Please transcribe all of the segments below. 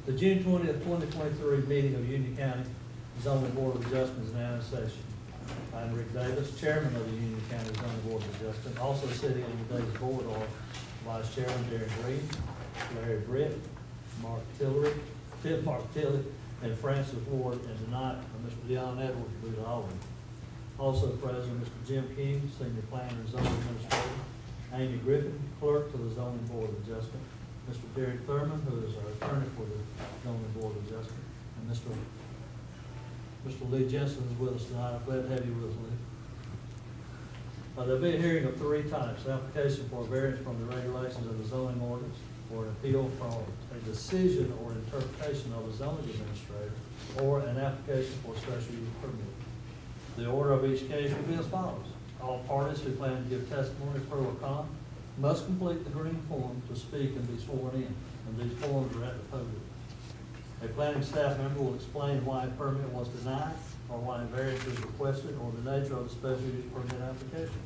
The June 20th, 2023 meeting of Union County Zoning Board of Adjustment is now in session. I'm Rick Davis, Chairman of the Union County Zoning Board of Adjustment. Also sitting on today's board are Vice Chairman Darren Green, Larry Britt, Mark Tillery, and Francis Ward, and tonight, Mr. Deion Edwards, who's the Alderman. Also present, Mr. Jim King, Senior Planner and Zoning Administrator, Amy Griffin, Clerk to the Zoning Board of Adjustment, Mr. Derek Thurman, who is our attorney for the Zoning Board of Adjustment, and Mr. Lee Jensen is with us tonight. I'm glad to have you with us, Lee. There'll be a hearing of three types: application for a variance from the regulations of the zoning ordinance, or an appeal from a decision or interpretation of a zoning administrator, or an application for a special use permit. The order of each case will be as follows. All parties who plan to give testimony pro or con must complete the green form to speak and be sworn in, and these forms are at the podium. A planning staff member will explain why a permit was denied, or why a variance is requested, or the nature of the special use permit application.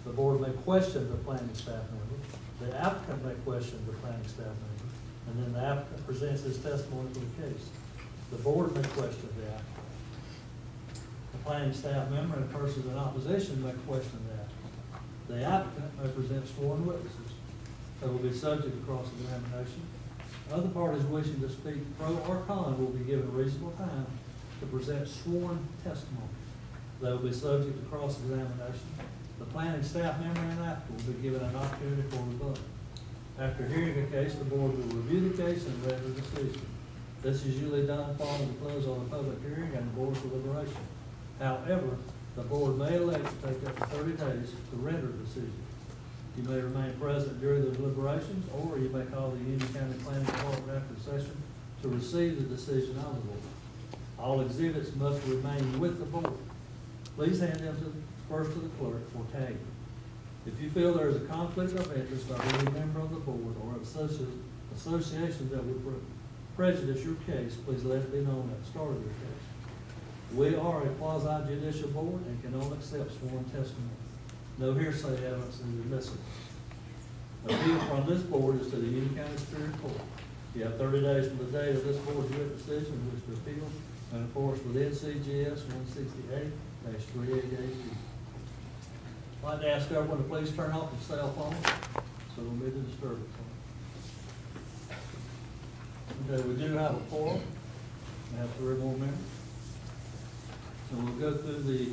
The board may question the planning staff member. The applicant may question the planning staff member, and then the applicant presents his testimony for the case. The board may question the applicant. The planning staff member and persons in opposition may question the applicant. The applicant may present sworn witnesses that will be subject to cross-examination. Other parties wishing to speak pro or con will be given reasonable time to present sworn testimony. They will be subject to cross-examination. The planning staff member and applicant will be given an opportunity for rebuttal. After hearing a case, the board will review the case and render a decision. This is usually done following the close of the public hearing and the board's deliberation. However, the board may elect to take up to 30 days to render a decision. You may remain present during the deliberations, or you may call the Union County Planning Department after the session to receive the decision of the board. All exhibits must remain with the board. Please hand them first to the clerk for tagging. If you feel there is a conflict of interest by any member of the board or association that would prejudice your case, please let it be known at the start of your case. We are a quasi-judicial board and can only accept sworn testimony. No hearsay evidence is admissible. Appeal from this board is to the Union County Superior Court. You have 30 days from the date of this board's written decision in which to appeal, and of course with NCGS 168-388. I'd like to ask everyone to please turn off your cell phones so we'll be the disturbance. Okay, we do have a quorum. We have 3 more members. So we'll go through the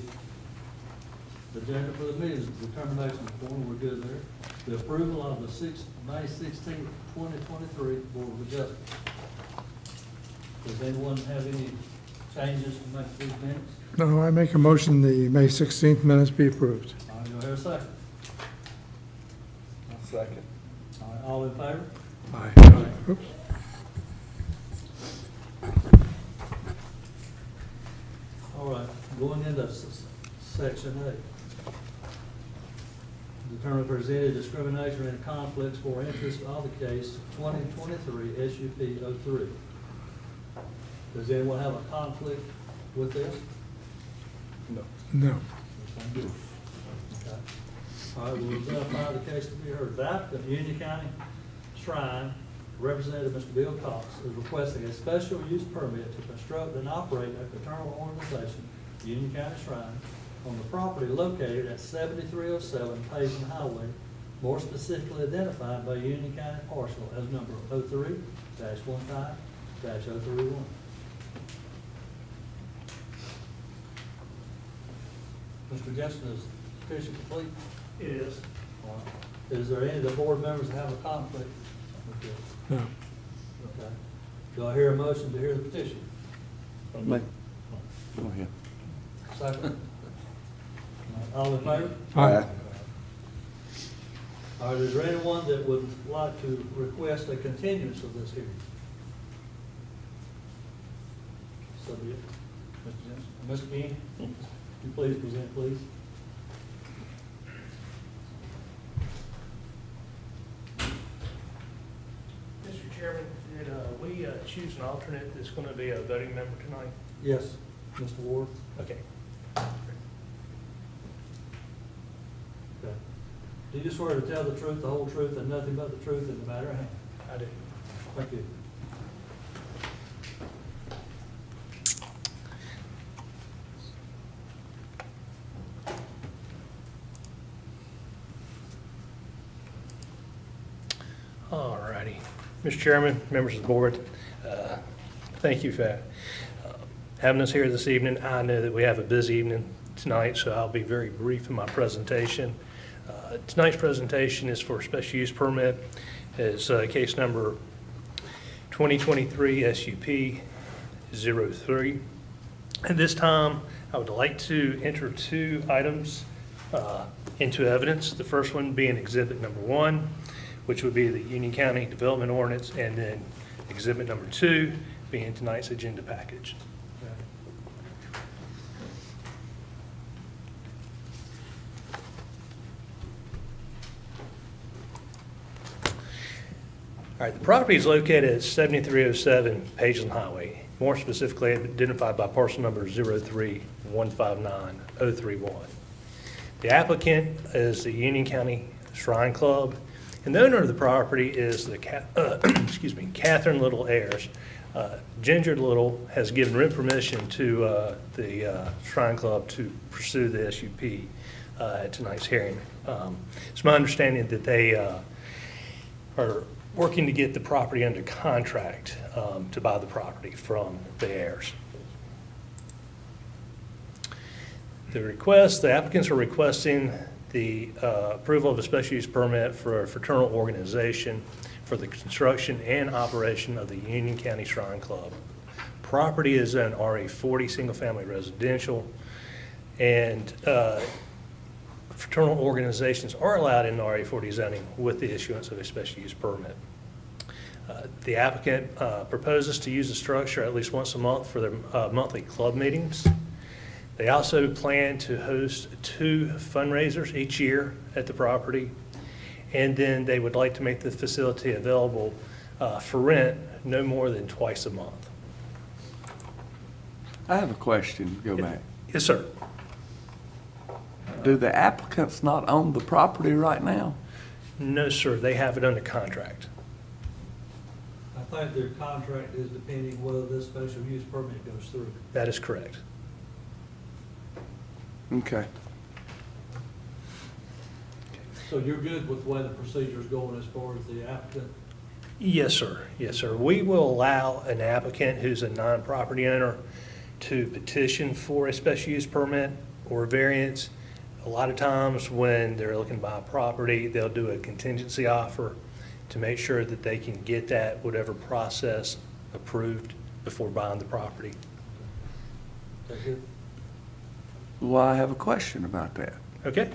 agenda for the meeting. Determination form, we're good there. The approval of the May 16th, 2023 Board of Adjustment. Does anyone have any changes to make to these minutes? No, I make a motion the May 16th minutes be approved. All right, do I hear a second? I'll second. All right, all in favor? Aye. Oops. All right, going into section 8. Determine if there's any discrimination or any conflicts for interest of the case 2023 SUP 03. Does anyone have a conflict with this? No. No. Yes, I do. Okay. All right, we'll identify the case to be heard. The applicant, Union County Shrine, Representative Mr. Bill Cox, is requesting a special use permit to construct and operate a fraternal organization, Union County Shrine, on the property located at 7307 Payson Highway, more specifically identified by Union County Parcel as number 03-15-031. Mr. Jensen, is the petition complete? It is. All right. Is there any of the board members that have a conflict with this? No. Okay. Do I hear a motion to hear the petition? Go ahead. Second. All in favor? Aye. All right, is there anyone that would like to request a continuance of this hearing? So be it. Mr. Jensen. Mr. King, you please present, please. Mr. Chairman, did we choose an alternate that's going to be a voting member tonight? Yes, Mr. Ward. Okay. Okay. Do you swear to tell the truth, the whole truth, and nothing but the truth in the matter at hand? I do. Thank you. All righty. Mr. Chairman, members of the board, thank you for having us here this evening. I know that we have a busy evening tonight, so I'll be very brief in my presentation. Tonight's presentation is for a special use permit. It's case number 2023 SUP 03. At this time, I would like to enter 2 items into evidence. The first one being exhibit number 1, which would be the Union County Development Ordinance, and then exhibit number 2 being tonight's agenda package. All right, the property is located at 7307 Pageland Highway, more specifically identified by parcel number 03159-031. The applicant is the Union County Shrine Club, and the owner of the property is the Catherine Little Ayers. Ginger Little has given written permission to the Shrine Club to pursue the SUP at tonight's hearing. It's my understanding that they are working to get the property under contract to buy the property from the heirs. The applicants are requesting the approval of a special use permit for a fraternal organization for the construction and operation of the Union County Shrine Club. Property is an RA40 single-family residential, and fraternal organizations are allowed in RA40 zoning with the issuance of a special use permit. The applicant proposes to use the structure at least once a month for their monthly club meetings. They also plan to host 2 fundraisers each year at the property, and then they would like to make the facility available for rent no more than twice a month. I have a question, go back. Yes, sir. Do the applicants not own the property right now? No, sir, they have it under contract. I think their contract is depending whether this special use permit goes through. That is correct. Okay. So you're good with the way the procedure's going as far as the applicant? Yes, sir. Yes, sir. We will allow an applicant who's a non-property owner to petition for a special use permit or variance. A lot of times when they're looking to buy a property, they'll do a contingency offer to make sure that they can get that whatever process approved before buying the property. Is that good? Well, I have a question about that. Okay?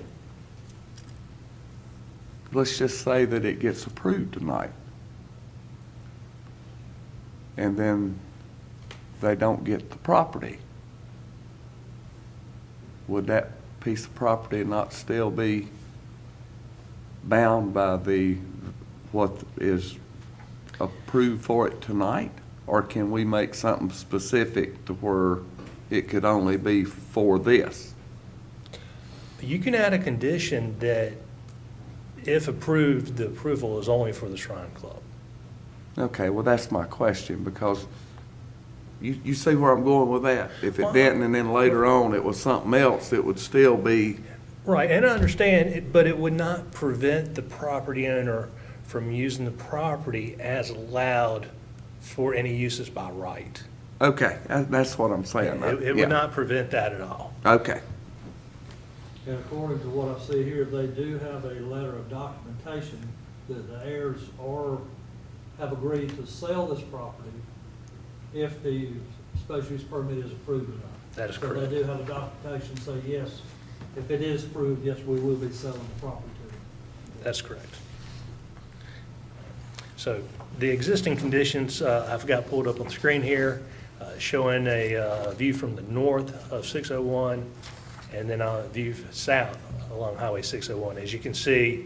Let's just say that it gets approved tonight. And then they don't get the property. Would that piece of property not still be bound by what is approved for it tonight? Or can we make something specific to where it could only be for this? You can add a condition that if approved, the approval is only for the Shrine Club. Okay, well, that's my question, because you see where I'm going with that? If it didn't, and then later on it was something else, it would still be. Right, and I understand, but it would not prevent the property owner from using the property as allowed for any uses by right. Okay, that's what I'm saying. It Yeah. would not prevent that at all. Okay, And according to what I see here, they do have a letter of documentation that the heirs have agreed to sell this property if the special use permit is approved or not. That is So correct. they do have a documentation say, yes, if it is approved, yes, we will be selling the property to you. That's correct. So the existing conditions, I've got pulled up on the screen here, showing a view from the north of 601, and then a view south along Highway 601. As you can see,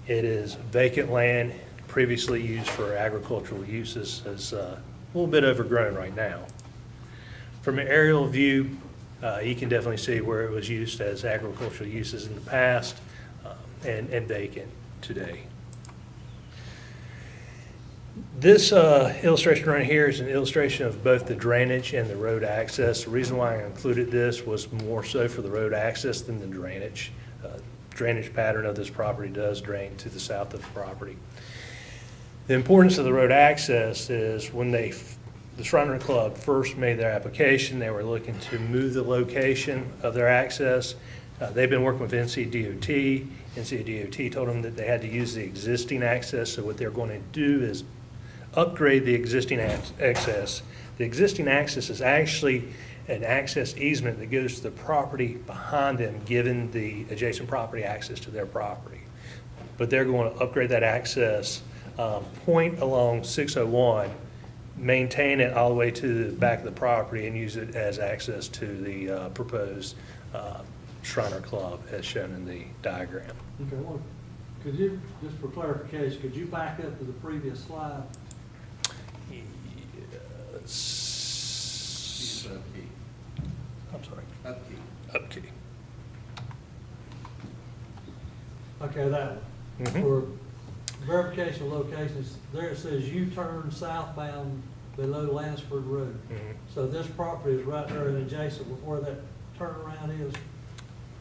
it is vacant land previously used for agricultural uses. It's a little bit overgrown right now. From an aerial view, you can definitely see where it was used as agricultural uses in the past and vacant today. This illustration right here is an illustration of both the drainage and the road access. The reason why I included this was more so for the road access than the drainage. Drainage pattern of this property does drain to the south of the property. The importance of the road access is when the Shriner Club first made their application, they were looking to move the location of their access. They've been working with NCDOT. NCDOT told them that they had to use the existing access, so what they're going to do is upgrade the existing access. The existing access is actually an access easement that goes to the property behind them, giving the adjacent property access to their property. But they're going to upgrade that access, point along 601, maintain it all the way to the back of the property and use it as access to the proposed Shriner Club as shown in the diagram. Okay, well, could you, just for clarification, could you back up to the previous slide? I'm sorry. Upkey. Okay, that one. Mhm. For verification of locations, there it says U-turn southbound below Lansford Road. Mhm. So this property is right there and adjacent with where that turnaround is?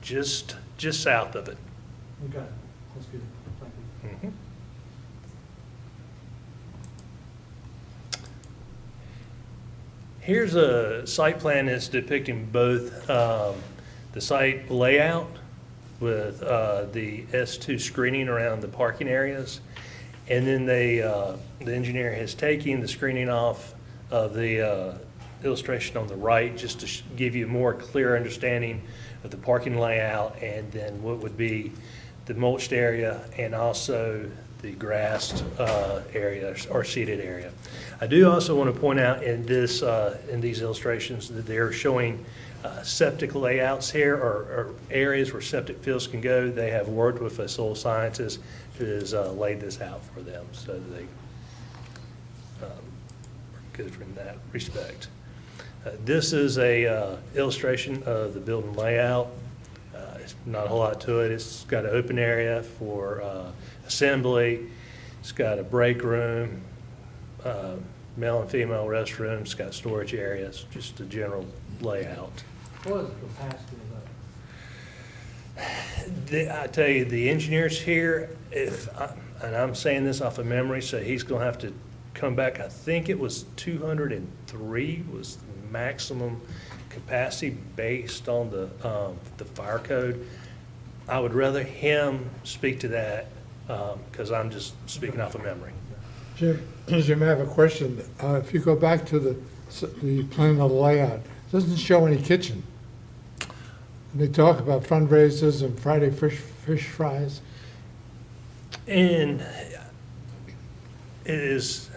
Just south of it. Okay, that's good, thank you. Mhm. Here's a site plan that's depicting both the site layout with the S2 screening around the parking areas. And then the engineer has taken the screening off of the illustration on the right, just to give you a more clear understanding of the parking layout and then what would be the mulched area and also the grassed area or seeded area. I do also want to point out in this, in these illustrations that they're showing septic layouts here or areas where septic fields can go. They have worked with a soil scientist who has laid this out for them, so that they are good in that respect. This is a illustration of the building layout. It's not a whole lot to it. It's got an open area for assembly. It's got a break room, male and female restrooms. It's got storage areas, just a general layout. What is the capacity of that? I tell you, the engineers here, and I'm saying this off of memory, so he's going to have to come back. I think it was 203 was the maximum capacity based on the fire code. I would rather him speak to that because I'm just speaking off of memory. Jim, I have a question. If you go back to the plan of the layout, it doesn't show any kitchen. And they talk about fundraisers and Friday fish fries. And it is,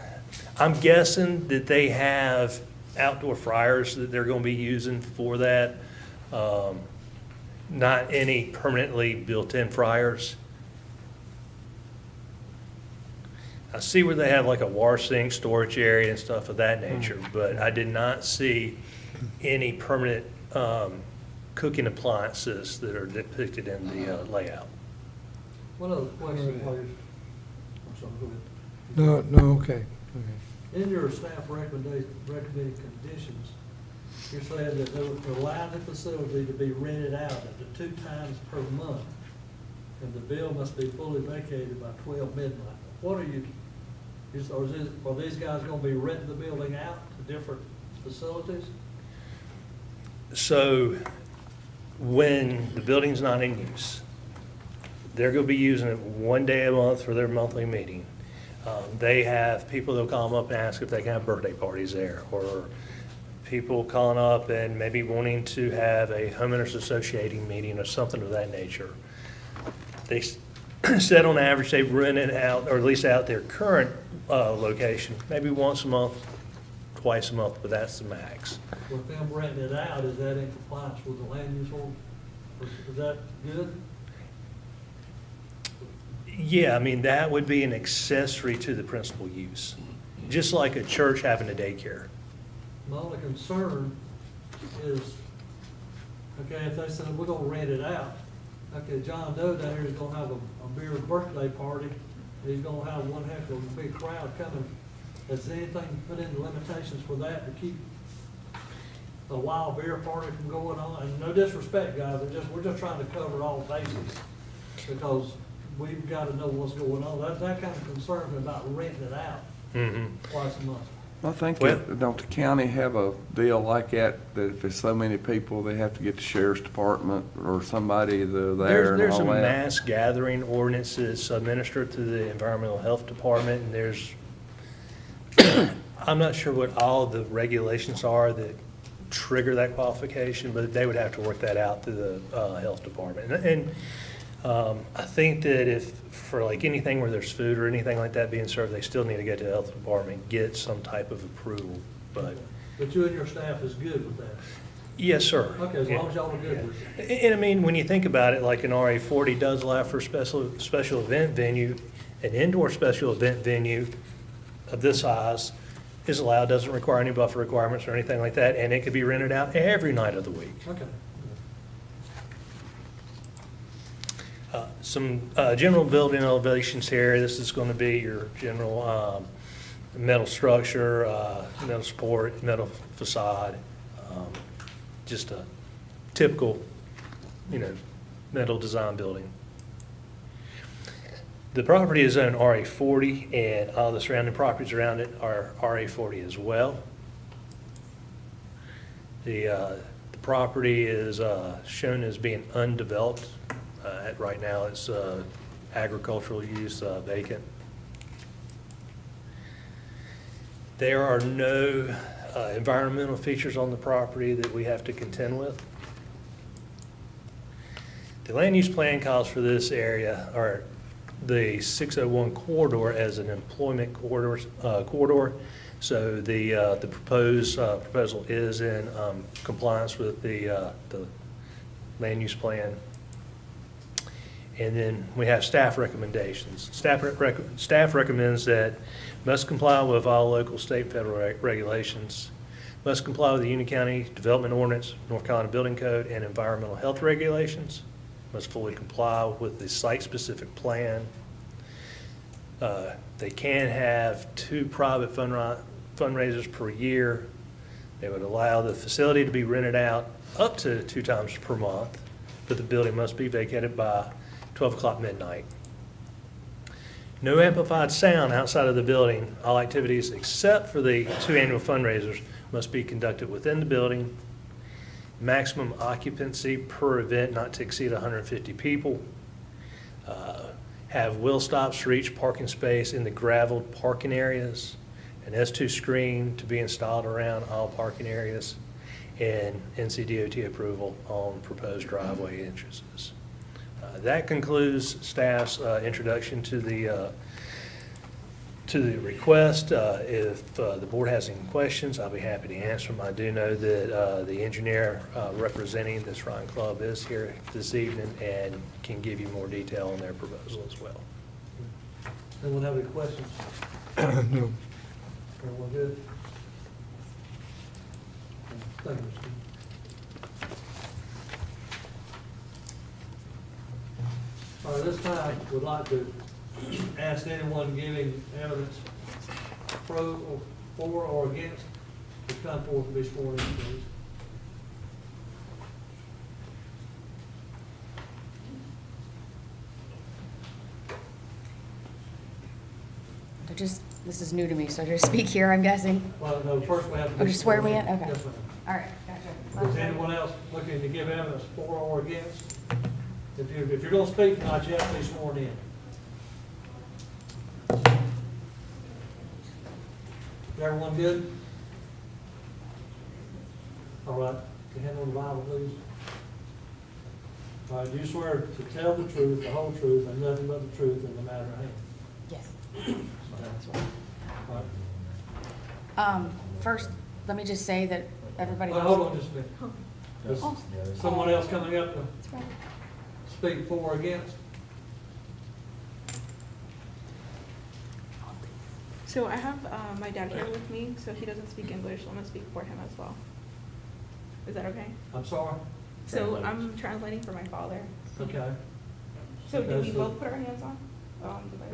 I'm guessing that they have outdoor fryers that they're going to be using for that. Not any permanently built-in fryers. I see where they have like a wash sink, storage area and stuff of that nature, but I did not see any permanent cooking appliances that are depicted in the layout. One other question, please. I'm sorry, go ahead. No, okay. In your staff recommended conditions, you're saying that they would allow the facility to be rented out up to 2 times per month, and the bill must be fully vacated by 12 midnight. What are you, are these guys gonna be renting the building out to different facilities? So when the building's not in use, they're going to be using it 1 day a month for their monthly meeting. They have people that'll call them up and ask if they can have birthday parties there, or people calling up and maybe wanting to have a homeowners associating meeting or something of that nature. They said on average they rent it out, or at least out their current location, maybe once a month, twice a month, but that's the max. With them renting it out, is that in compliance with the land use ordinance? Is that good? Yeah, I mean, that would be an accessory to the principal use, just like a church having a daycare. My only concern is, okay, if they said, we're gonna rent it out, okay, John Doe down here is gonna have a beer birthday party, he's gonna have one heck of a big crowd coming. Has anything put in limitations for that to keep a wild beer party from going on? And no disrespect, guys, we're just trying to cover all bases, because we've got to know what's going on. That kind of concerns me about renting it out twice a month. I think, Well- don't the county have a deal like that, that if there's so many people, they have to get the sheriff's department or somebody there and There's all a that? mass gathering ordinance that's administered through the Environmental Health Department, and there's, I'm not sure what all the regulations are that trigger that qualification, but they would have to work that out through the Health Department. And I think that if, for like anything where there's food or anything like that being served, they still need to go to the Health Department, get some type of approval, but, But you and your staff is good with that? yes, sir. Okay, as Yeah. long as y'all are good with it. And I mean, when you think about it, like an RA 40 does allow for special event venue, an indoor special event venue of this size is allowed, doesn't require any buffer requirements or anything like that, and it could be rented out every night of the week. Okay. Some general building elevations here. This is going to be your general metal structure, metal support, metal facade, just a typical, metal design building. The property is zoned RA 40, and all the surrounding properties around it are RA 40 as well. The property is shown as being undeveloped. Right now, it's agricultural use, vacant. There are no environmental features on the property that we have to contend with. The land use plan calls for this area, or the 601 corridor, as an employment corridor. So the proposal is in compliance with the land use plan. And then we have staff recommendations. Staff recommends that must comply with all local, state, and federal regulations, must comply with the Union County Development Ordinance, North Carolina Building Code, and environmental health regulations, must fully comply with the site-specific plan. They can have 2 private fundraisers per year. They would allow the facility to be rented out up to 2 times per month, but the building must be vacated by 12 o'clock midnight. No amplified sound outside of the building. All activities except for the 2 annual fundraisers must be conducted within the building. Maximum occupancy per event not to exceed 150 people. Have wheel stops for each parking space in the graveled parking areas. An S2 screen to be installed around all parking areas. And NCDOT approval on proposed driveway entrances. That concludes staff's introduction to the request. If the board has any questions, I'll be happy to answer them. I do know that the engineer representing this Ryan Club is here this evening and can give you more detail on their proposal as well. Anyone have any questions? No. Everyone good? Thank you, Mr. Steve. All right, this time, would like to ask anyone giving evidence pro or for or against to come forward to be sworn in, please. This is new to me, so just speak here, I'm guessing. Well, no, first we have to. Oh, be just swear me sworn in? Okay. Yes, ma'am. All right, gotcha. Is anyone else looking to give evidence for or against? If you're gonna speak tonight, you have to be sworn in. Everyone good? All right, can you hand on the Bible, please? All right, do you swear to tell the truth, the whole truth, and nothing but the truth in the matter at hand? Yes. All right. First, let me just say that everybody. Well, hold on just a minute. Is someone else coming up to That's right. speak for or against? So I have my dad here with me, so he doesn't speak English, so I'm gonna speak for him as well. Is that okay? I'm sorry? So I'm translating for my father. Okay. So do we Okay, so- both put our hands on?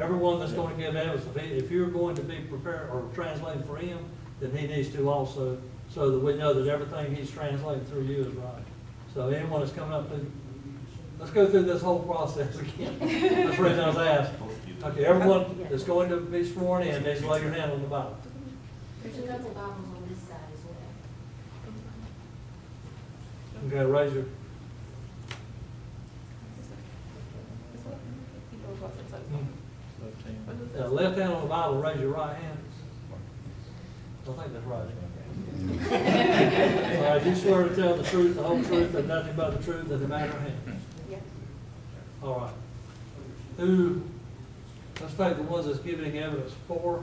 Everyone that's going to give evidence, if you're going to be prepared or translating for him, then he needs to also, so that we know that everything he's translating through you is right. So anyone that's coming up, let's go through this whole process again. That's the reason I was asking. Okay, everyone that's going to be sworn in, needs to lay your hand on the Bible. There's a couple Bibles on this side as well. Okay, raise your, left hand on the Bible, raise your right hand. I think that's right. All right, you swear to tell the truth, the whole truth, and nothing but the truth in the matter at hand. Yes. All right. Who, let's take the ones that's giving evidence for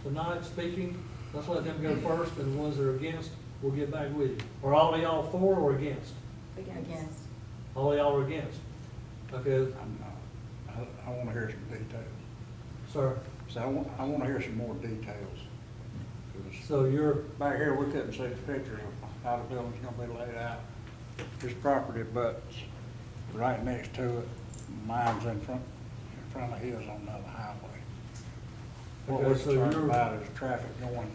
tonight speaking. Let's let them go first, and the ones that are against, we'll get back with you. Are all of y'all for or against? Against. All of y'all are against? Okay, I'm not. I want to hear some details. sir. So I want to hear some more details. 'Cause So you're, back here, we couldn't see the pictures of how the building's gonna be laid out. This property butts right next to it. Mine's in front of his on the other highway. What we're Okay, so concerned you're- about is traffic going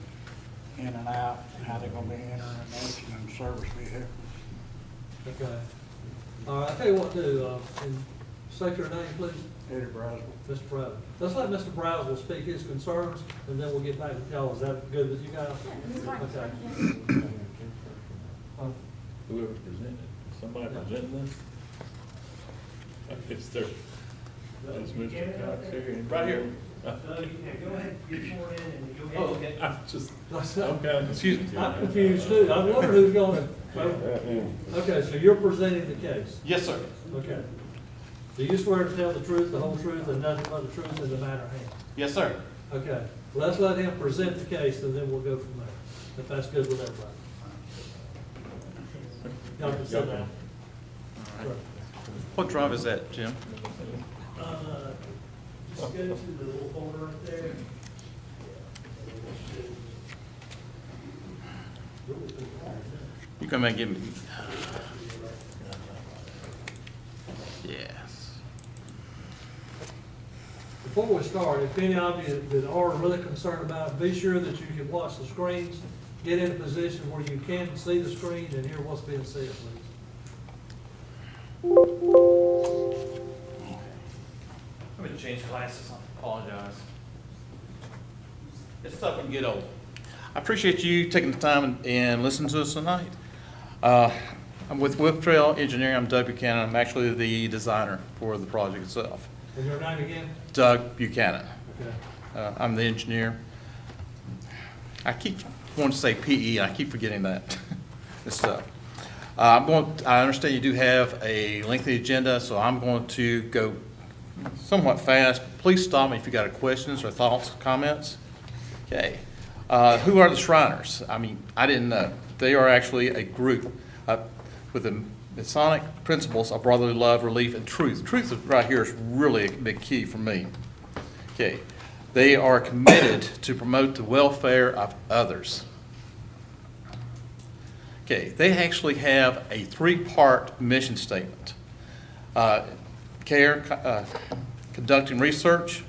in and out, how they're gonna be entering and exiting service vehicles. okay. All right, I'll tell you what to do, and state your name, please. Eddie Braswell. Mr. Brown. Let's let Mr. Browswell speak his concerns, and then we'll get back with y'all. Is that good with you guys? That's fine. Okay. Whoever's presenting, somebody presenting this? It's their, it's Mr. Cox here, and right here. Go ahead, get sworn in and go ahead. Oh, okay, I'm just, That's I'm it. kind of confused. I'm confused too. I wonder who's going to. Okay, so you're presenting the case. Yes, sir. Okay. Do you swear to tell the truth, the whole truth, and nothing but the truth in the matter at hand? Yes, sir. Okay, let's let him present the case, and then we'll go from there, if that's good with everybody. Y'all can sit down. What drive is that, Jim? Just go to the little folder right there. You come and give me. Yes. Before we start, if any of you that are really concerned about it, be sure that you can watch the screens, get in a position where you can see the screen and hear what's being said, please. Let me change glasses, I apologize. It's tough when you get old. I appreciate you taking the time and listening to us tonight. I'm with Whip Trail Engineering, I'm Doug Buchanan, I'm actually the designer for the project itself. And your name again? Doug Buchanan. Okay. I'm the engineer. I keep wanting to say PE, I keep forgetting that, this stuff. I understand you do have a lengthy agenda, so I'm going to go somewhat fast. Please stop me if you got any questions or thoughts, comments. Okay. Who are the Shriners? I mean, I didn't know. They are actually a group with the Masonic principles of brotherly love, relief, and truth. Truth right here is really a big key for me. Okay. They are committed to promote the welfare of others. Okay, they actually have a three-part mission statement. Conducting research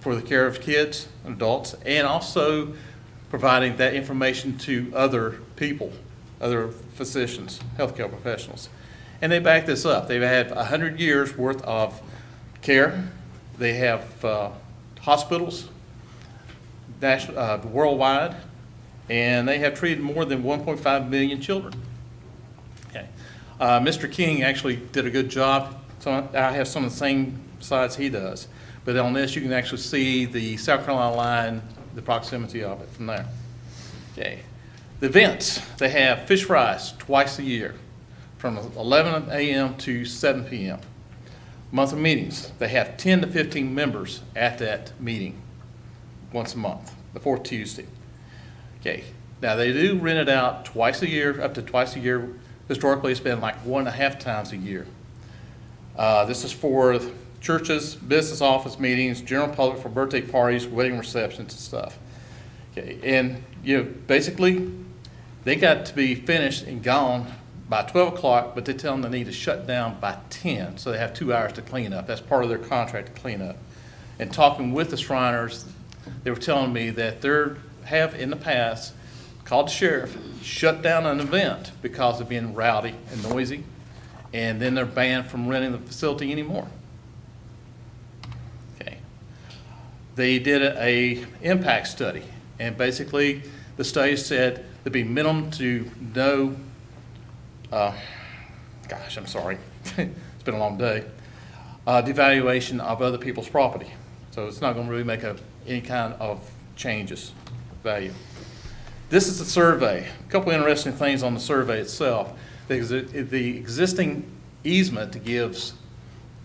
for the care of kids and adults, and also providing that information to other people, other physicians, healthcare professionals. And they back this up. They've had 100 years worth of care. They have hospitals worldwide, and they have treated more than 1.5 million children. Okay. Mr. King actually did a good job. So I have some of the same slides he does. But on this, you can actually see the South Carolina line, the proximity of it from there. Okay. The events, they have fish fries twice a year from 11 a.m. to 7 p.m. Monthly meetings, they have 10 to 15 members at that meeting once a month, the fourth Tuesday. Okay, now they do rent it out twice a year, up to twice a year. Historically, it's been like 1.5 times a year. This is for churches, business office meetings, general public for birthday parties, wedding receptions and stuff. Okay, and basically, they got to be finished and gone by 12 o'clock, but they tell them they need to shut down by 10, so they have 2 hours to clean up. That's part of their contract to clean up. And talking with the Shriners, they were telling me that they have in the past called the sheriff, shut down an event because of being rowdy and noisy, and then they're banned from renting the facility anymore. Okay. They did a impact study, and basically the study said there'd be minimum to no, gosh, I'm sorry, it's been a long day, devaluation of other people's property. So it's not going to really make any kind of changes, value. This is the survey. A couple interesting things on the survey itself. The existing easement gives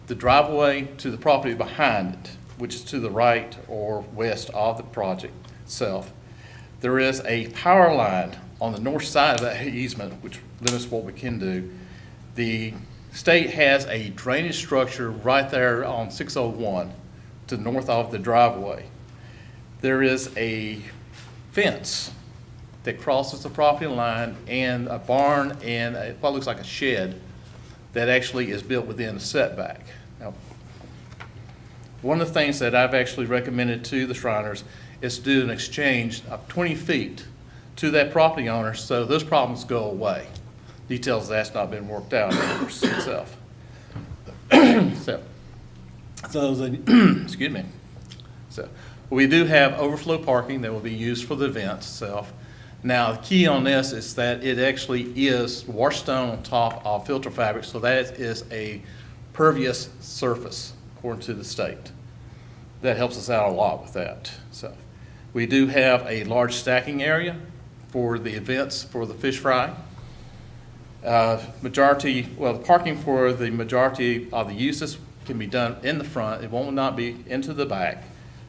the driveway to the property behind it, which is to the right or west of the project itself. There is a power line on the north side of that easement, which limits what we can do. The state has a drainage structure right there on 601 to the north of the driveway. There is a fence that crosses the property line and a barn and what looks like a shed that actually is built within the setback. Now, one of the things that I've actually recommended to the Shriners is to do an exchange of 20 feet to that property owner so those problems go away. Details of that's not been worked out itself. Excuse me. So we do have overflow parking that will be used for the event itself. Now, the key on this is that it actually is washed stone on top of filter fabric, so that is a pervious surface, according to the state. That helps us out a lot with that. So we do have a large stacking area for the events for the fish fry. The parking for the majority of the uses can be done in the front. It will not be into the back.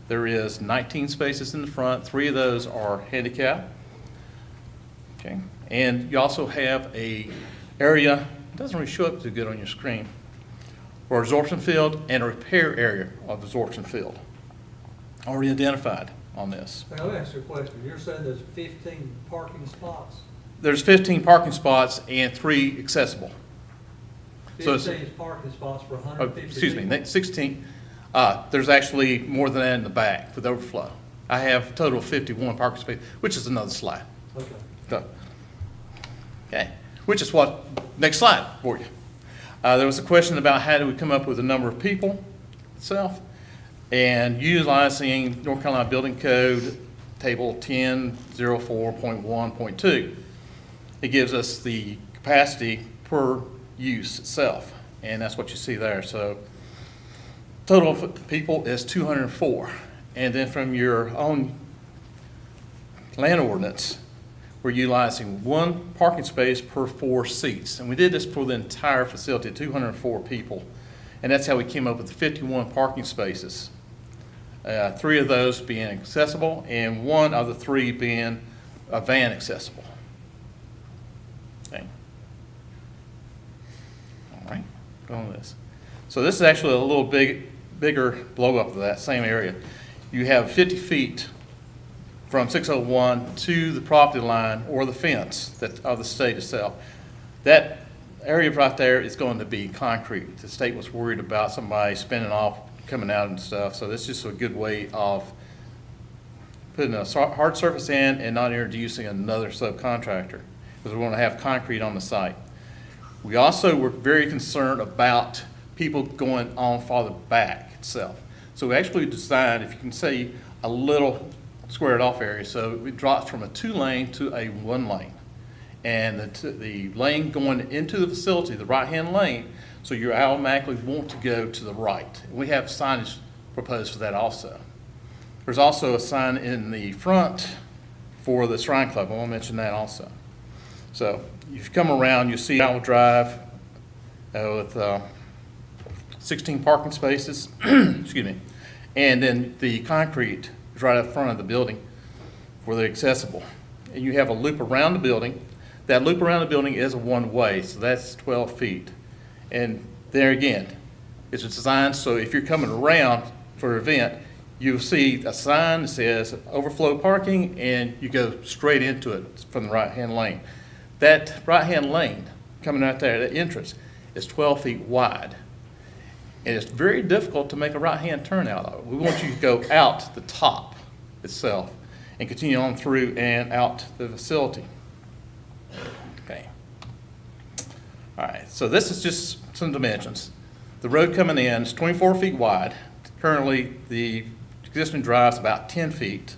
There is 19 spaces in the front. 3 of those are handicap. Okay, and you also have a area, it doesn't really show up too good on your screen, for absorption field and a repair area of absorption field. Already identified on this. Now, let me ask you a question. You're saying there's 15 parking spots? There's 15 parking spots and 3 accessible. So it's- 15 parking spots for Oh, 150 excuse me, people? 16. There's actually more than that in the back for the overflow. I have a total of 51 parking spaces, which is another slide. Okay. So, okay, which is what, next slide for you. There was a question about how do we come up with the number of people itself, and utilizing North Carolina Building Code Table 1004.1.2. It gives us the capacity per use itself, and that's what you see there. So total of people is 204, and then from your own land ordinance, we're utilizing 1 parking space per 4 seats. And we did this for the entire facility, 204 people. And that's how we came up with the 51 parking spaces. 3 of those being accessible and 1 of the 3 being a van accessible. Okay. All right, go on this. So this is actually a little bigger blow up of that same area. You have 50 feet from 601 to the property line or the fence that of the state itself. That area right there is going to be concrete. The state was worried about somebody spinning off, coming out and stuff, so this is just a good way of putting a hard surface in and not introducing another subcontractor, because we want to have concrete on the site. We also were very concerned about people going on farther back itself. So we actually designed, if you can see, a little squared off area, so it drops from a 2-lane to a 1-lane. And the lane going into the facility, the right-hand lane, so you automatically want to go to the right. We have signage proposed for that also. There's also a sign in the front for the Shrine Club. I want to mention that also. So if you come around, you see Owl Drive with 16 parking spaces, excuse me, and then the concrete is right up front of the building for the accessible. And you have a loop around the building. That loop around the building is a 1-way, so that's 12 feet. And there again, it's designed so if you're coming around for an event, you'll see a sign that says overflow parking, and you go straight into it from the right-hand lane. That right-hand lane coming out there, that entrance, is 12 feet wide. And it's very difficult to make a right-hand turn out of it. We want you to go out the top itself and continue on through and out the facility. Okay. All right, so this is just some dimensions. The road coming in is 24 feet wide. Currently, the existing drive is about 10 feet.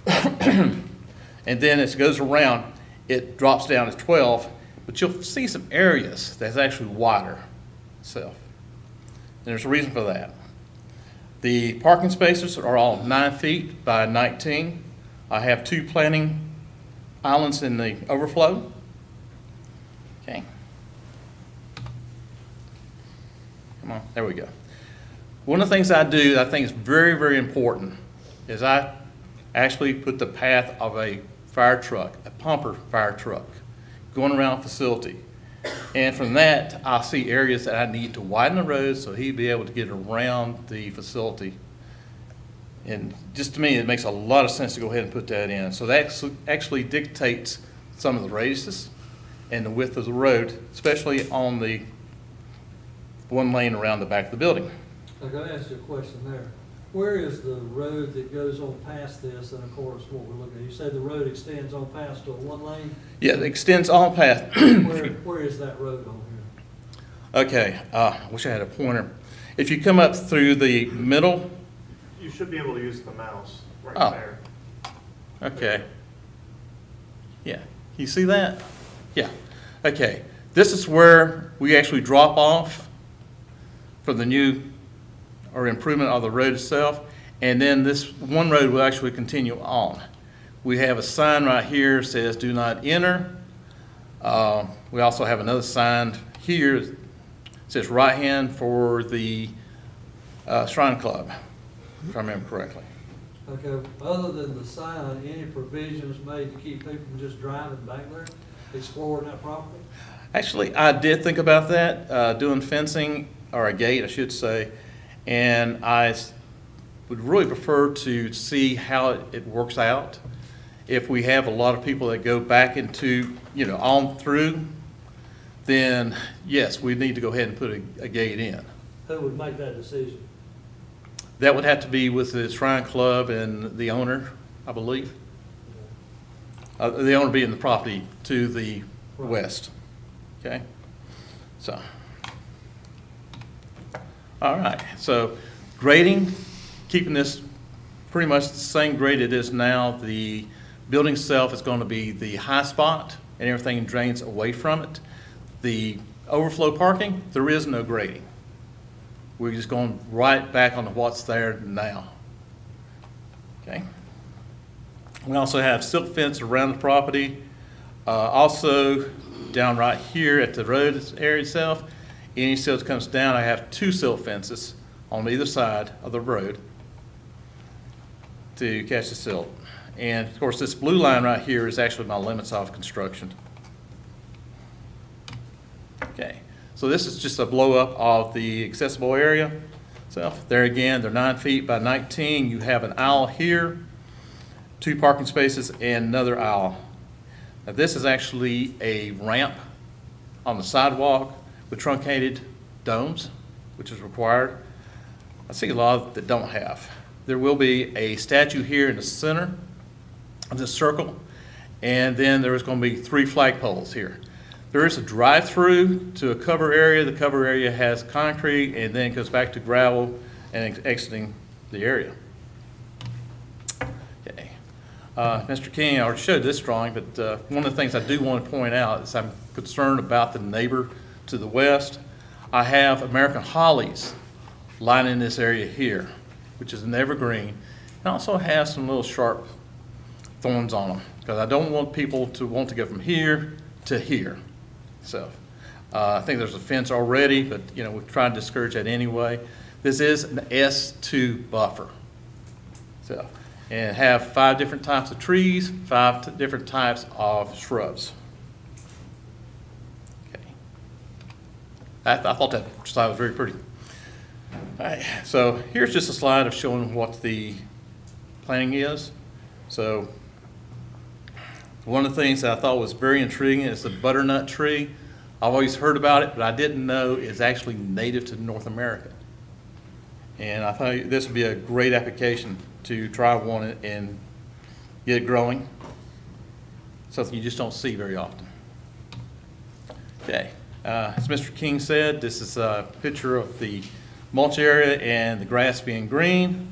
And then as it goes around, it drops down to 12, but you'll see some areas that's actually wider itself. And there's a reason for that. The parking spaces are all 9 feet by 19. I have 2 planting islands in the overflow. Okay. Come on, there we go. One of the things I do that I think is very, very important is I actually put the path of a fire truck, a pumper fire truck, going around the facility. And from that, I'll see areas that I need to widen the road so he'd be able to get around the facility. And just to me, it makes a lot of sense to go ahead and put that in. So that actually dictates some of the radiuses and the width of the road, especially on the one lane around the back of the building. I gotta ask you a question there. Where is the road that goes on past this, and of course, what we're looking at? You said the road extends on past to a one lane? Yeah, it extends on past. Where is that road on here? Okay, wish I had a pointer. If you come up through the middle, You should be able to use the mouse right Oh. there. okay. Yeah, you see that? Yeah, okay. This is where we actually drop off for the new or improvement of the road itself. And then this one road will actually continue on. We have a sign right here that says do not enter. We also have another sign here that says right hand for the Shrine Club, if I remember correctly. Okay, other than the sign, any provisions made to keep people from just driving back there, exploring that property? Actually, I did think about that, doing fencing, or a gate, I should say, and I would really prefer to see how it works out. If we have a lot of people that go back into, on through, then yes, we need to go ahead and put a gate in. Who would make that decision? That would have to be with the Shrine Club and the owner, I believe. The owner being the property to the Right. west. Okay? So. All right. So grading, keeping this pretty much the same grade it is now. The building itself is going to be the high spot and everything drains away from it. The overflow parking, there is no grading. We're just going right back on what's there now. Okay. We also have silk fence around the property. Also, down right here at the road area itself, any silt that comes down, I have 2 silt fences on either side of the road to catch the silt. And of course, this blue line right here is actually my limits of construction. Okay, so this is just a blow up of the accessible area itself. There again, they're 9 feet by 19. You have an aisle here, 2 parking spaces, and another aisle. Now this is actually a ramp on the sidewalk with truncated domes, which is required. I see a lot that don't have. There will be a statue here in the center of this circle, and then there is going to be 3 flagpoles here. There is a drive-through to a cover area. The cover area has concrete and then goes back to gravel and exiting the area. Okay. Mr. King, I already showed this drawing, but one of the things I do want to point out is I'm concerned about the neighbor to the west. I have American Hollies lining this area here, which is an evergreen, and also has some little sharp thorns on them, because I don't want people to want to go from here to here. So I think there's a fence already, but we're trying to discourage that anyway. This is an S2 buffer. So, and have 5 different types of trees, 5 different types of shrubs. Okay. I thought that slide was very pretty. All right, so here's just a slide of showing what the planning is. So one of the things that I thought was very intriguing is the butternut tree. I've always heard about it, but I didn't know it's actually native to North America. And I thought this would be a great application to try one and get it growing. Something you just don't see very often. Okay, as Mr. King said, this is a picture of the mulch area and the grass being green.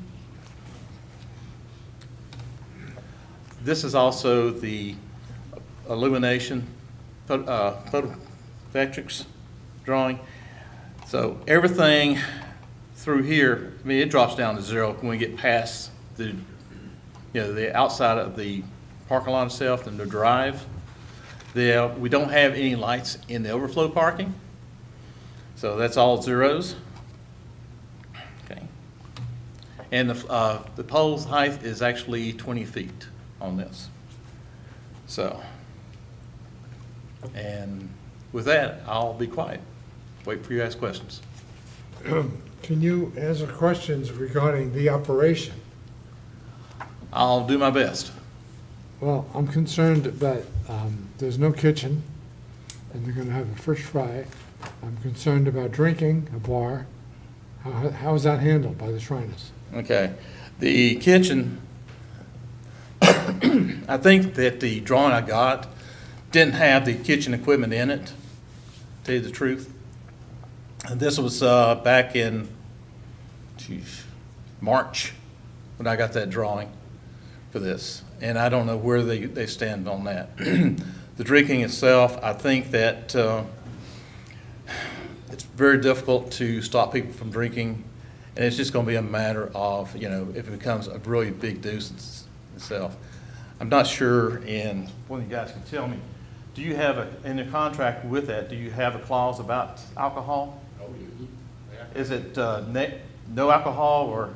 This is also the Illumination photometrics drawing. So everything through here, I mean, it drops down to zero when we get past the, the outside of the parking lot itself and the drive. We don't have any lights in the overflow parking, so that's all zeros. Okay. And the pole's height is actually 20 feet on this. So, and with that, I'll be quiet. Wait for you to ask questions. Can you answer questions regarding the operation? I'll do my best. Well, I'm concerned that there's no kitchen, and they're going to have a fish fry. I'm concerned about drinking, a bar. How is that handled by the Shriners? Okay. The kitchen, I think that the drawing I got didn't have the kitchen equipment in it, to tell you the truth. And this was back in March when I got that drawing for this. And I don't know where they stand on that. The drinking itself, I think that it's very difficult to stop people from drinking. And it's just going to be a matter of, if it becomes a really big nuisance itself. I'm not sure, and one of you guys can tell me, do you have in the contract with that, do you have a clause about alcohol? Oh, yeah. Is it no alcohol or?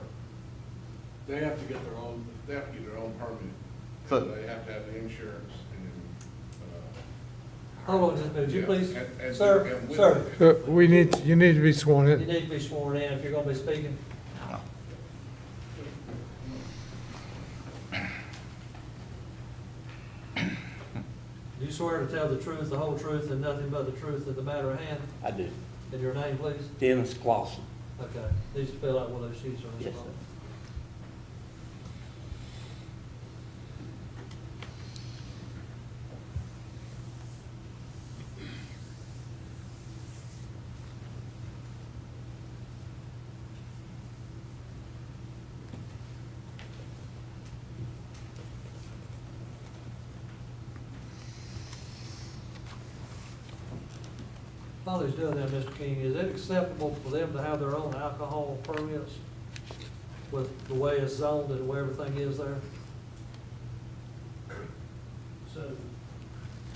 They have to get their own permit. So- And they have to have the insurance and, Hold on just a minute, would you Yeah, please, and sir, with- sir, You need to be sworn you in. need to be sworn in if you're gonna be speaking. Do you swear to tell the truth, the whole truth, and nothing but the truth of the matter at hand? I do. And your name, please? Dennis Clausen. Okay, these fill out one of those sheets on this Yes, phone. sir. While he's doing that, Mr. King, is it acceptable for them to have their own alcohol permits with the way it's zoned and the way everything is there?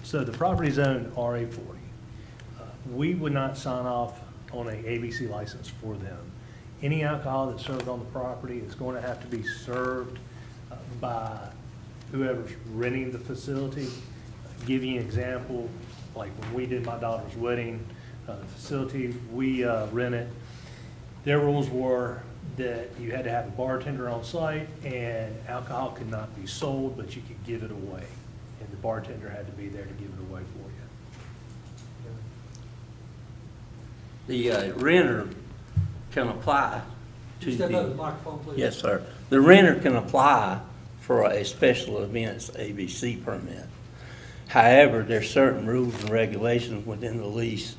So the property zone RA 40, we would not sign off on a ABC license for them. Any alcohol that's served on the property is going to have to be served by whoever's renting the facility. Give you an example, like when we did my daughter's wedding, the facility, we rented, their rules were that you had to have a bartender on site and alcohol could not be sold, but you could give it away. And the bartender had to be there to give it away for you. The renter can apply to Step up to the the, microphone, please. yes, sir. The renter can apply for a special events ABC permit. However, there's certain rules and regulations within the lease,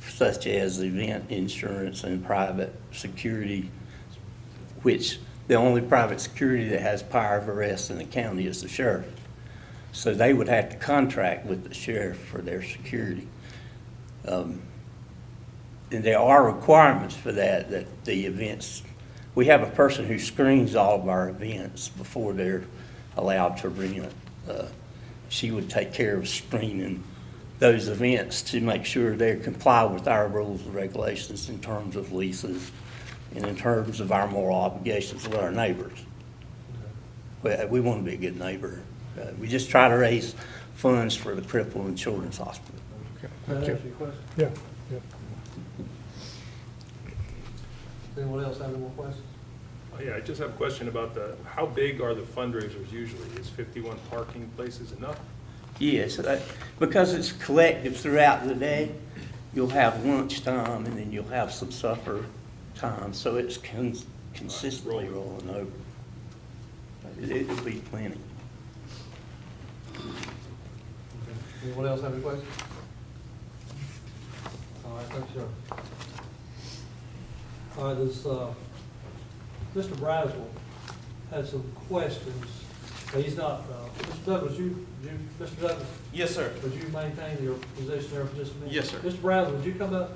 such as event insurance and private security, which the only private security that has power of arrest in the county is the sheriff. So they would have to contract with the sheriff for their security. And there are requirements for that the events, we have a person who screens all of our events before they're allowed to rent. She would take care of screening those events to make sure they comply with our rules and regulations in terms of leases and in terms of our moral obligations with our neighbors. We want to be a good neighbor. We just try to raise funds for the Cripple and Children's Hospital. Okay, Does that thank answer you. your question? Yeah, yeah. Does anyone else have any more questions? Oh, yeah, I just have a question about how big are the fundraisers usually? Is 51 parking places enough? Yes, because it's collective throughout the day, you'll have lunchtime and then you'll have some supper time, so it's consistently rolling over. It'll be plenty. Anyone else have any questions? Thank you, sir. All right, this, Mr. Braswell had some questions. He's not, Mr. Douglas, Mr. Douglas, Yes, sir. would you maintain your position there for just a minute? Yes, sir. Mr. Braswell, would you come up?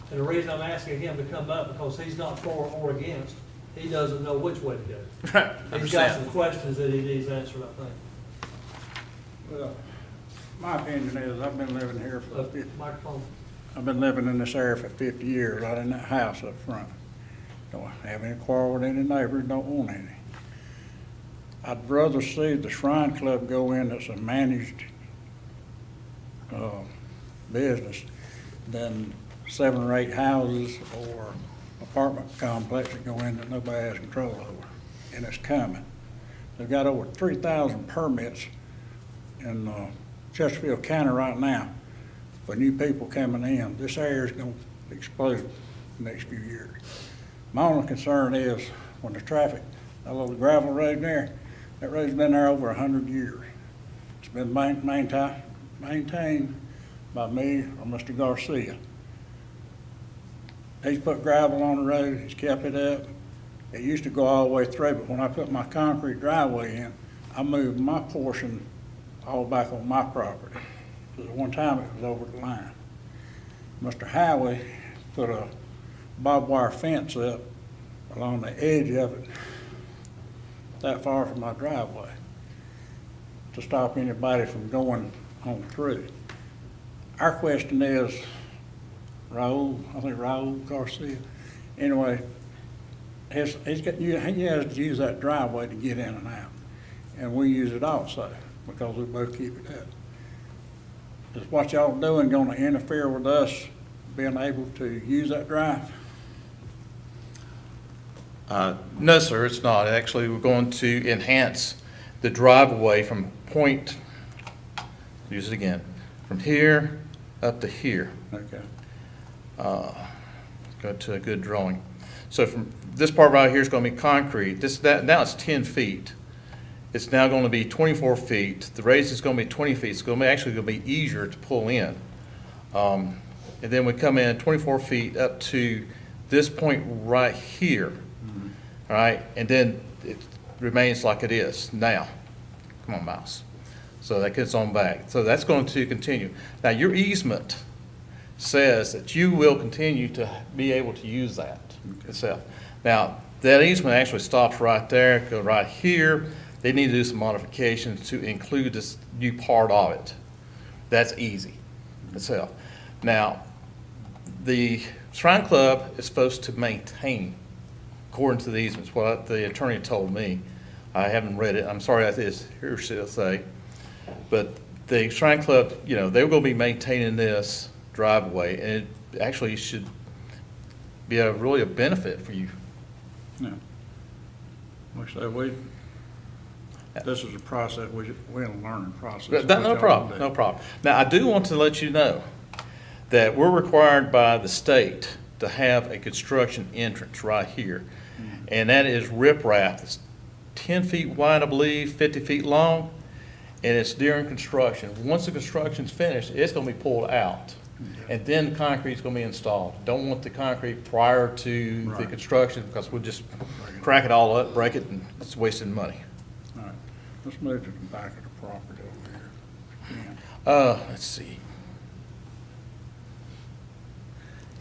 And the reason I'm asking him to come up, because he's not for or against, he doesn't know which way to go. Right, He's got understand. some questions that he needs answered, I think. Well, my opinion is, I've been living here for, Microphone. I've been living in this area for 50 years, right in that house up front. Don't have any quarrel with any neighbors, don't want any. I'd rather see the Shrine Club go in as a managed business than 7 or 8 houses or apartment complex that go in that nobody has control over, and it's coming. They've got over 3,000 permits in Chesterfield County right now for new people coming in. This area's gonna explode the next few years. My only concern is when the traffic, that little gravel road there, that road's been there over 100 years. It's been maintained by me or Mr. Garcia. He's put gravel on the road, he's kept it up. It used to go all the way through, but when I put my concrete driveway in, I moved my portion all back on my property. Because at one time it was over the line. Mr. Howie put a barbed wire fence up along the edge of it, that far from my driveway, to stop anybody from going on through. Our question is, I think Raul Garcia, anyway, he has to use that driveway to get in and out. And we use it also, because we both keep it up. Is what y'all doing gonna interfere with us being able to use that drive? No, sir, it's not. Actually, we're going to enhance the driveway from point, use it again, from here up to here. Okay. Go to a good drawing. So from this part right here is going to be concrete. Now it's 10 feet. It's now going to be 24 feet. The raise is going to be 20 feet. It's going to be actually going to be easier to pull in. And then we come in 24 feet up to this point right here. All right, and then it remains like it is now. Come on, mouse. So that gets on back. So that's going to continue. Now your easement says that you will continue to be able to use that itself. Now that easement actually stops right there, go right here. They need to do some modifications to include this new part of it. That's easy itself. Now the Shrine Club is supposed to maintain, according to the easements, what the attorney told me. I haven't read it. I'm sorry, that is hearsay. But the Shrine Club, you know, they're going to be maintaining this driveway, and it actually should be really a benefit for you. Yeah. Like I said, this is a process, we're in a learning process. But no problem, no problem. Now, I do want to let you know that we're required by the state to have a construction entrance right here. And that is riprap. It's 10 feet wide, I believe, 50 feet long, and it's during construction. Once the construction's finished, it's going to be pulled out, and then the concrete's going to be installed. Don't want the concrete prior to the Right. construction, because we'll just crack it all up, break it, and it's wasting money. All right, let's move to the back of the property over here. Yeah. Let's see.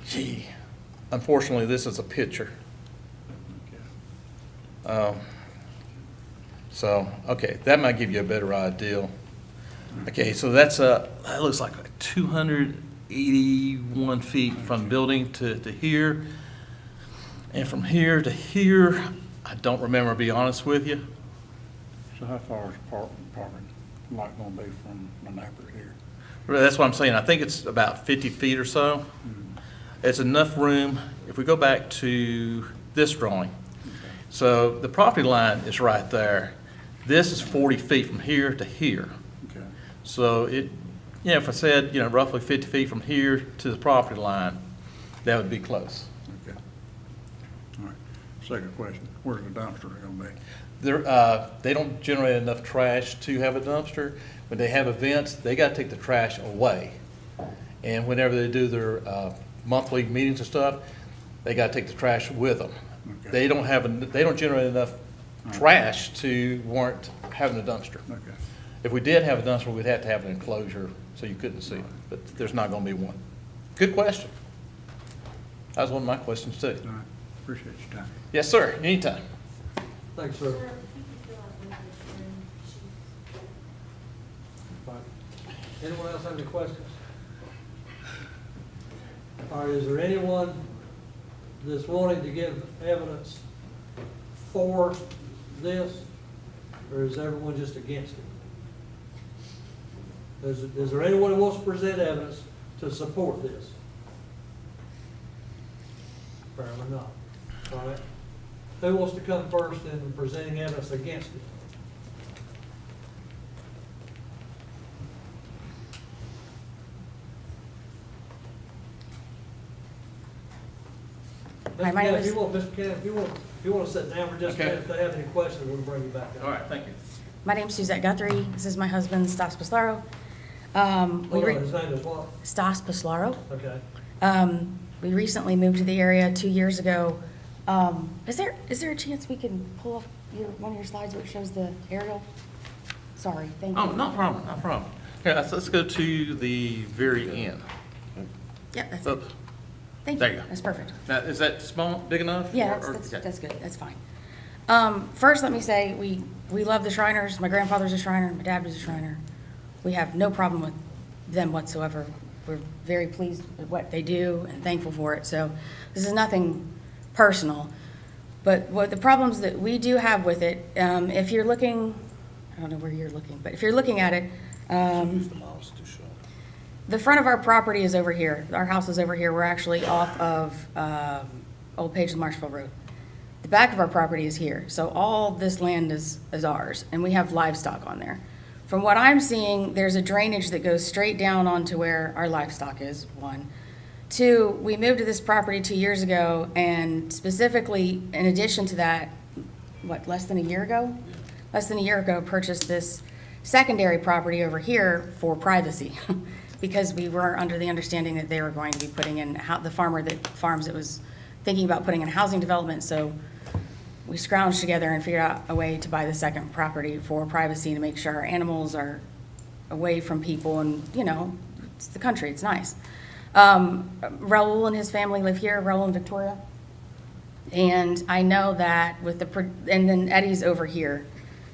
Gee, unfortunately, this is a picture. So, okay, that might give you a better idea. Okay, so that looks like 281 feet from building to here. And from here to here, I don't remember, to be honest with you. So how far is the apartment lot gonna be from the neighbors here? That's what I'm saying. I think it's about 50 feet or so. It's enough room. If we go back to this drawing, so the property line is right there. This is 40 feet from here to here. Okay. So if I said, roughly 50 feet from here to the property line, that would be close. Okay. All right. Second question, where's the dumpster gonna be? They don't generate enough trash to have a dumpster. When they have events, they got to take the trash away. And whenever they do their monthly meetings and stuff, they gotta take the trash with them. Okay. They don't generate enough trash to warrant having a dumpster. Okay. If we did have a dumpster, we'd have to have an enclosure so you couldn't see it, but there's not gonna be one. Good question. That was one of my questions too. All right, appreciate your time. Yes, sir, anytime. Thanks, Sir, sir. if you could fill out one of the sharing sheets. Anyone else have any questions? All right, is there anyone that's wanting to give evidence for this, or is everyone just against it? Is there anyone who wants to present evidence to support this? Apparently not. All right. Who wants to come first in presenting evidence against it? Hi, my name is- Mr. Cannon, if you want to sit down for just a Okay. minute, if they have any questions, we'll bring you back up. All right, thank you. My name's Suzette Guthrie. This is my husband, Stas Pislaro. Hold on, his name is what? Stas Pislaro. Okay. We recently moved to the area 2 years ago. Is there a chance we can pull off one of your slides where it shows the aerial? Sorry, thank you. Oh, no problem, no problem. Here, let's go to the very end. Yep, that's Oh, it. Thank there you. you go. That's perfect. Now, is that small, big enough? Yeah, or- that's okay. good. That's fine. First, let me say, we love the Shriners. My grandfather's a Shriner. My dad was a Shriner. We have no problem with them whatsoever. We're very pleased with what they do and thankful for it. So this is nothing personal. But what the problems that we do have with it, if you're looking, I don't know where you're looking, but if you're looking at it, the front of our property is over here. Our house is over here. We're actually off of Old Page Marshville Road. The back of our property is here. So all this land is ours, and we have livestock on there. From what I'm seeing, there's a drainage that goes straight down onto where our livestock is, one. Two, we moved to this property 2 years ago, and specifically, in addition to that, less than a year ago? Less than a year ago, purchased this secondary property over here for privacy. Because we were under the understanding that they were going to be putting in, the farmer that farms it was thinking about putting in housing development, so we scrounged together and figured out a way to buy the second property for privacy to make sure our animals are away from people and, it's the country, it's nice. Raul and his family live here, Raul and Victoria. And I know that and then Eddie's over here.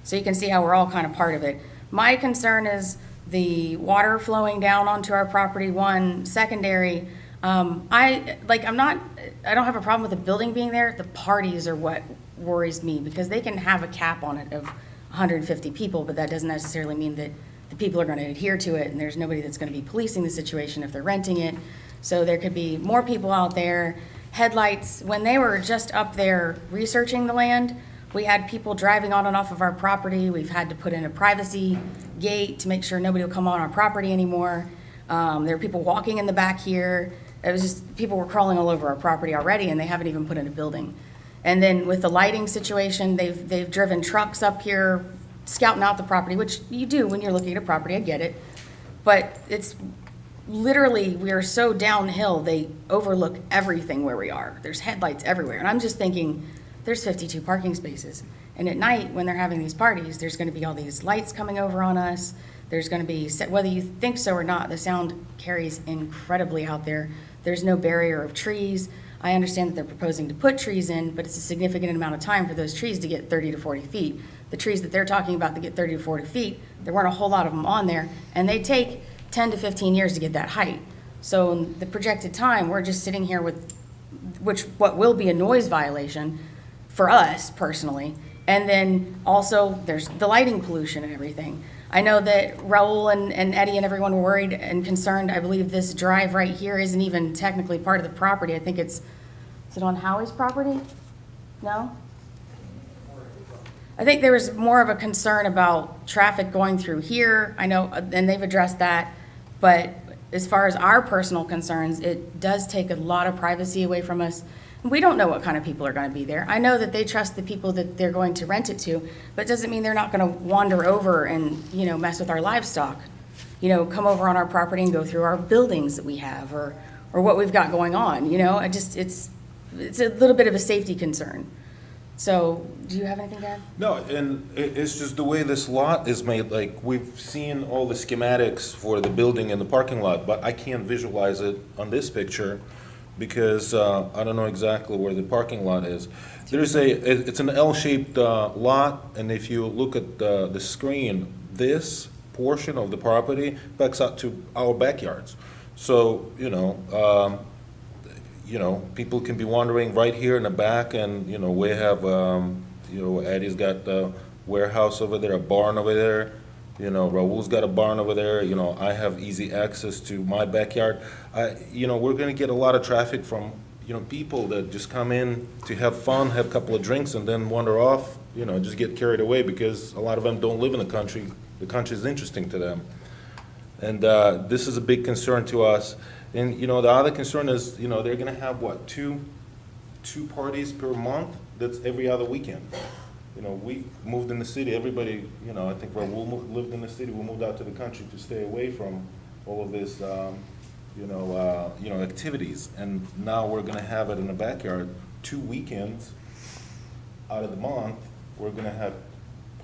So you can see how we're all kind of part of it. My concern is the water flowing down onto our property, one. Secondary, I don't have a problem with the building being there. The parties are what worries me, because they can have a cap on it of 150 people, but that doesn't necessarily mean that the people are going to adhere to it, and there's nobody that's going to be policing the situation if they're renting it. So there could be more people out there. Headlights, when they were just up there researching the land, we had people driving on and off of our property. We've had to put in a privacy gate to make sure nobody will come on our property anymore. There are people walking in the back here. It was just, people were crawling all over our property already, and they haven't even put in a building. And then with the lighting situation, they've driven trucks up here scouting out the property, which you do when you're looking at a property, I get it. But it's literally, we are so downhill, they overlook everything where we are. There's headlights everywhere. And I'm just thinking, there's 52 parking spaces. And at night, when they're having these parties, there's gonna be all these lights coming over on us. There's gonna be, whether you think so or not, the sound carries incredibly out there. There's no barrier of trees. I understand that they're proposing to put trees in, but it's a significant amount of time for those trees to get 30 to 40 feet. The trees that they're talking about that get 30 to 40 feet, there weren't a whole lot of them on there, and they take 10 to 15 years to get that height. So in the projected time, we're just sitting here with, what will be a noise violation for us personally. And then also, there's the lighting pollution and everything. I know that Raul and Eddie and everyone were worried and concerned. I believe this drive right here isn't even technically part of the property. I think is it on Howie's property? No? I think there was more of a concern about traffic going through here. I know, and they've addressed that. But as far as our personal concerns, it does take a lot of privacy away from us. We don't know what kind of people are going to be there. I know that they trust the people that they're going to rent it to, but it doesn't mean they're not going to wander over and, mess with our livestock. Come over on our property and go through our buildings that we have, or or what we've got going on, you know? It's a little bit of a safety concern. So, do you have anything to add? No, and it's just the way this lot is made, like, we've seen all the schematics for the building and the parking lot, but I can't visualize it on this picture because I don't know exactly where the parking lot is. It's an L-shaped lot, and if you look at the screen, this portion of the property backs up to our backyards. So, people can be wandering right here in the back, and, we have, Eddie's got the warehouse over there, a barn over there, Raul's got a barn over there, I have easy access to my backyard. We're gonna get a lot of traffic from, people that just come in to have fun, have a couple of drinks, and then wander off, just get carried away, because a lot of them don't live in the country. The country is interesting to them. And this is a big concern to us. And, the other concern is, they're gonna have, what, two parties per month? That's every other weekend. We moved in the city, everybody, I think Raul lived in the city, we moved out to the country to stay away from all of this, activities. And now we're gonna have it in the backyard, 2 weekends out of the month, we're gonna have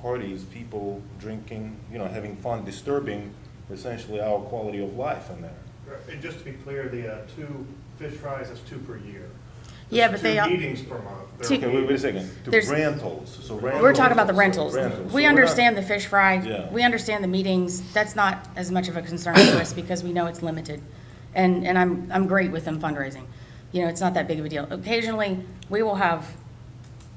parties, people drinking, having fun, disturbing essentially our quality of life in there. And just to be clear, the 2 fish fries, that's 2 per year. Yeah, but they. 2 meetings per month. Two- Okay, wait a second, There's- rentals, so rentals. We're talking about the rentals. Rentals. So We we're understand not- the fish fry. Yeah. We understand the meetings. That's not as much of a concern to us because we know it's limited. And I'm great with them fundraising. It's not that big of a deal. Occasionally, we will have,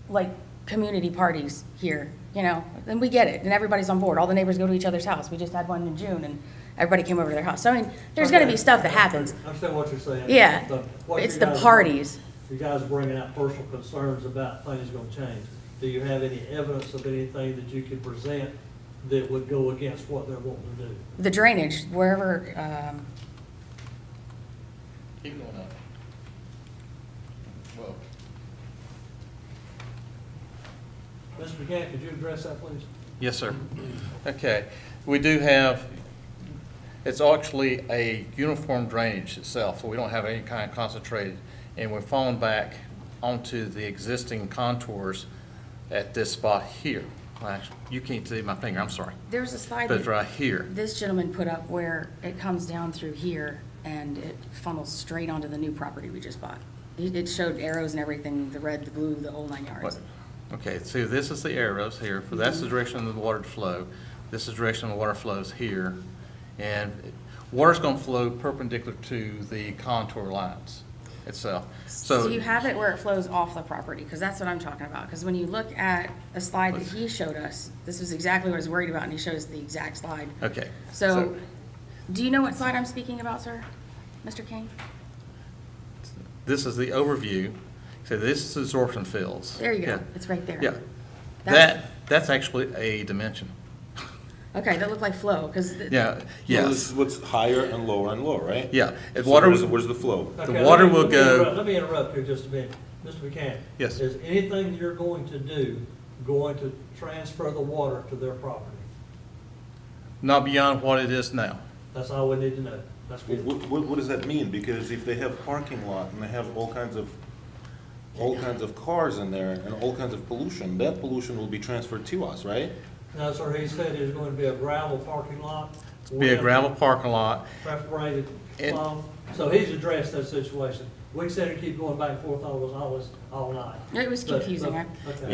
like, community parties here, and we get it, and everybody's on board. All the neighbors go to each other's house. We just had one in June, and everybody came over to their house. So, there's gonna be stuff that happens. I understand what you're saying. Yeah, but what it's you the guys- parties. You guys are bringing out personal concerns about things gonna change. Do you have any evidence of anything that you could present that would go against what they're wanting to do? The drainage, wherever, Keep going up. Well, Mr. Buchanan, could you address that, please? yes, sir. Okay, we do have, it's actually a uniform drainage itself, so we don't have any kind of concentrated, and we're falling back onto the existing contours at this spot here. Actually, you can't see my finger, I'm sorry, there's a slide but it's that right here. this gentleman put up where it comes down through here and it funnels straight onto the new property we just bought. It showed arrows and everything, the red, the blue, the whole 9 yards. Okay, so this is the arrows here, for that's the direction of the water to flow. This is the direction the water flows here. And water's gonna flow perpendicular to the contour lines itself. So you have it where it flows off the property, because that's what I'm talking about. Because when you look at a slide that he showed us, this was exactly what I was worried about, and he shows the exact slide. Okay. So, do you know what slide I'm speaking about, sir? Mr. King? This is the overview. So this is absorption fields. There you go. Yeah. It's right there. Yeah. That's- That's actually a dimension. Okay, that looked like flow, because. Yeah, So yes. this is what's higher and lower, right? Yeah. If So water, where's the flow? The Okay, water let me- will let me go- interrupt- Let me interrupt here just a minute. Mr. Buchanan? Yes. Is anything you're going to do going to transfer the water to their property? not beyond what it is now. That's all we need to know. That's good. What does that mean? Because if they have parking lot and they have all kinds of cars in there and all kinds of pollution, that pollution will be transferred to us, right? No, sir, he said there's going to be a gravel parking lot. Be a gravel parking lot. Perforated And- flow. So he's addressed that situation. We said to keep going back and forth all night. It was But- confusing. okay.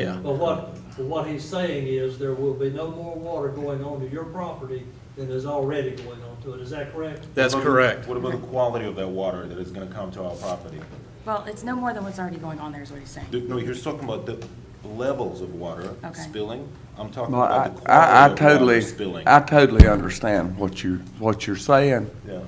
Yeah. But what he's saying is there will be no more water going onto your property than is already going onto it. Is that correct? That's What about- correct. What about the quality of that water that is gonna come to our property? Well, it's no more than what's already going on there, is what he's saying. No, you're talking about the levels of water Okay. spilling. I'm talking Well, about the I quality of water totally, spilling. I totally understand what you're saying, Yeah.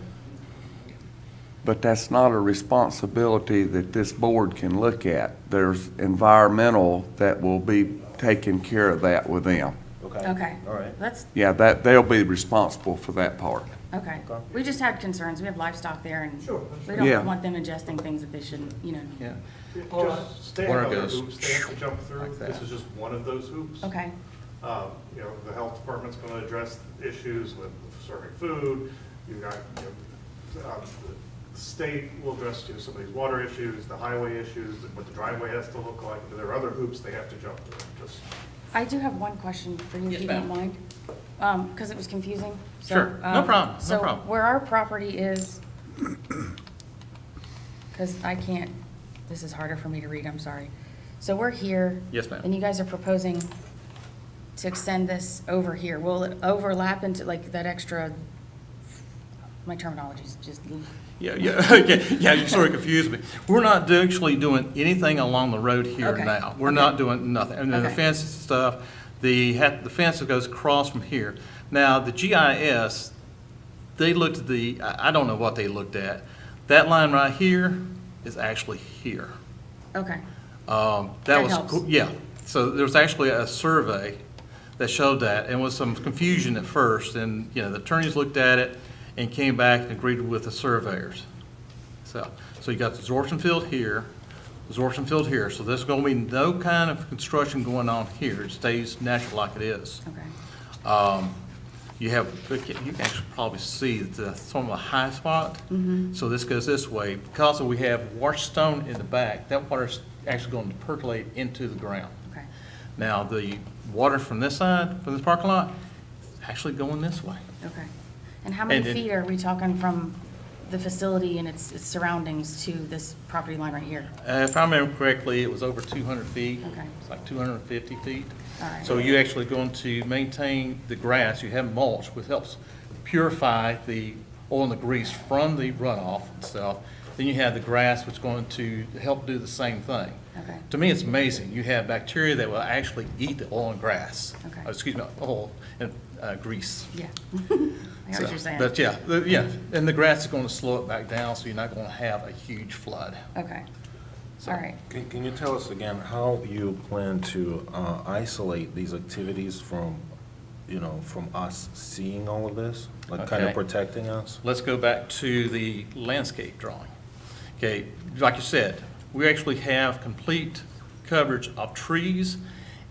but that's not a responsibility that this board can look at. There's environmental that will be taking care of that with them. Okay. All right. That's, Yeah, they'll be responsible for that part. okay. We just had concerns. We have livestock there, and Sure. we Yeah. don't want them ingesting things that they shouldn't, Yeah. All right. Just stay Water out of the goes hoops they have to jump through. like This that. is just one of those hoops. Okay. The health department's gonna address issues with serving food. You've got, the state will address some of these water issues, the highway issues, what the driveway has to look like. There are other hoops they have to jump through, just. I do have one question for you, if Yes, you don't ma'am. mind, because it was confusing. So, Sure. No problem. No So problem. where our property is, because I can't, this is harder for me to read, I'm sorry. So we're here. Yes, ma'am. And you guys are proposing to extend this over here. Will it overlap into like that extra, my terminology's just, Yeah, you sort of confused me. We're not actually doing anything along the road here Okay. now. We're Okay. not doing nothing. And then the Okay. fence and stuff, the fence that goes across from here. Now, the GIS, they looked at I don't know what they looked at. That line right here is actually here. okay, That That was, helps. yeah. So there was actually a survey that showed that, and was some confusion at first, and, the attorneys looked at it and came back and agreed with the surveyors. So you got the absorption field here, absorption field here, so there's gonna be no kind of construction going on here. It stays natural like it is. okay. You can actually probably see some of the high spot. So this goes this way. Because we have washed stone in the back, that water's actually going to percolate into the ground. Okay. Now, the water from this side, from this parking lot, is actually going this way. Okay. And how many And then- feet are we talking from the facility and its surroundings to this property line right here? If I remember correctly, it was over 200 feet. Okay. It's like 250 feet. All right. So you're actually going to maintain the grass. You have mulch, which helps purify the oil and the grease from the runoff itself. Then you have the grass, which is going to help do the same thing. Okay. To me, it's amazing. You have bacteria that will actually eat the oil and grass. Okay. Excuse me, oil and grease. Yeah. I know So, what you're saying. But yeah, and the grass is going to slow it back down, so you're not going to have a huge flood. Okay. So- All right. Can you tell us again how you plan to isolate these activities from, from us seeing all of this? Like kind of Okay. protecting us? Let's go back to the landscape drawing. Okay, like you said, we actually have complete coverage of trees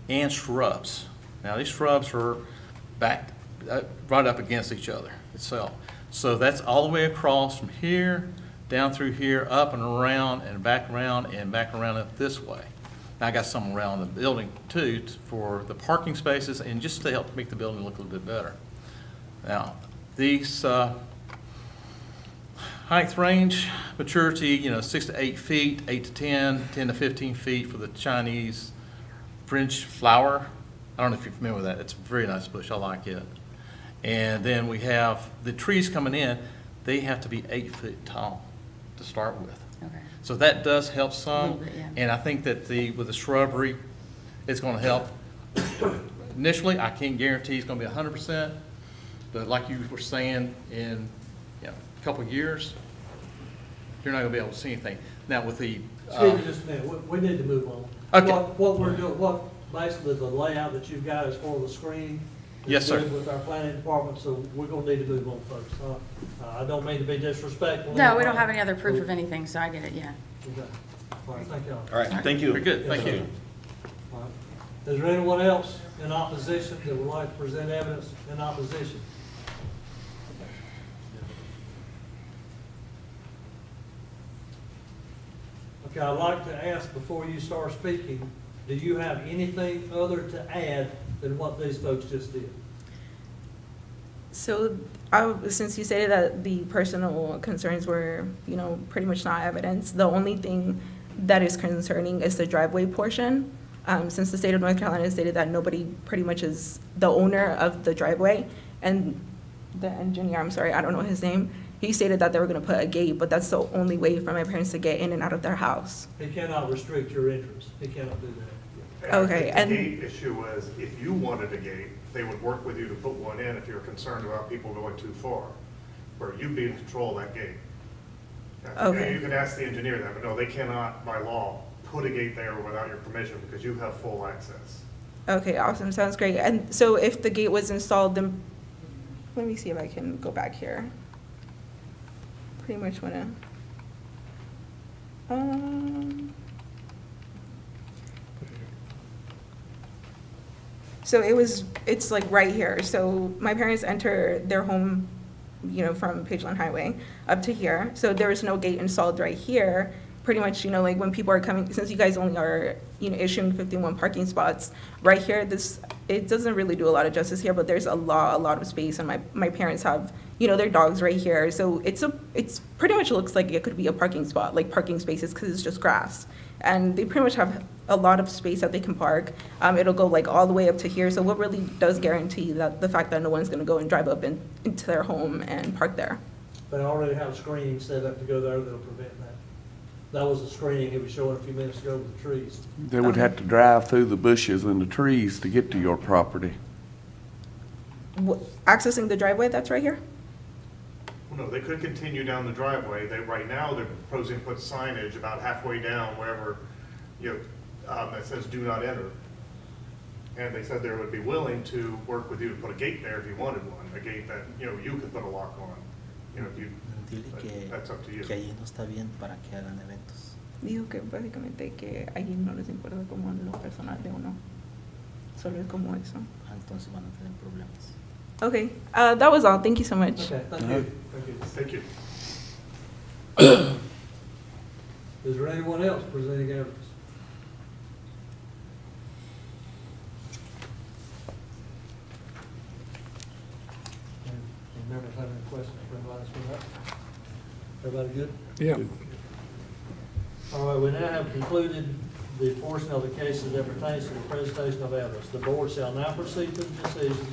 and shrubs. Now, these shrubs are back, right up against each other itself. So that's all the way across from here, down through here, up and around, and back around up this way. Now, I got some around the building too, for the parking spaces, and just to help make the building look a little bit better. Now, these height range, maturity, 6 to 8 feet, 8 to 10, 10 to 15 feet for the Chinese French flower. I don't know if you're familiar with that. It's a very nice bush. I like it. And then we have the trees coming in. They have to be 8 foot tall to start with. Okay. So that does help A some. little bit, yeah. And I think that with the shrubbery, it's going to help. Initially, I can't guarantee it's going to be 100%, but like you were saying, in a couple of years, you're not going to be able to see anything. Now with the Excuse me just a minute, we need to move on. Okay. What we're doing, basically the layout that you've got is for the screen. is Yes, sir. good With our planning department, so we're gonna need to move on, folks. I don't mean to be disrespectful. No, we don't have any other proof of anything, so I get it, yeah. Okay. All right, thank y'all. All right, thank you. Very good, thank you. All right. Is there anyone else in opposition that would like to present evidence in opposition? Okay, I'd like to ask before you start speaking, do you have anything other to add than what these folks just did? So, since you stated that the personal concerns were, pretty much not evidence, the only thing that is concerning is the driveway portion. Since the state of North Carolina stated that nobody pretty much is the owner of the driveway, and the engineer, I'm sorry, I don't know his name, he stated that they were gonna put a gate, but that's the only way for my parents to get in and out of their house. He cannot restrict your entrance. He cannot do that. Okay, I and- think the gate issue was, if you wanted a gate, they would work with you to put one in if you're concerned about people going too far, or you be in control of that gate. Okay. You can ask the engineer that, but no, they cannot, by law, put a gate there without your permission because you have full access. Okay, awesome, sounds great. And so if the gate was installed, then, let me see if I can go back here. Pretty much wanna, so it's like right here. So my parents enter their home from Pageland Highway up to here. So there is no gate installed right here. Pretty much, like when people are coming, since you guys only are, issuing 51 parking spots, right here, it doesn't really do a lot of justice here, but there's a lot of space, and my parents have, their dogs right here. So it's pretty much looks like it could be a parking spot, like parking spaces, because it's just grass. And they pretty much have a lot of space that they can park. It'll go like all the way up to here. So what really does guarantee that the fact that no one's gonna go and drive up into their home and park there? They already have a screening set up to go there that'll prevent that. That was a screening he was showing a few minutes ago with the trees. They would have to drive through the bushes and the trees to get to your property. Accessing the driveway that's right here? Well, no, they could continue down the driveway. Right now, they're proposing to put signage about halfway down wherever, that says do not enter. And they said they would be willing to work with you to put a gate there if you wanted one, a gate that, you could put a lock on. That's up to you. Que allí no está bien para que hagan eventos. Dijo que básicamente que allí no les importa como lo personal de uno. Solo es como eso. Entonces van a tener problemas. Okay, that was all. Thank you so much. Okay, thank you. Thank you. Is there anyone else presenting evidence? Any members have any questions for anybody that's been up? Everybody good? Yeah. All right, we now have concluded the portion of the cases that pertains to the presentation of evidence. The board shall now proceed to the decision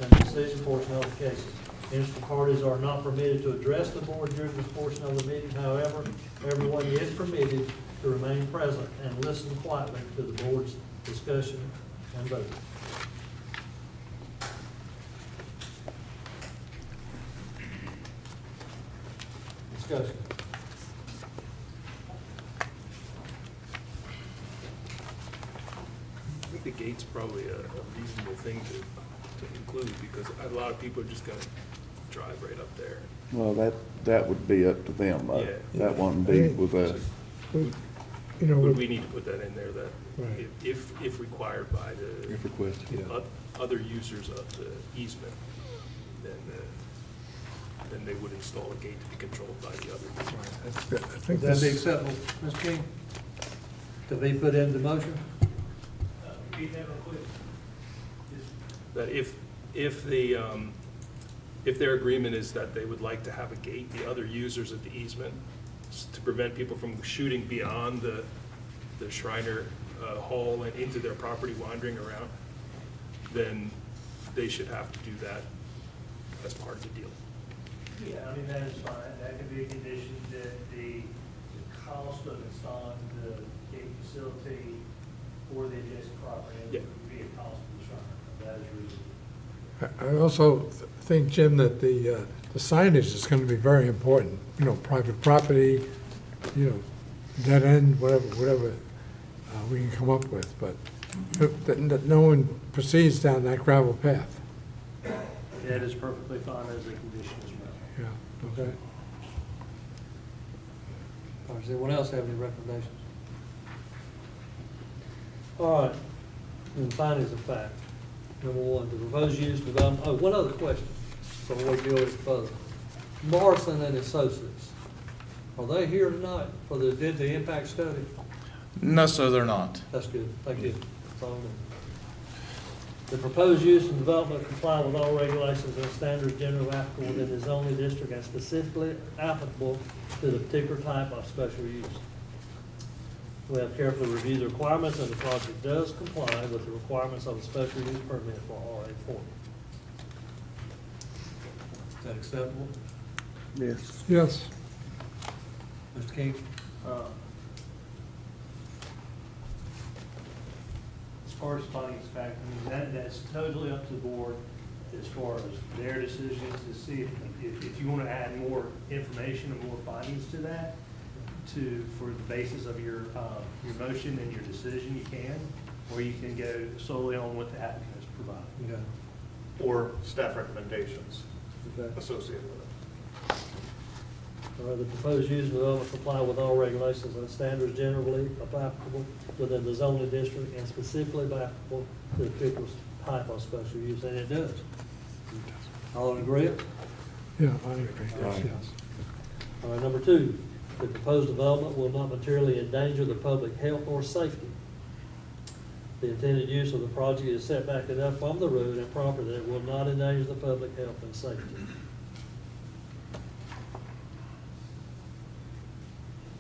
and the decision portion of the cases. Interested parties are not permitted to address the board during this portion of the meeting. However, everyone is permitted to remain present and listen quietly to the board's discussion and vote. Discussion. I think the gate's probably a reasonable thing to include, because a lot of people are just gonna drive right up there. Well, that would be up to them, though. Yeah. That wouldn't be with us. Would we need to put that in there, that Right. if required by the If requested, yeah. other users of the easement, then they would install a gate to be controlled by the other user. I Would think that be this, acceptable, Ms. King? To be put into motion? That if their agreement is that they would like to have a gate, the other users of the easement, to prevent people from shooting beyond the Shriner Hall and into their property wandering around, then they should have to do that as part of the deal. Yeah, I mean, that is fine. That could be a condition that the cost of installing the gate facility for the adjacent property Yeah. would be a cost of the Shriner. That is reasonable. I also think, Jim, that the signage is going to be very important. Private property, dead end, whatever we can come up with, but that no one proceeds down that gravel path. That is perfectly fine as a condition as well. Yeah, okay. Or does anyone else have any recommendations? All right, and findings of fact. Number one, the proposed use development, one other question before we go any further. Morrison and Associates, are they here tonight did the impact study? No, sir, they're not. That's good, thank you. That's all I need. The proposed use and development comply with all regulations and standards generally applicable within the zoning district and specifically applicable to the particular type of special use. We have carefully reviewed the requirements, and the project does comply with the requirements of the special use permit for RA40. Is that acceptable? Yes. Yes. Mr. King? As far as findings of fact, I mean, that's totally up to the board as far as their decisions to see if you want to add more information and more findings to that, for the basis of your motion and your decision, you can, or you can go solely on what the applicant has provided. Okay. Or staff recommendations Okay. associated with it. The proposed use and development comply with all regulations and standards generally applicable within the zoning district and specifically applicable to the particular type of special use, and it does. All in agreement? Yeah, I agree. Yes. All right, number two, the proposed development will not materially endanger the public health or safety. The intended use of the project is set back enough from the road and property that it will not endanger the public health and safety.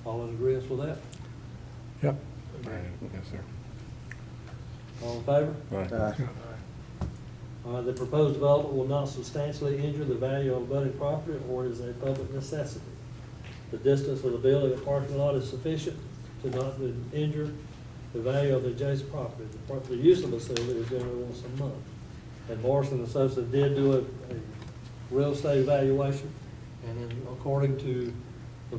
All in agreement with that? Yep. Yes, sir. All in favor? Yeah. The proposed development will not substantially injure the value of abutting property or is a public necessity. The distance of the building and parking lot is sufficient to not injure the value of the adjacent property. The use of the facility is generally once a month. And Morrison and Associates did do a real estate evaluation, and then according to the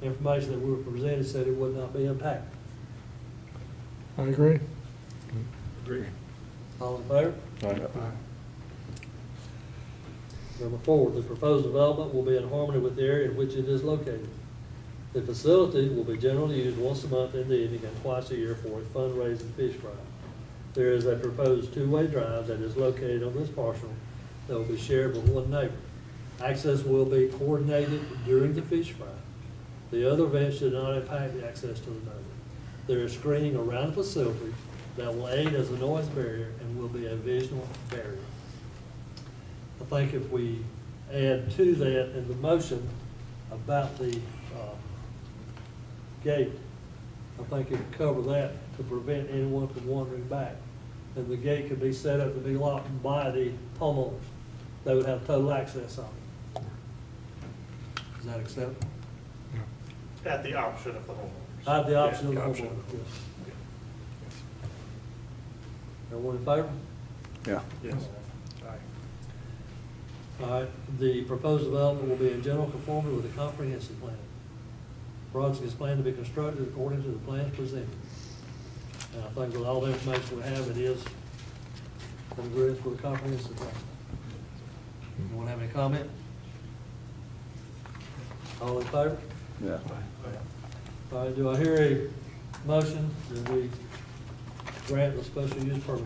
information that we were presented, said it would not be impacted. I agree. Agree. All in favor? Number four, the proposed development will be in harmony with the area in which it is located. The facility will be generally used once a month in the evening and twice a year for a fundraising fish fry. There is a proposed two-way drive that is located on this parcel that will be shared with one neighbor. Access will be coordinated during the fish fry. The other events should not impact the access to the neighbor. There is screening around the facility that will aid as a noise barrier and will be a visual barrier. I think if we add to that in the motion about the gate, I think it would cover that to prevent anyone from wandering back. And the gate could be set up to be locked by the homeowners. They would have total access on it. Is that acceptable? At the option of the homeowners. I have the option of the Yeah, the option. homeowners, yes. Everyone in favor? Yeah. Yes. All right, the proposed development will be in general conformity with the comprehensive plan. Project is planned to be constructed according to the plans presented. And I think with all the information we have, it is in agreement with the comprehensive plan. Anyone have any comment? All in favor? Yeah. All right, do I hear a motion that we grant the special use permit?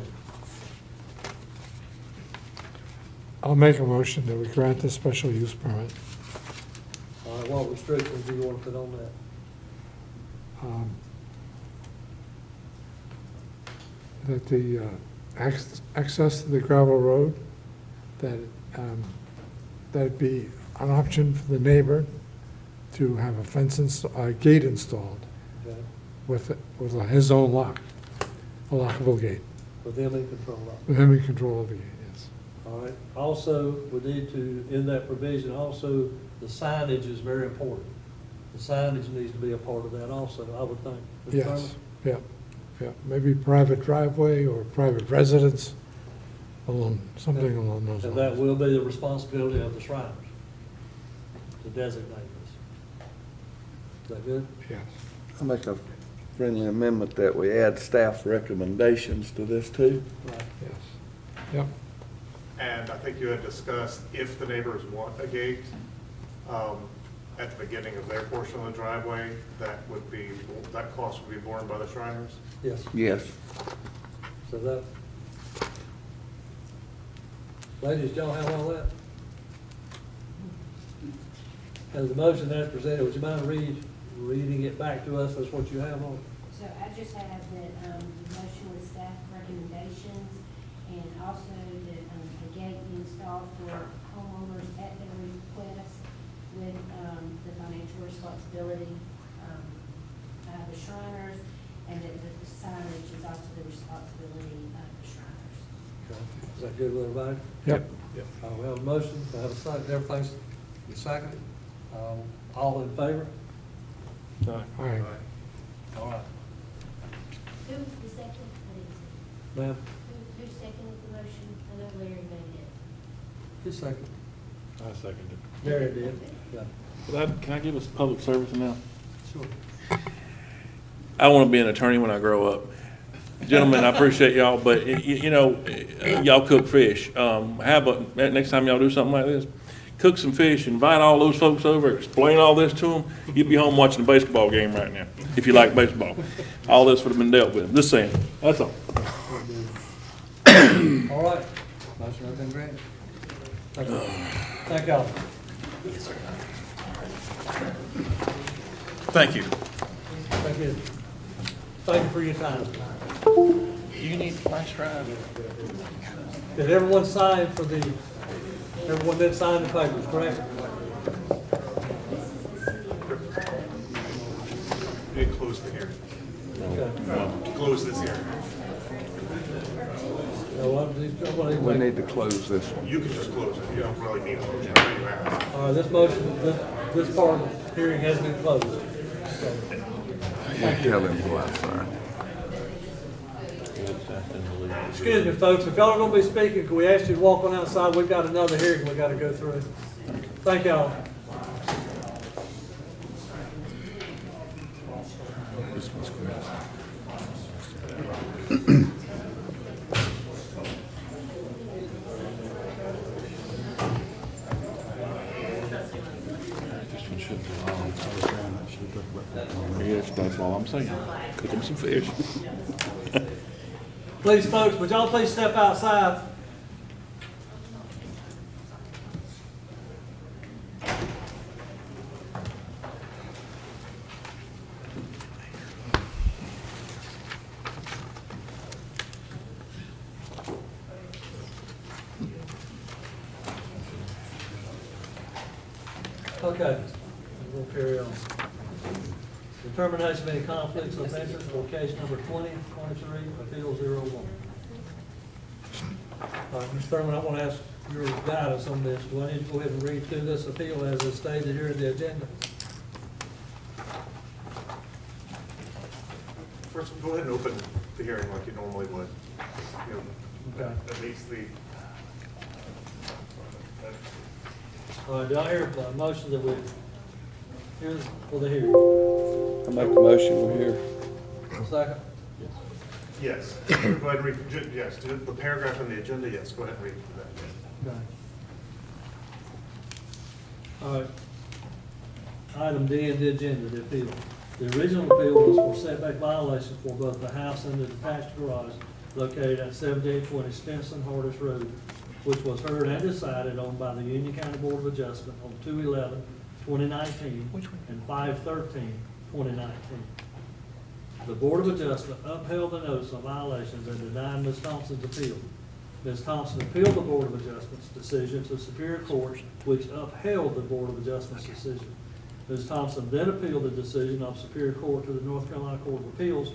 I'll make a motion that we grant the special use permit. All right, what restrictions do you want to put on that? That the access to the gravel road, that it be an option for the neighbor to have a gate installed Okay, with his own lock, a lockable gate, with them in control of it. with him in control of the gate, yes. All right, also, we need to, in that provision, also, the signage is very important. The signage needs to be a part of that also, I would think. Mr. Yes, Thurman? yeah. Maybe private driveway or private residence, something along those And that lines. will be the responsibility of the Shriners to designate this. Is that good? Yes. I make a friendly amendment that we add staff recommendations to this too. Right. Yes. Yep. And I think you had discussed if the neighbors want a gate at the beginning of their portion of the driveway, that cost would be borne by the Shriners. Yes, Yes. so that. Ladies, y'all have all that? As the motion as presented, would you mind reading it back to us, that's what you have on it? So I just have that, the motion with staff recommendations, and also that, a gate be installed for homeowners at their request with, the financial responsibility, of the Shriners, and that the signage is also the responsibility of the Shriners. Okay. Is that good with everybody? Yep. We have a motion, we have a second, everything's seconded. All in favor? All right. All right. Who was the second, please? Ma'am, Who seconded the motion? I know Larry made it. just a second. I second it. Mary did. Yeah, Can I give us public service now? sure. I want to be an attorney when I grow up. Gentlemen, I appreciate y'all, but y'all cook fish. Next time y'all do something like this, cook some fish, invite all those folks over, explain all this to them. You'd be home watching a baseball game right now, if you like baseball. All this would have been dealt with. Just saying, that's all. All right, motion has been granted. Thank you. Thank y'all. Thank you. Thank you. Thank you for your time. You need flash drive. Did everyone sign for the, everyone did sign the papers, correct? You need to close the hearing. Okay. Close this hearing. We need to close this one. You can just close it. You don't really need a motion. You have. All right, this motion, this part of the hearing has been closed. So, Tell him to go outside. excuse me, folks, if y'all are gonna be speaking, can we ask you to walk on outside? We've got another hearing we gotta go through. Thank y'all. Yes, that's all I'm saying. Cook them some fish. Please, folks, would y'all please step outside? Okay, we'll carry on. Determination of any conflicts of interest for case number 2023, appeal 01. Mr. Thurman, I want to ask your guidance on this. Do I need to go ahead and read through this appeal as it's stated here in the agenda? First, go ahead and open the hearing like you normally would. You know, Okay. at least the, All right, do I hear a motion that we, here's for the hearing? I make a motion, we're here. Second? yes. Go ahead and read, yes, the paragraph in the agenda, yes, go ahead and read that. Okay. All right. Item D in the agenda, the appeal. The original appeal was for setback violations for both the house and the detached garage located at 7820 Stinson Hardis Road, which was heard and decided on by the Union County Board of Adjustment on 2/11/2019 and 5/13/2019. The Board of Adjustment upheld the notice of violations and denied Ms. Thompson's appeal. Ms. Thompson appealed the Board of Adjustment's decision to Superior Court, which upheld the Board of Adjustment's decision. Ms. Thompson then appealed the decision of Superior Court to the North Carolina Court of Appeals,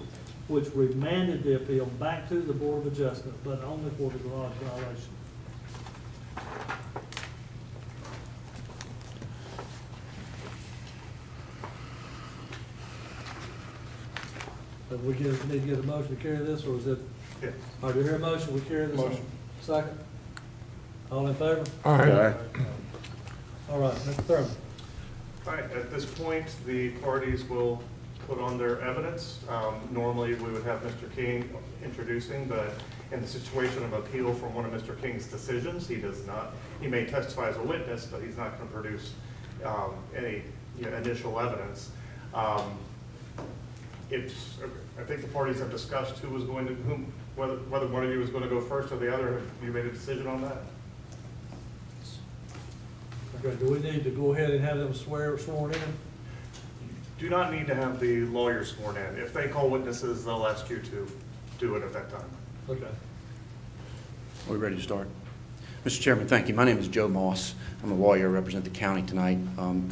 which remanded the appeal back to the Board of Adjustment, but only for the garage violation. But we need to get a motion to carry this, or is it? Yeah. All right, do you hear a motion, we carry this on? Motion. Second? All in favor? All right. All right, Mr. Thurman. All right, at this point, the parties will put on their evidence. Normally, we would have Mr. King introducing, but in the situation of appeal from one of Mr. King's decisions, he does not, he may testify as a witness, but he's not going to produce any initial evidence. I think the parties have discussed who was going to, whether one of you was going to go first or the other. Have you made a decision on that? Okay, do we need to go ahead and have them sworn in? Do not need to have the lawyer sworn in. If they call witnesses, they'll ask you to do it at that time. Okay. Are we ready to start? Mr. Chairman, thank you. My name is Joe Moss. I'm a lawyer. I represent the county tonight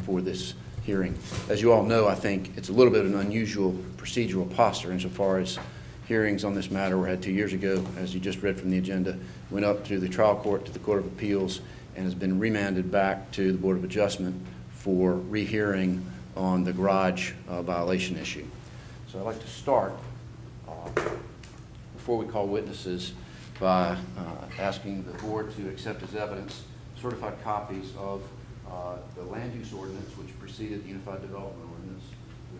for this hearing. As you all know, I think it's a little bit of an unusual procedural posture insofar as hearings on this matter were had 2 years ago, as you just read from the agenda, went up to the trial court, to the Court of Appeals, and has been remanded back to the Board of Adjustment for rehearing on the garage violation issue. So I'd like to start, before we call witnesses, by asking the board to accept as evidence certified copies of the land use ordinance which preceded the Unified Development Ordinance,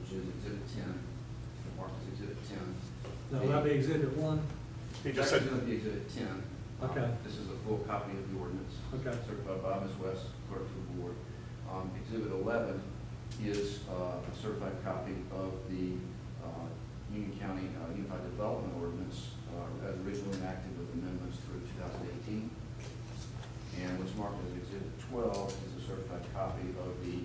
which is Exhibit 10, marked as Exhibit 10. Now, will that be exhibit 1? He It's just actually said, going to be Exhibit 10. Okay. This is a full copy of the ordinance. Okay. Certified by Ms. West, clerk to the board. Exhibit 11 is a certified copy of the Union County Unified Development Ordinance as originally enacted with amendments through 2018, and which marked as Exhibit 12 is a certified copy of the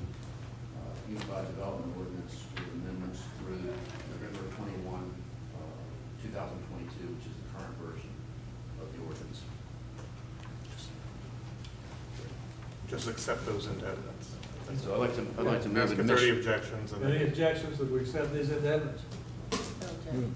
Unified Development Ordinance with amendments through November 21, 2022, which is the current version of the ordinance. Just accept those into evidence. So I'd like to move Ask if there are any admission. objections. And Any objections that we accept these into evidence? Okay.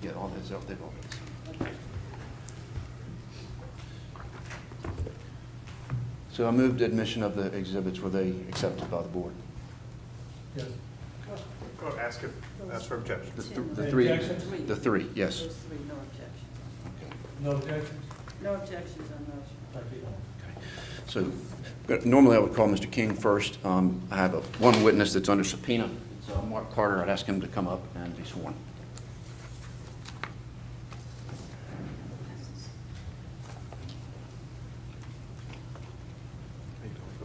Yeah, all that's out there. So I moved admission of the exhibits. Were they accepted by the board? Yes. Go ask for objections. The Any three, objections? the three, yes. Those three, no objections. No objections? No objections on those. Thank you. So normally I would call Mr. King first. I have one witness that's under subpoena. It's Mark Carter. I'd ask him to come up and be sworn.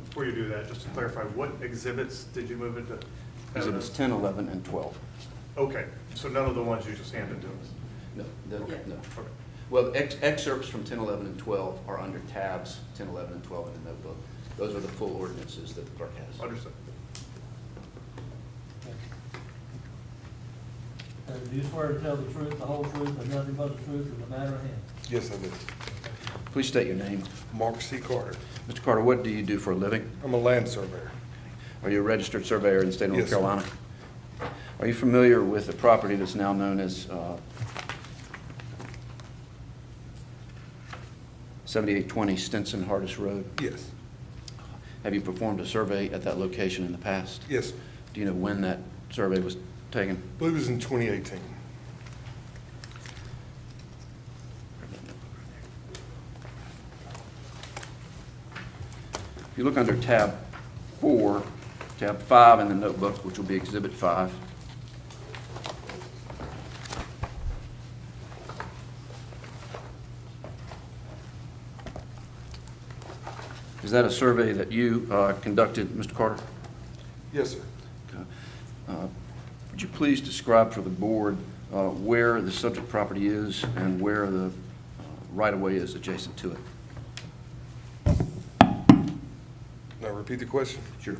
Before you do that, just to clarify, what exhibits did you move into Exhibits evidence? 10, 11, and 12. Okay, so none of the ones you just handed to us? No, Yeah. no. Okay. Well, excerpts from 10, 11, and 12 are under tabs 10, 11, and 12 in the notebook. Those are the full ordinances that the clerk has. Understood. Do you swear to tell the truth, the whole truth, and nothing but the truth in the matter at hand? Yes, I do. Please state your name. Mark C. Carter. Mr. Carter, what do you do for a living? I'm a land surveyor. Are you a registered surveyor in the state of North Yes, sir. Carolina? Are you familiar with the property that's now known as 7820 Stinson Hardest Road? Yes. Have you performed a survey at that location in the past? Yes, sir. Do you know when that survey was taken? I believe it was in 2018. If you look under tab 4, tab 5 in the notebook, which will be Exhibit 5. Is that a survey that you conducted, Mr. Carter? Yes, sir. Would you please describe for the board where the subject property is and where the right-of-way is adjacent to it? Now repeat the question. Sure.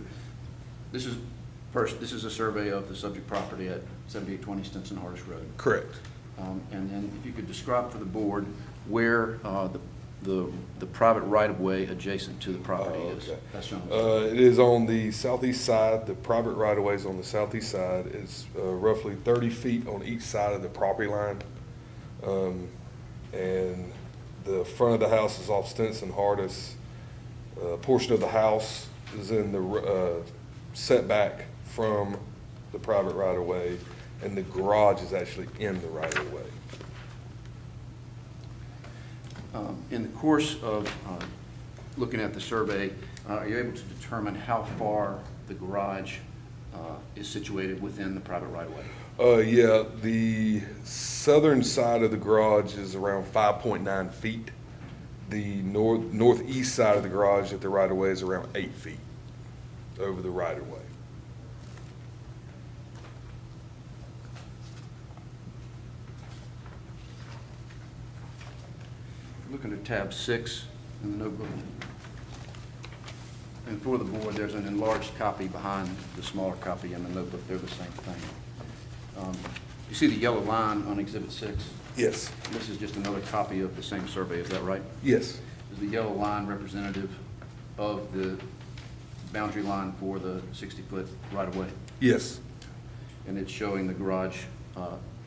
This is a survey of the subject property at 7820 Stinson Hardest Road. Correct. And then if you could describe for the board where the private right-of-way adjacent to the property is. Okay. That's shown. It is on the southeast side. The private right-of-way is on the southeast side. It's roughly 30 feet on each side of the property line. And the front of the house is off Stinson Hardest. A portion of the house is in the setback from the private right-of-way, and the garage is actually in the right-of-way. In the course of looking at the survey, are you able to determine how far the garage is situated within the private right-of-way? Yeah, the southern side of the garage is around 5.9 feet. The northeast side of the garage at the right-of-way is around 8 feet over the right-of-way. Looking at tab 6 in the notebook. And for the board, there's an enlarged copy behind the smaller copy in the notebook. They're the same thing. You see the yellow line on Exhibit 6? Yes. This is just another copy of the same survey, is that right? Yes. Is the yellow line representative of the boundary line for the 60-foot right-of-way? Yes. And it's showing the garage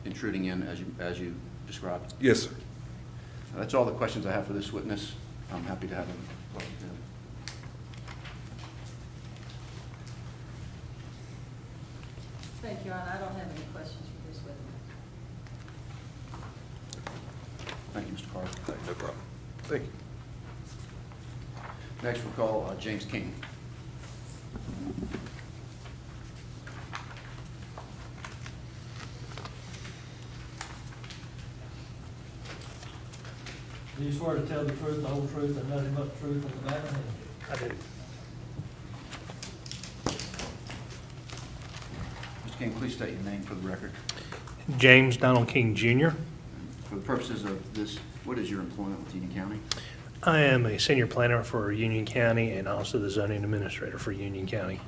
intruding in as you described? Yes, sir. That's all the questions I have for this witness. I'm happy to have him look at them. Thank you, I don't have any questions for this witness. Thank you, Mr. Carter. No problem. Thank you. Next, we'll call James King. Do you swear to tell the truth, the whole truth, and nothing but the truth in the matter? I do. Mr. King, please state your name for the record. James Donald King Jr. For the purposes of this, what is your employment with Union County? I am a senior planner for Union County and also the zoning administrator for Union County.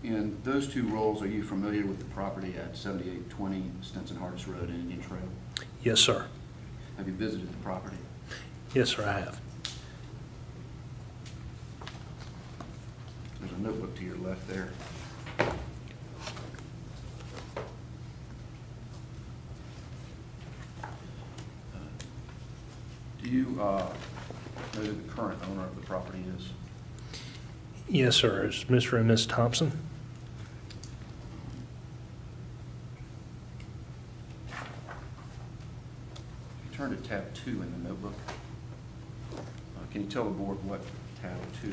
In those two roles, are you familiar with the property at 7820 Stinson Hardis Road and Indian Trail? Yes, sir. Have you visited the property? Yes, sir, I have. There's a notebook to your left there. Do you know who the current owner of the property is? Yes, sir. It's Mr. and Ms. Thompson. Turn to tab 2 in the notebook. Can you tell the board what tab 2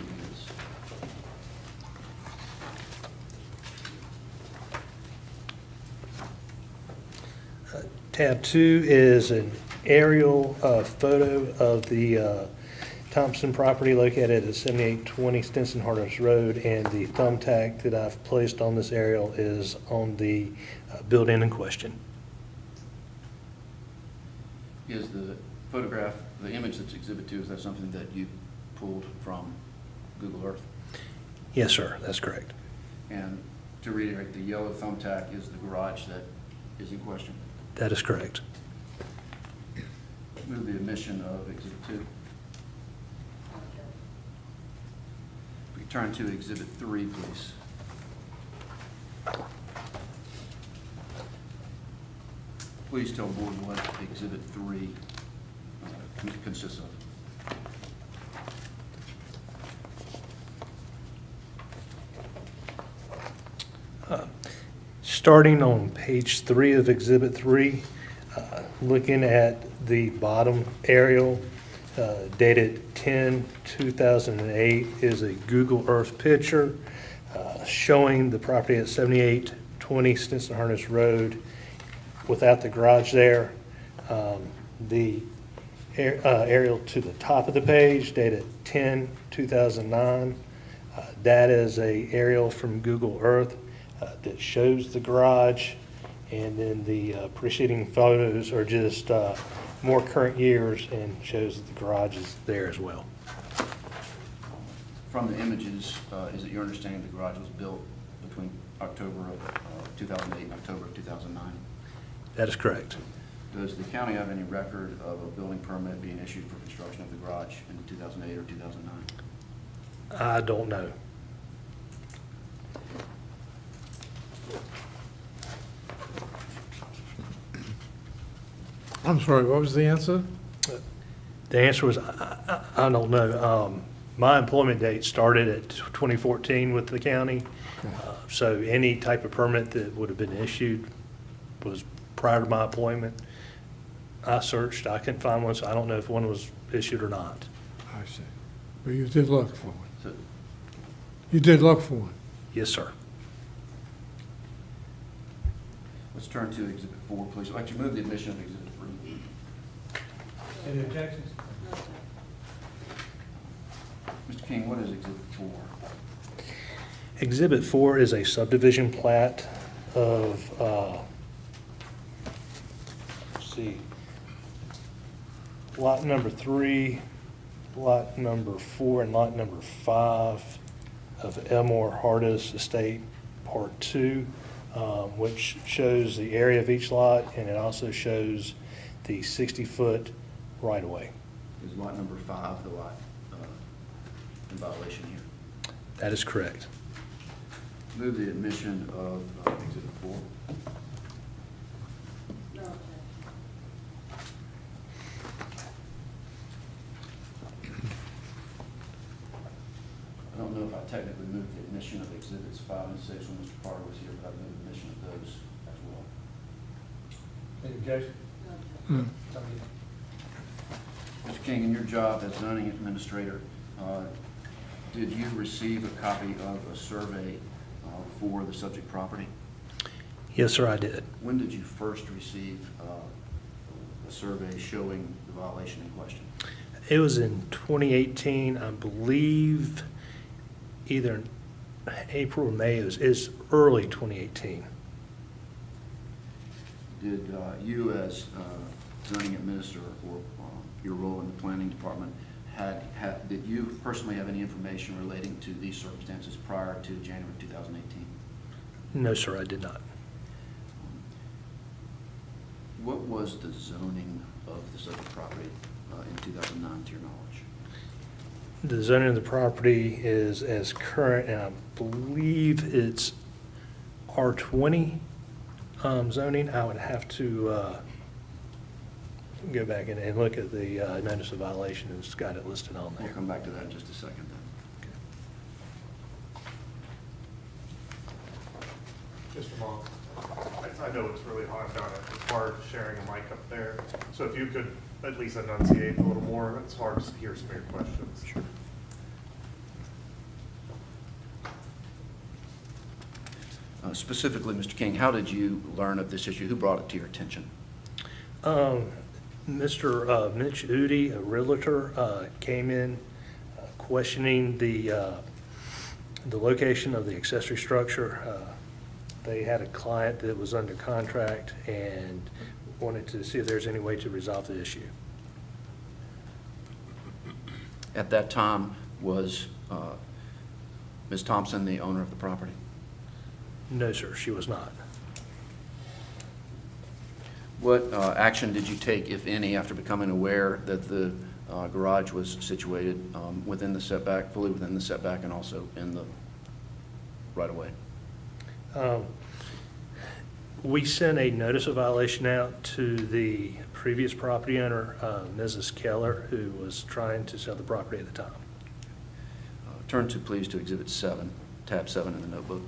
is? Tab 2 is an aerial photo of the Thompson property located at 7820 Stinson Hardis Road, and the thumbtack that I've placed on this aerial is on the building in question. Is the photograph, the image that's Exhibit 2, is that something that you pulled from Google Earth? Yes, sir, that's correct. And to reiterate, the yellow thumbtack is the garage that is in question? That is correct. Move the admission of Exhibit 2. We turn to Exhibit 3, please. Please tell the board what Exhibit 3 consists of. Starting on page 3 of Exhibit 3, looking at the bottom aerial dated 10/2008 is a Google Earth picture showing the property at 7820 Stinson Hardis Road without the garage there. The aerial to the top of the page dated 10/2009, that is a aerial from Google Earth that shows the garage, and then the preceding photos are just more current years and shows that the garage is there as well. From the images, is it your understanding the garage was built between October of 2008 and October of 2009? That is correct. Does the county have any record of a building permit being issued for construction of the garage in 2008 or 2009? I don't know. I'm sorry, what was the answer? The answer was, I don't know. My employment date started at 2014 with the county, so any type of permit that would have been issued was prior to my appointment. I searched, I couldn't find one, so I don't know if one was issued or not. I see. But you did look for one. So, You did look for one. Yes, sir. let's turn to Exhibit 4, please. I'd like to move the admission of Exhibit 3. Any objections? No, sir. Mr. King, what is Exhibit 4? Exhibit 4 is a subdivision plat of, let's see, lot number 3, lot number 4, and lot number 5 of Elmore Hardis Estate, Part 2, which shows the area of each lot, and it also shows the 60-foot right-of-way. Is lot number 5 the lot in violation here? That is correct. Move the admission of Exhibit 4. No objection. don't know if I technically moved the admission of exhibits 5 and 6 when Mr. Carter was here, but I moved admission of those as well. Any objection? Mr. King, in your job as zoning administrator, did you receive a copy of a survey for the subject property? Yes, sir, I did. When did you first receive a survey showing the violation in question? It was in 2018, I believe, either in April or May. It's early 2018. Did you, as zoning administrator, or your role in the planning department, did you personally have any information relating to these circumstances prior to January 2018? No, sir, I did not. What was the zoning of the subject property in 2009, to your knowledge? The zoning of the property is as current, and I believe it's R20 zoning. I would have to go back and look at the notice of violation. It's got it listed on We'll there. come back to that in just a second then. Mr. Monk, I know it's really hard down it. It's hard sharing a mic up there. So if you could at least enunciate a little more, it's hard to hear some of your questions. Sure. Specifically, Mr. King, how did you learn of this issue? Who brought it to your attention? Mr. Mitch Udi, a realtor, came in questioning the location of the accessory structure. They had a client that was under contract and wanted to see if there's any way to resolve the issue. At that time, was Ms. Thompson the owner of the property? No, sir, she was not. What action did you take, if any, after becoming aware that the garage was situated within the setback, fully within the setback, and also in the right-of-way? We sent a notice of violation out to the previous property owner, Mrs. Keller, who was trying to sell the property at the time. Turn to, please, to Exhibit 7, tab 7 in the notebook.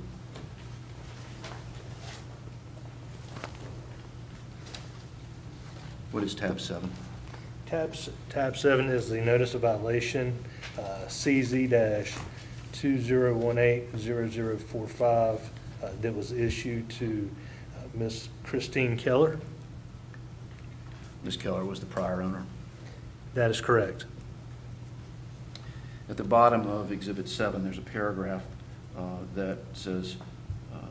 What is tab 7? Tab 7 is the notice of violation, CZ-2018-0045, that was issued to Ms. Christine Keller. Ms. Keller was the prior owner. That is correct. At the bottom of Exhibit 7, there's a paragraph that says,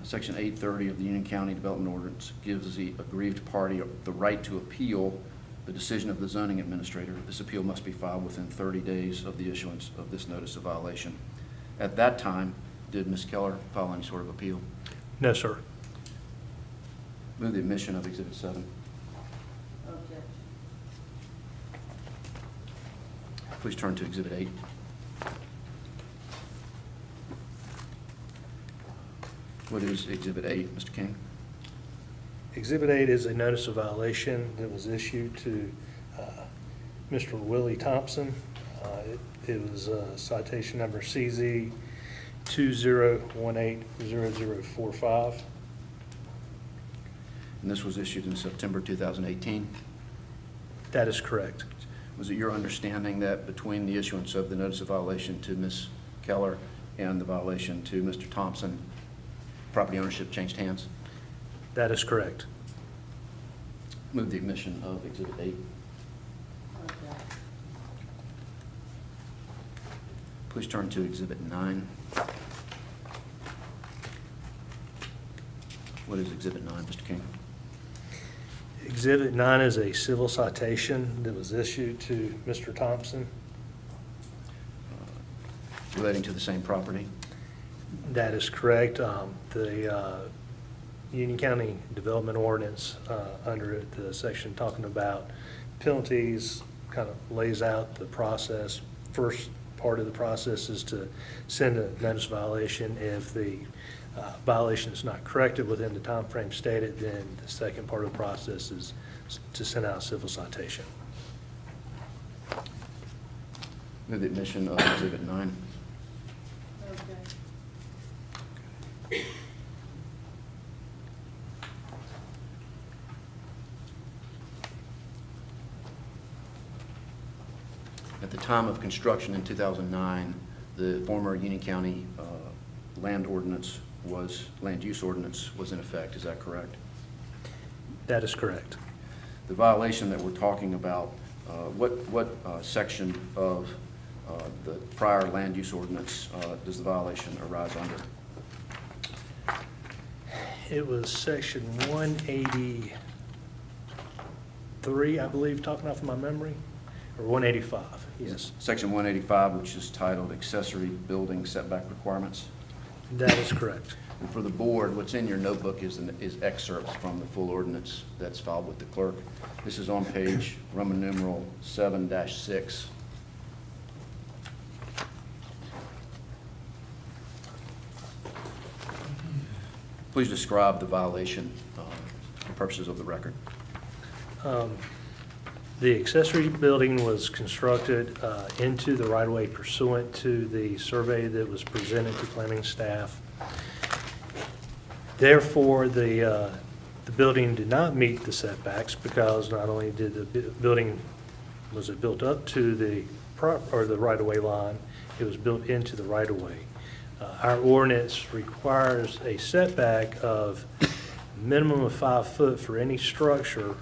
Section 830 of the Union County Development Ordinance gives the aggrieved party the right to appeal the decision of the zoning administrator. This appeal must be filed within 30 days of the issuance of this notice of violation. At that time, did Ms. Keller file any sort of appeal? No, sir. Move the admission of Exhibit 7. Objection. Please turn to Exhibit 8. What is Exhibit 8, Mr. King? Exhibit 8 is a notice of violation that was issued to Mr. Willie Thompson. It was citation number CZ-2018-0045. And this was issued in September 2018. That is correct. Was it your understanding that between the issuance of the notice of violation to Ms. Keller and the violation to Mr. Thompson, property ownership changed hands? That is correct. Move the admission of Exhibit 8. Please turn to Exhibit 9. What is Exhibit 9, Mr. King? Exhibit 9 is a civil citation that was issued to Mr. Thompson. Relating to the same property? That is correct. The Union County Development Ordinance, under it, the section talking about penalties, kind of lays out the process. First part of the process is to send a notice of violation. If the violation is not corrected within the time frame stated, then the second part of the process is to send out a civil citation. Move the admission of Exhibit 9. time of construction in 2009, the former Union County land use ordinance was in effect. Is that correct? That is correct. The violation that we're talking about, what section of the prior land use ordinance does the violation arise under? It was section 183, I believe, talking off my memory, or 185, yes. Section 185, which is titled Accessory Building Setback Requirements. That is correct. And for the board, what's in your notebook is excerpts from the full ordinance that's filed with the clerk. This is on page Roman numeral 7-6. Please describe the violation for purposes of the record. The accessory building was constructed into the right-of-way pursuant to the survey that was presented to planning staff. Therefore, the building did not meet the setbacks because not only did the building, was it built up to the right-of-way line, it was built into the right-of-way. Our ordinance requires a setback of minimum of 5 foot for any structure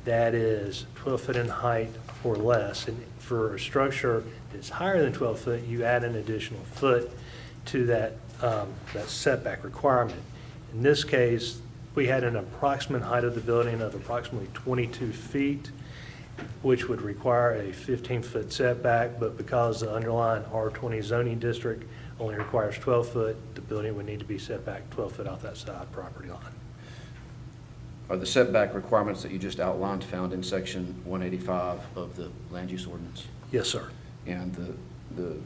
that is 12 foot in height or less. And for a structure that's higher than 12 foot, you add an additional foot to that setback requirement. In this case, we had an approximate height of the building of approximately 22 feet, which would require a 15-foot setback, but because the underlying R20 zoning district only requires 12 foot, the building would need to be set back 12 foot off that side property line. Are the setback requirements that you just outlined found in section 185 of the land use ordinance? Yes, sir. And the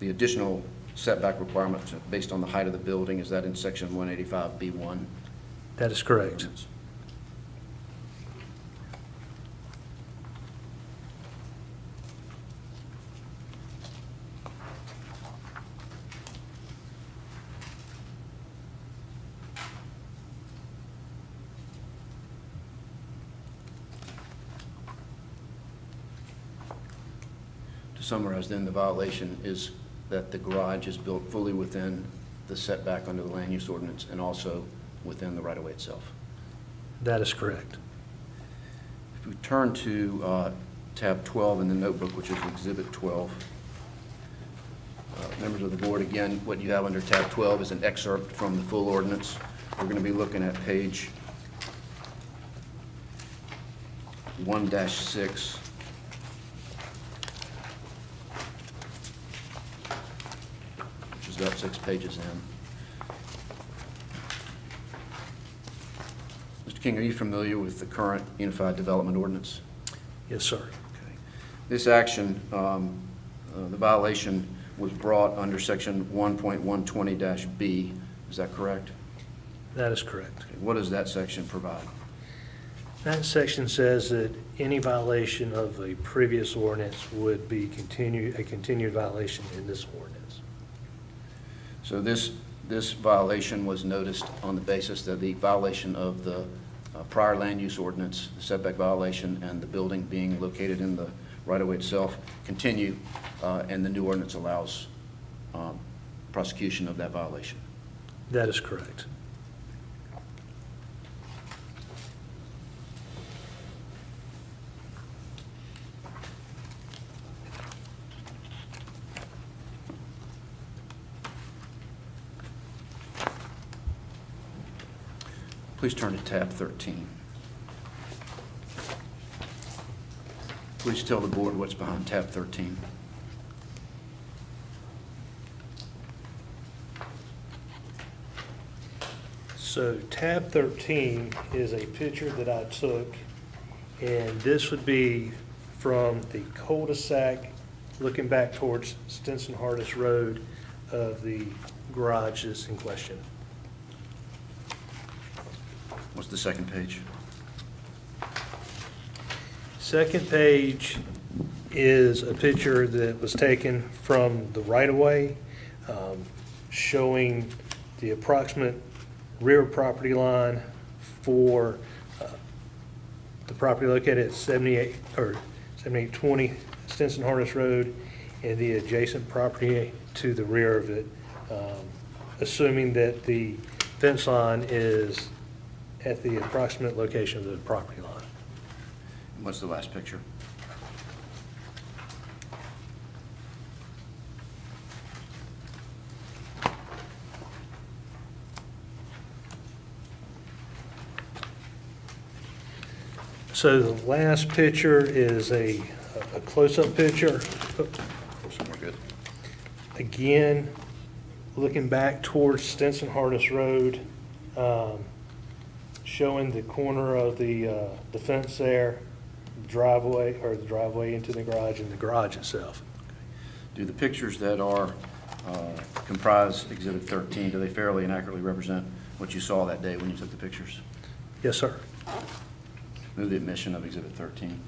additional setback requirements based on the height of the building, is that in section 185B1? That is correct. To summarize then, the violation is that the garage is built fully within the setback under the land use ordinance and also within the right-of-way itself. That is correct. If we turn to tab 12 in the notebook, which is Exhibit 12, members of the board, again, what you have under tab 12 is an excerpt from the full ordinance. We're going to be looking at page 1-6. Which is about 6 pages in. Mr. King, are you familiar with the current Unified Development Ordinance? Yes, sir. Okay. This action, the violation was brought under section 1.120-B. Is that correct? That is correct. Okay. What does that section provide? That section says that any violation of a previous ordinance would be a continued violation in this ordinance. So this violation was noticed on the basis that the violation of the prior land use ordinance, the setback violation, and the building being located in the right-of-way itself continue, and the new ordinance allows prosecution of that violation. That is correct. Please turn to tab 13. Please tell the board what's behind tab 13. So tab 13 is a picture that I took, and this would be from the cul-de-sac looking back towards Stinson-Hardis Road of the garages in question. What's the second page? Second page is a picture that was taken from the right-of-way, showing the approximate rear property line for the property located at 7820 Stinson Harness Road and the adjacent property to the rear of it, assuming that the fence line is at the approximate location of the property line. What's the last picture? So the last picture is a close-up picture. We're good. Again, looking back towards Stinson Harness Road, showing the corner of the fence there, driveway, or the driveway into the garage and the garage itself. Do the pictures that are comprise Exhibit 13, do they fairly and accurately represent what you saw that day when you took the pictures? Yes, sir. Move the admission of Exhibit 13.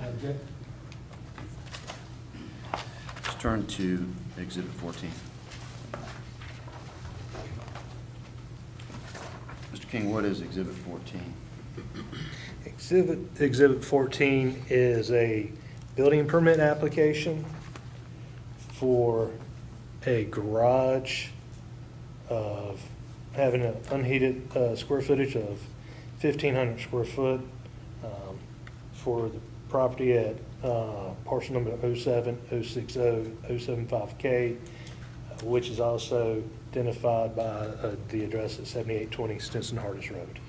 Object. Let's turn to Exhibit 14. Mr. King, what is Exhibit 14? Exhibit 14 is a building permit application for a garage of having an unheated square footage of 1,500 square foot for the property at parcel number 07060-075K, which is also identified by the address at 7820 Stinson Harness Road.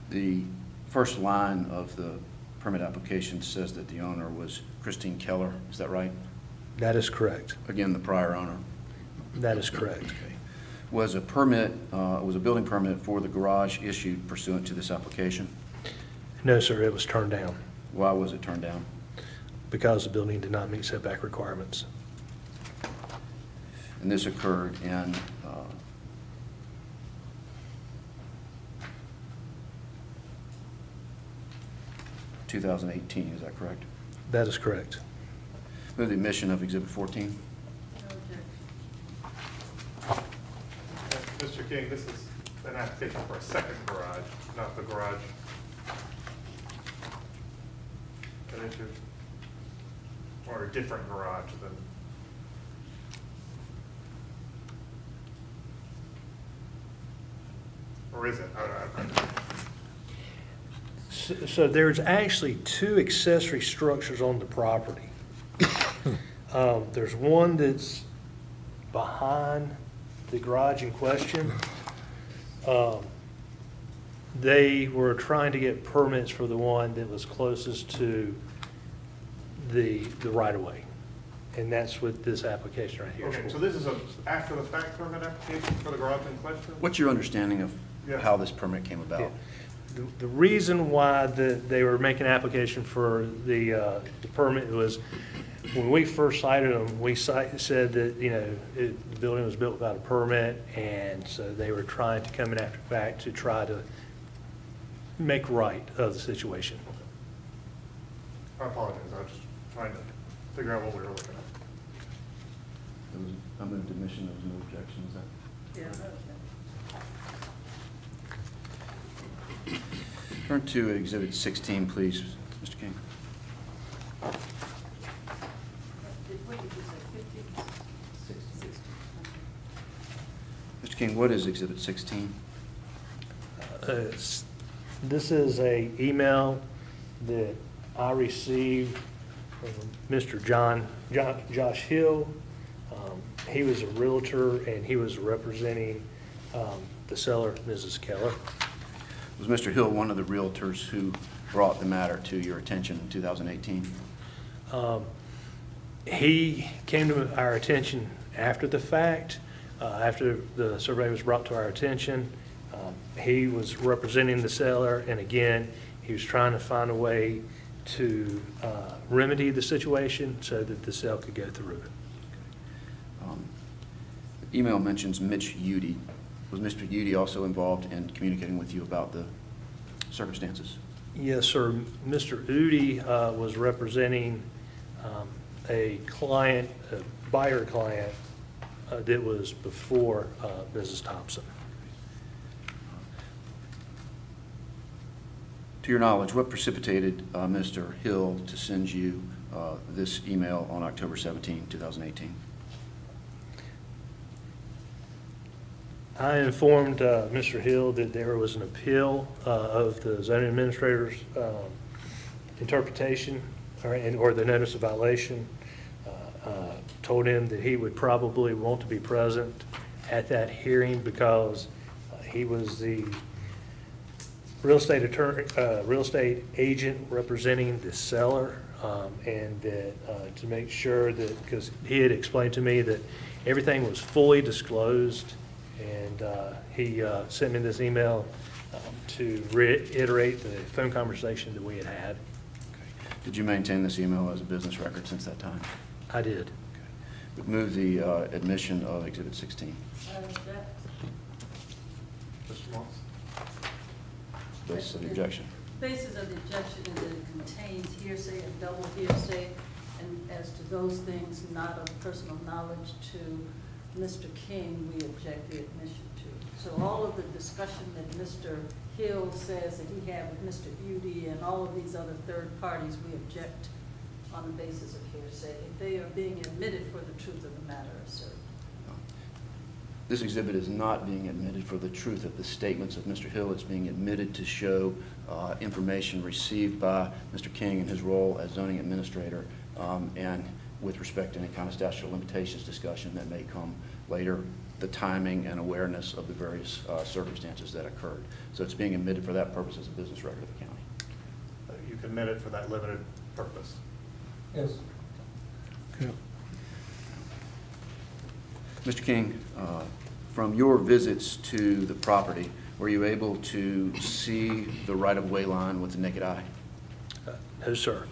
The first line of the permit application says that the owner was Christine Keller. Is that right? That is correct. Again, the prior owner. That is correct. Okay. Was a permit, was a building permit for the garage issued pursuant to this application? No, sir, it was turned down Why was it turned down? because the building did not meet setback requirements. And this occurred in 2018, is that correct? That is correct. Move the admission of Exhibit 14. Mr. King, this is an application for a second garage, not the garage that issued, or a different garage than. Or is it? So there's actually two accessory structures on the property. There's one that's behind the garage in question. They were trying to get permits for the one that was closest to the right-of-way. And that's what this application right here is Okay, for. so this is a after-the-fact permit application for the garage in question? What's your understanding of Yes. how this permit came about? Yeah. The reason why they were making an application for the permit was, when we first cited them, we said that, the building was built without a permit, and so they were trying to come in after the fact to try to make right of the situation. I apologize, I was just trying to figure out what we were looking at. I moved admission, there was no objection, is that? Turn to Exhibit 16, please, Mr. King. Mr. King, what is Exhibit 16? This is a email that I received from Mr. Josh Hill. He was a realtor, and he was representing the seller, Mrs. Keller. Was Mr. Hill one of the realtors who brought the matter to your attention in 2018? He came to our attention after the fact, after the survey was brought to our attention. He was representing the seller, and again, he was trying to find a way to remedy the situation so that the sale could go through. The email mentions Mitch Udy. Was Mr. Udy also involved in communicating with you about the circumstances? Yes, sir. Mr. Udi was representing a client, a buyer client, that was before Mrs. Thompson. To your knowledge, what precipitated Mr. Hill to send you this email on October 17, 2018? I informed Mr. Hill that there was an appeal of the zoning administrator's interpretation or the notice of violation. Told him that he would probably want to be present at that hearing because he was the real estate attorney, real estate agent representing the seller, and that to make sure that, because he had explained to me that everything was fully disclosed, and he sent me this email to reiterate the phone conversation that we had had. Did you maintain this email as a business record since that time? I did. Would move the admission of Exhibit 16. Mr. Moss? Basis of the objection. Basis of the objection is that it contains hearsay and double hearsay, and as to those things not of personal knowledge to Mr. King, we object the admission to. So all of the discussion that Mr. Hill says that he had with Mr. Beauty and all of these other third parties, we object on the basis of hearsay. If they are being admitted for the truth of the matter asserted. This exhibit is not being admitted for the truth of the statements of Mr. Hill. It's being admitted to show information received by Mr. King in his role as zoning administrator, and with respect to any kind of statute of limitations discussion that may come later, the timing and awareness of the various circumstances that occurred. So it's being admitted for that purpose as a business record of the county. You can admit it for that limited purpose. Yes. Yeah. Mr. King, from your visits to the property, were you able to see the right-of-way line with the naked eye? No, sir.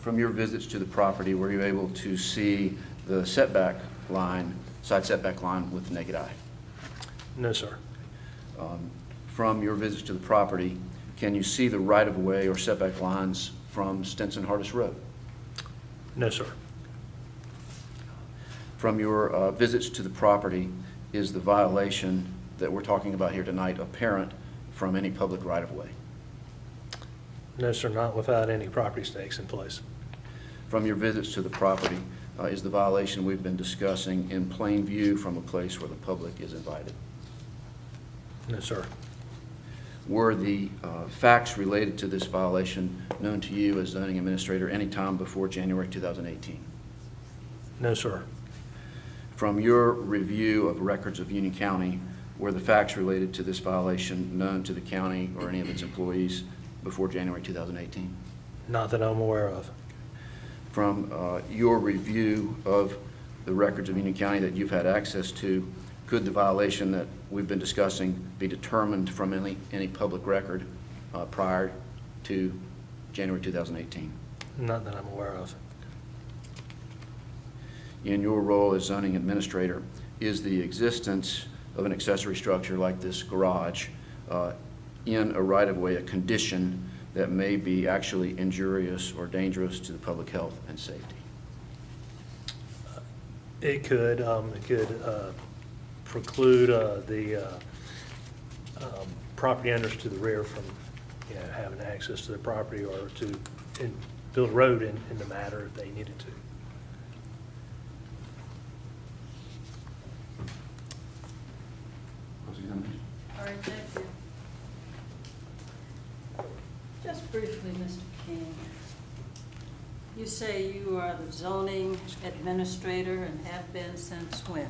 From your visits to the property, were you able to see the setback line, side setback line with the naked eye? No, sir. From your visits to the property, can you see the right-of-way or setback lines from Stinson-Hardis Road? No, sir. From your visits to the property, is the violation that we're talking about here tonight apparent from any public right-of-way? No, sir, not without any property stakes in place. From your visits to the property, is the violation we've been discussing in plain view from a place where the public is invited? No, sir. Were the facts related to this violation known to you as zoning administrator any time before January 2018? No, sir. From your review of records of Union County, were the facts related to this violation known to the county or any of its employees before January 2018? Not that I'm aware of. From your review of the records of Union County that you've had access to, could the violation that we've been discussing be determined from any public record prior to January 2018? Not that I'm aware of. In your role as zoning administrator, is the existence of an accessory structure like this garage in a right-of-way a condition that may be actually injurious or dangerous to the public health and safety? It could preclude the property owners to the rear from, having access to the property or to build a road in the matter if they needed to. All right, thank you. Just briefly, Mr. King, you say you are the zoning administrator and have been since when?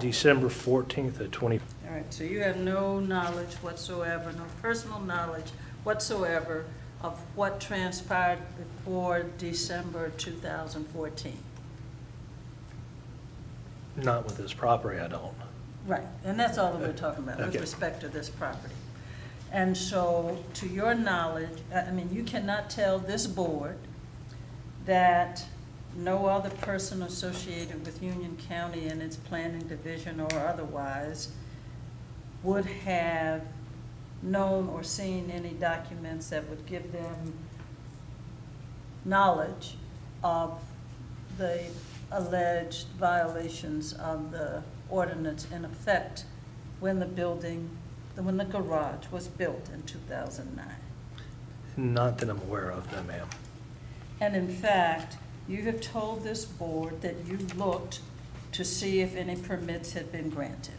December 14th of 20. All right, so you have no knowledge whatsoever, no personal knowledge whatsoever of what transpired before December 2014? Not with this property, I don't. Right, and that's all that we're talking about with Okay. respect to this property. And so, to your knowledge, you cannot tell this board that no other person associated with Union County and its planning division or otherwise would have known or seen any documents that would give them knowledge of the alleged violations of the ordinance in effect when the garage was built in 2009. Not that I'm aware of, no, ma'am. And in fact, you have told this board that you looked to see if any permits had been granted.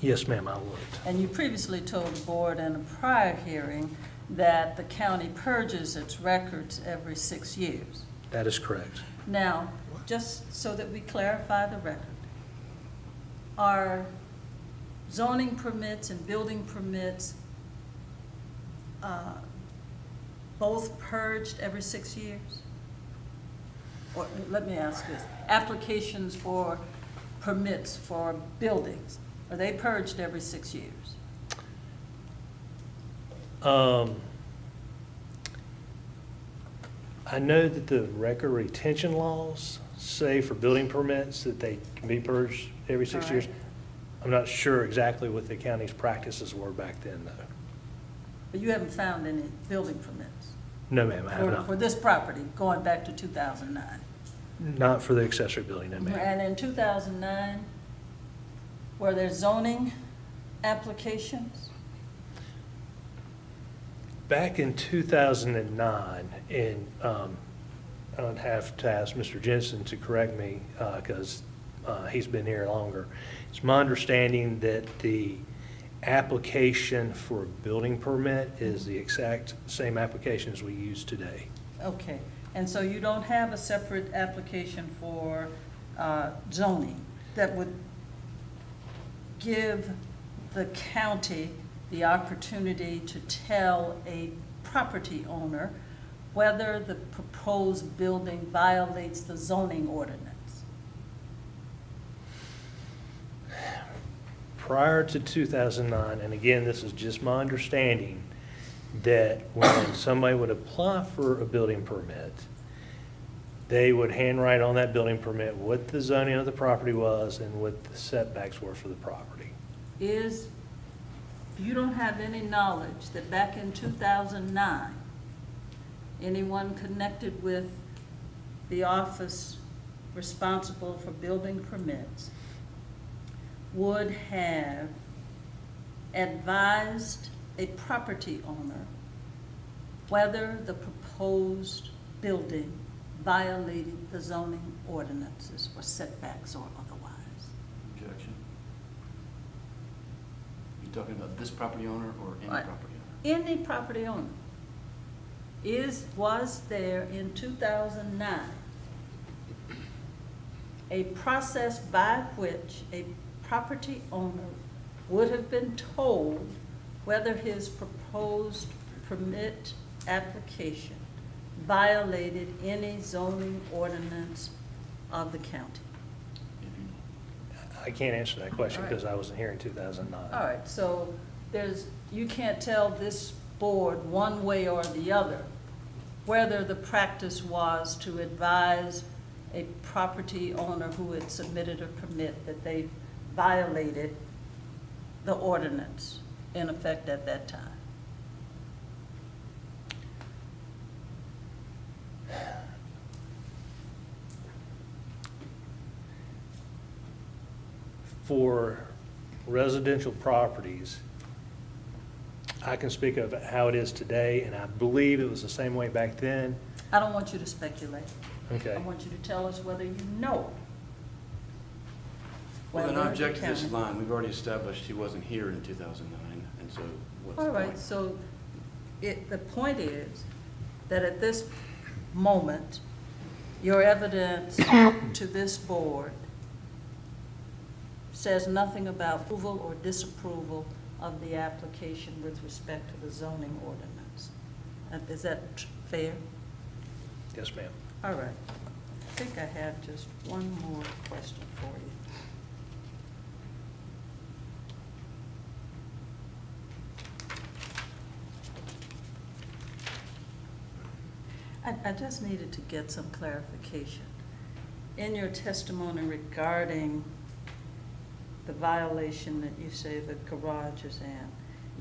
Yes, ma'am, I looked. And you previously told the board in a prior hearing that the county purges its records every 6 years. That is correct. Now, just so that we clarify the record, are zoning permits and building permits both purged every 6 years? Or, let me ask this, applications for permits for buildings, are they purged every 6 years? I know that the record retention laws say for building permits that they can be purged every 6 All years. right. I'm not sure exactly what the county's practices were back then, though. But you haven't found any building permits? No, ma'am, I have For not. this property, going back to 2009? Not for the accessory building, no, ma'am. And in 2009, were there zoning applications? Back in 2009, and I'd have to ask Mr. Jensen to correct me because he's been here longer. It's my understanding that the application for a building permit is the exact same application as we use today. Okay, and so you don't have a separate application for zoning that would give the county the opportunity to tell a property owner whether the proposed building violates the zoning ordinance? Prior to 2009, and again, this is just my understanding, that when somebody would apply for a building permit, they would handwrite on that building permit what the zoning of the property was and what the setbacks were for the property. You don't have any knowledge that back in 2009, anyone connected with the office responsible for building permits would have advised a property owner whether the proposed building violated the zoning ordinances or setbacks or otherwise? Objection. You talking about this property owner or any Right. property owner? Any property owner. Was there in 2009 a process by which a property owner would have been told whether his proposed permit application violated any zoning ordinance of the county? I can't answer that question All right. because I wasn't here in 2009. All right, so you can't tell this board one way or the other whether the practice was to advise a property owner who had submitted a permit that they violated the ordinance in effect at that time. For residential properties, I can speak of how it is today, and I believe it was the same way back then. I don't want you to speculate. Okay. I want you to tell us whether you know. Well, then whether I object the to this county- line. We've already established he wasn't here in 2009, and so what's the All point? right, so the point is that at this moment, your evidence to this board says nothing about approval or disapproval of the application with respect to the zoning ordinance. Is that fair? Yes, ma'am. All right. I think I have just one more question for you. I just needed to get some clarification. In your testimony regarding the violation that you say the garage is in,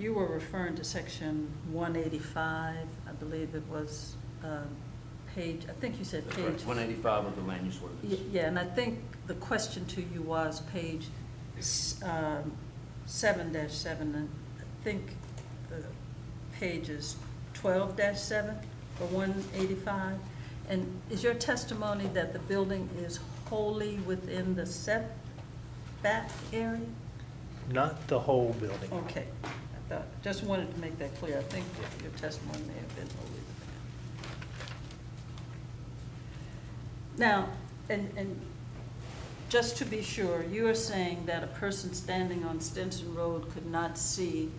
you were referring to section 185, I believe it was page, I think you said That's page. correct. 185 of the land use ordinance. Yeah, and I think the question to you was page 7-7, and I think the page is 12-7 for 185? And is your testimony that the building is wholly within the setback area? Not the whole building. Okay, I thought, just wanted to make that clear. I think that your testimony may have been wholly within. Now, and just to be sure, you are saying that a person standing on Stinson Road could not see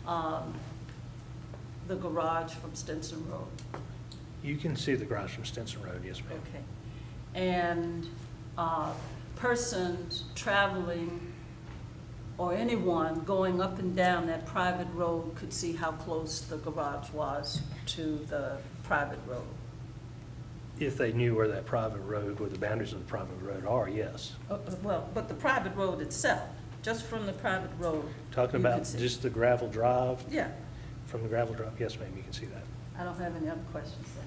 the garage from Stinson Road? You can see the garage from Stinson Road, yes, ma'am. Okay. And persons traveling or anyone going up and down that private road could see how close the garage was to the private road? If they knew where that private road, where the boundaries of the private road are, yes. Well, but the private road itself, just from the private road. Talking you about could see. just the gravel drive? Yeah, From the gravel drive, yes, ma'am, you can see that. I don't have any other questions then.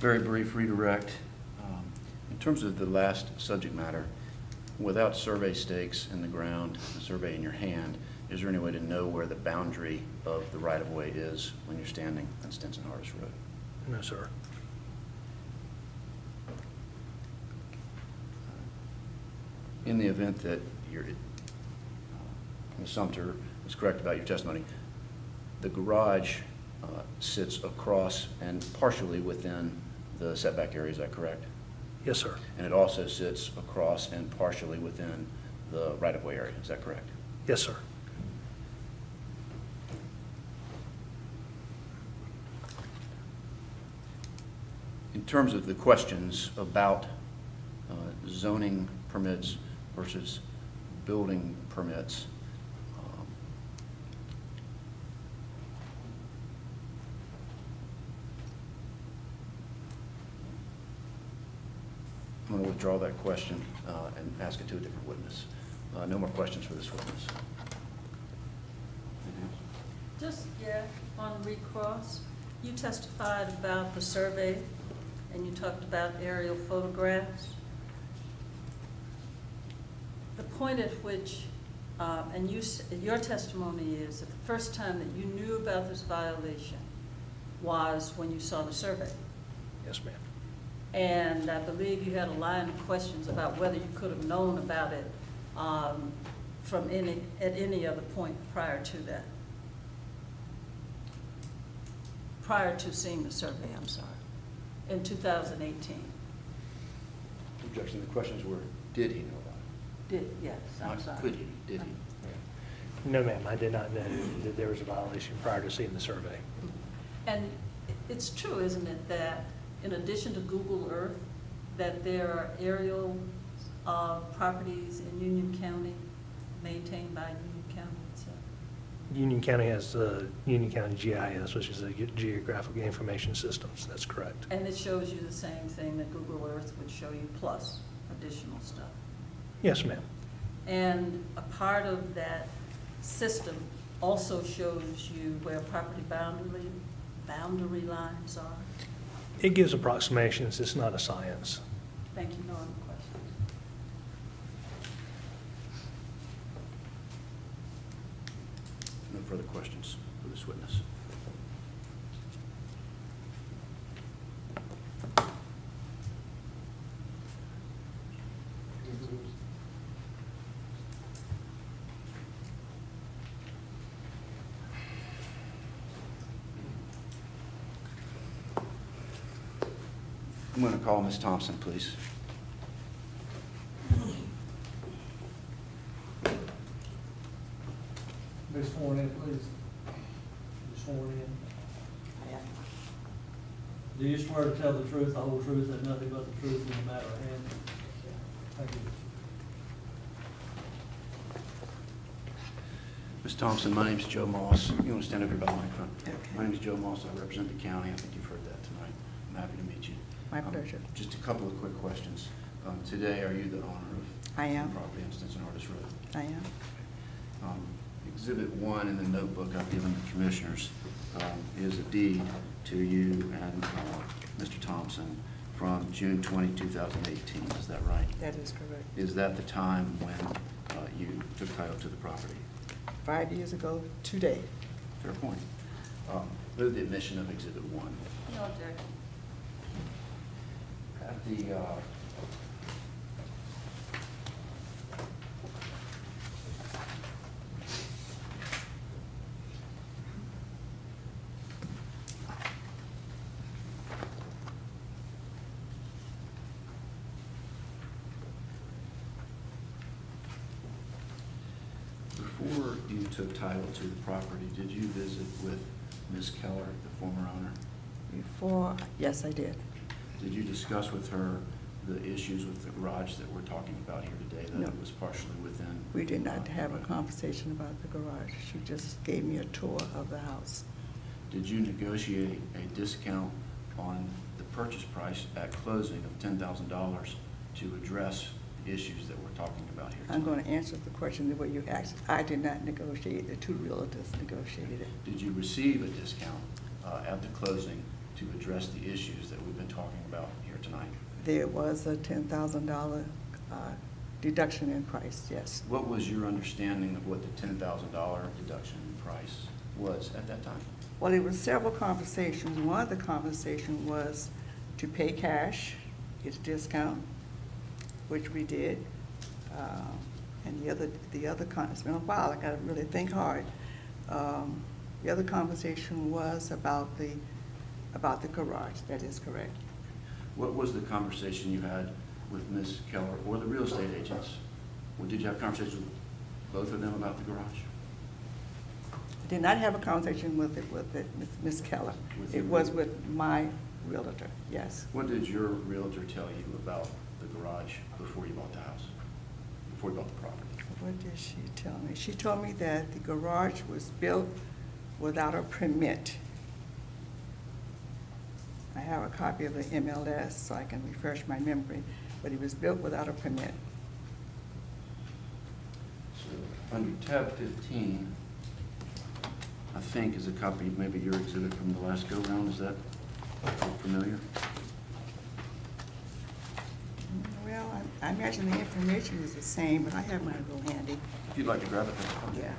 Very brief redirect. In terms of the last subject matter, without survey stakes in the ground, a survey in your hand, is there any way to know where the boundary of the right-of-way is when you're standing on Stinson-Hardis Road? No, sir. In the event that Ms. Sumter is correct about your testimony, the garage sits across and partially within the setback area, is that correct? Yes, sir. And it also sits across and partially within the right-of-way area, is that correct? Yes, sir. In terms of the questions about zoning permits versus building permits, I'm going to withdraw that question and ask it to a different witness. No more questions for this witness. Just, on recross, you testified about the survey and you talked about aerial photographs. The point at which, and your testimony is that the first time that you knew about this violation was when you saw the survey. Yes, ma'am. And I believe you had a line of questions about whether you could have known about it at any other point prior to that. Prior to seeing the survey, I'm sorry, in 2018. Objection, the questions were, did he know about it? Yes, I'm Not sorry. could he, did he? No, ma'am, I did not know that there was a violation prior to seeing the survey. And it's true, isn't it, that in addition to Google Earth, that there are aerial properties in Union County maintained by Union County itself? Union County has the Union County GIS, which is a Geographic Information Systems. That's correct. And it shows you the same thing that Google Earth would show you, plus additional stuff. Yes, ma'am. And a part of that system also shows you where property boundary lines are. It gives approximations. It's not a science. Thank you. No other questions. No further questions for this witness. I'm going to call Ms. Thompson, please. Be sworn in, please. Be sworn in. Do you swear to tell the truth, the whole truth, and nothing but the truth in the matter at hand? Thank you. Ms. Thompson, my name's Joe Moss. You want to stand over here by the microphone? Okay. My name is Joe Moss. I represent the county. I think you've heard that tonight. I'm happy to meet you. My pleasure. Just a couple of quick questions. Today, are you the owner of I am. the property on Stinson-Hardis Road? I am. Exhibit 1 in the notebook I've given the commissioners is a deed to you and Mr. Thompson from June 20, 2018. Is that right? That is correct. Is that the time when you took title to the property? 5 years ago today. Fair point. Move the admission of Exhibit 1. No objection. At the, before you took title to the property, did you visit with Ms. Keller, the former owner? Before, yes, I did. Did you discuss with her the issues with the garage that we're talking about here today, that No. it was partially within? We did not have a conversation about the garage. She just gave me a tour of the house. Did you negotiate a discount on the purchase price at closing of $10,000 to address the issues that we're talking about here I'm tonight? going to answer the question the way you asked. I did not negotiate. The two realtors negotiated it. Did you receive a discount at the closing to address the issues that we've been talking about here tonight? There was a $10,000 deduction in price, yes. What was your understanding of what the $10,000 deduction in price was at that time? Well, there were several conversations. One of the conversations was to pay cash, get a discount, which we did. And the other, it's been a while, I gotta really think hard. The other conversation was about the garage, that is correct. What was the conversation you had with Ms. Keller or the real estate agents? Or did you have conversations with both of them about the garage? I did not have a conversation with Ms. Keller. With It your was real- with my realtor, yes. What did your realtor tell you about the garage before you bought the house, before you bought the property? What did she tell me? She told me that the garage was built without a permit. I have a copy of the MLS so I can refresh my memory, but it was built without a permit. So under tab 15, I think is a copy, maybe your exhibit from the last go-round. Is that familiar? Well, I imagine the information is the same, but I have mine real handy. If you'd like to grab it, that's fine. Yeah.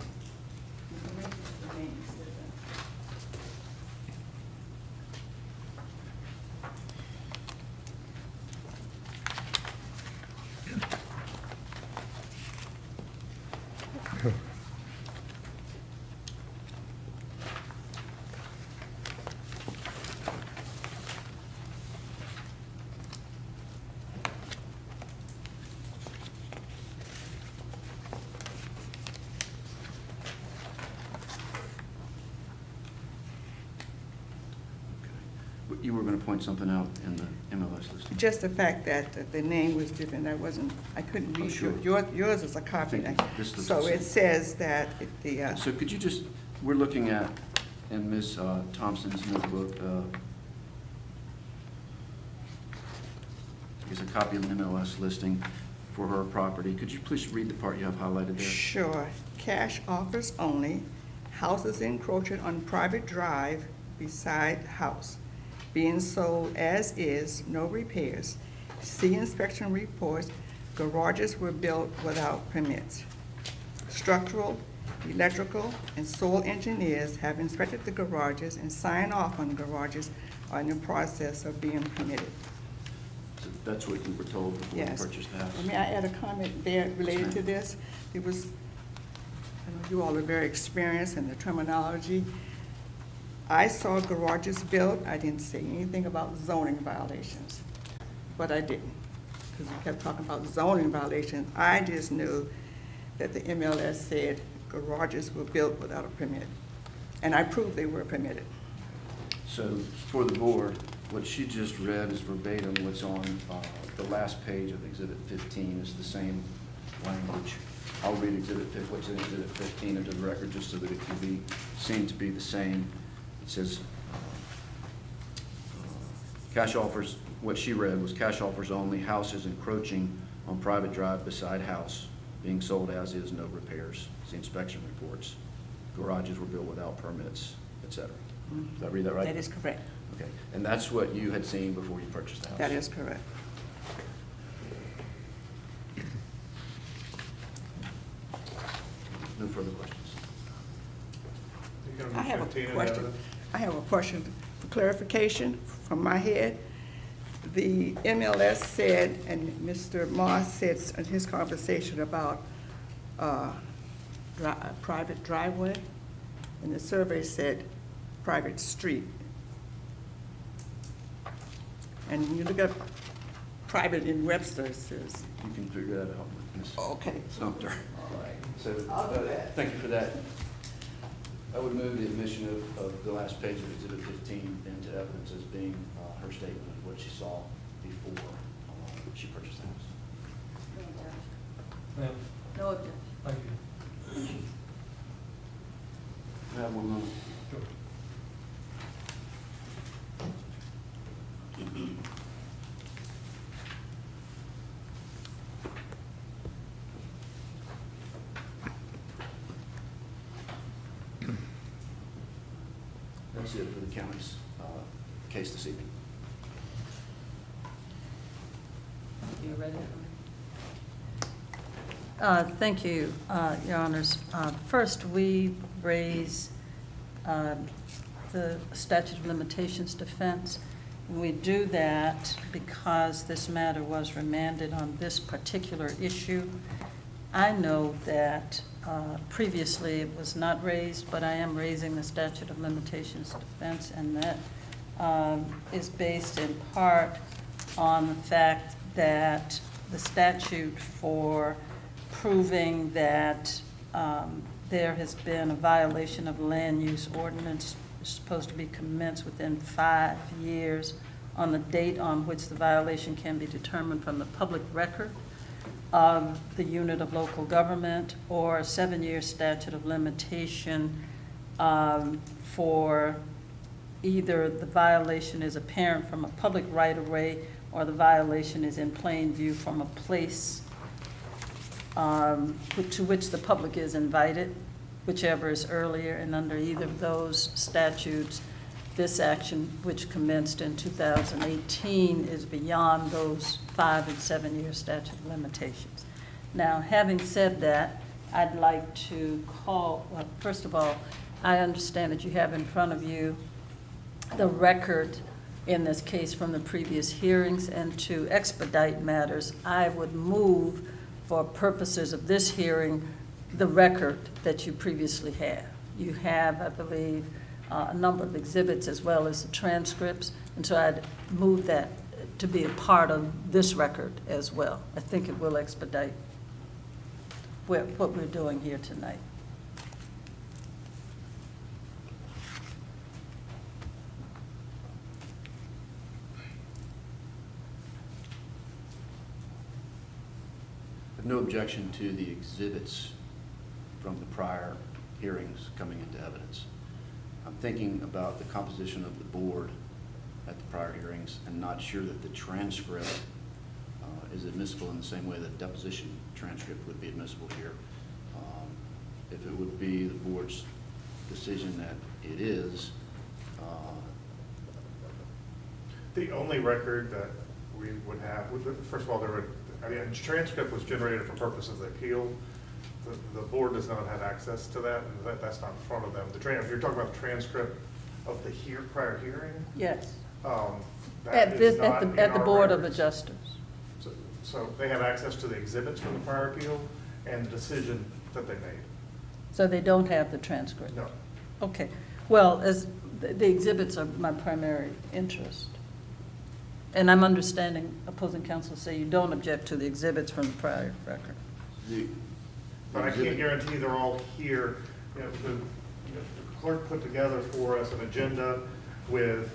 You were going to point something out in the MLS listing. Just the fact that the name was different, I couldn't Oh, read sure. yours is a copy. I think this looks So the it same. says that So could you just, we're looking at, in Ms. Thompson's notebook, is a copy of an MLS listing for her property. Could you please read the part you have highlighted there? Sure. Cash offers only. Houses encroaching on private drive beside house. Being sold as is, no repairs. See inspection reports. Garages were built without permits. Structural, electrical, and soil engineers have inspected the garages and signed off on the garages are in the process of being permitted. So that's what you were told before you Yes. purchased the house? May I add a comment there related to this? It was, I know you all are very experienced in the terminology. I saw garages built, I didn't say anything about zoning violations, but I didn't, because we kept talking about zoning violations. I just knew that the MLS said garages were built without a permit, and I proved they were permitted. So for the board, what she just read is verbatim what's on the last page of Exhibit 15 is the same language. I'll read what's in Exhibit 15 into the record just so that it can be seen to be the same. It says, cash offers, what she read was cash offers only, houses encroaching on private drive beside house, being sold as is, no repairs. See inspection reports. Garages were built without permits, et cetera. Did I read that right? That is correct. Okay, and that's what you had seen before you purchased the house? That is correct. No further questions. You're gonna I be have a 15 in question. evidence? I have a question for clarification from my head. The MLS said, and Mr. Moss said in his conversation about private driveway, and the survey said private street. And when you look up private in Webster, it says, You can figure that out with Ms. okay. Sumter. All right. So, I'll do that. thank you for that. I would move the admission of the last page of Exhibit 15 into evidence as being her statement of what she saw before she purchased the house. Ma'am, No objection. thank you. I have 1 moment. That's it for the county's case this evening. You ready? Thank you, Your Honors. First, we raise the statute of limitations defense. We do that because this matter was remanded on this particular issue. I know that previously it was not raised, but I am raising the statute of limitations defense, and that is based in part on the fact that the statute for proving that there has been a violation of land use ordinance is supposed to be commenced within 5 years on the date on which the violation can be determined from the public record of the unit of local government, or a 7-year statute of limitation for either the violation is apparent from a public right-of-way or the violation is in plain view from a place to which the public is invited, whichever is earlier. And under either of those statutes, this action, which commenced in 2018, is beyond those 5- and 7-year statute of limitations. Now, having said that, I'd like to call, well, first of all, I understand that you have in front of you the record in this case from the previous hearings, and to expedite matters, I would move, for purposes of this hearing, the record that you previously had. You have, I believe, a number of exhibits as well as the transcripts, and so I'd move that to be a part of this record as well. I think it will expedite what we're doing here tonight. I have no objection to the exhibits from the prior hearings coming into evidence. I'm thinking about the composition of the board at the prior hearings and not sure that the transcript is admissible in the same way that deposition transcript would be admissible here. If it would be the board's decision that it is. The only record that we would have, first of all, a transcript was generated for purposes of the appeal. The board does not have access to that, and that's not in front of them. If you're talking about the transcript of the prior hearing, Yes. that is not in At the our Board of records. Adjusters. So they have access to the exhibits from the prior appeal and the decision that they made. So they don't have the transcript? No. Okay. Well, as the exhibits are my primary interest. And I'm understanding opposing counsel say you don't object to the exhibits from the prior record. But I can't guarantee they're all here. The clerk put together for us an agenda with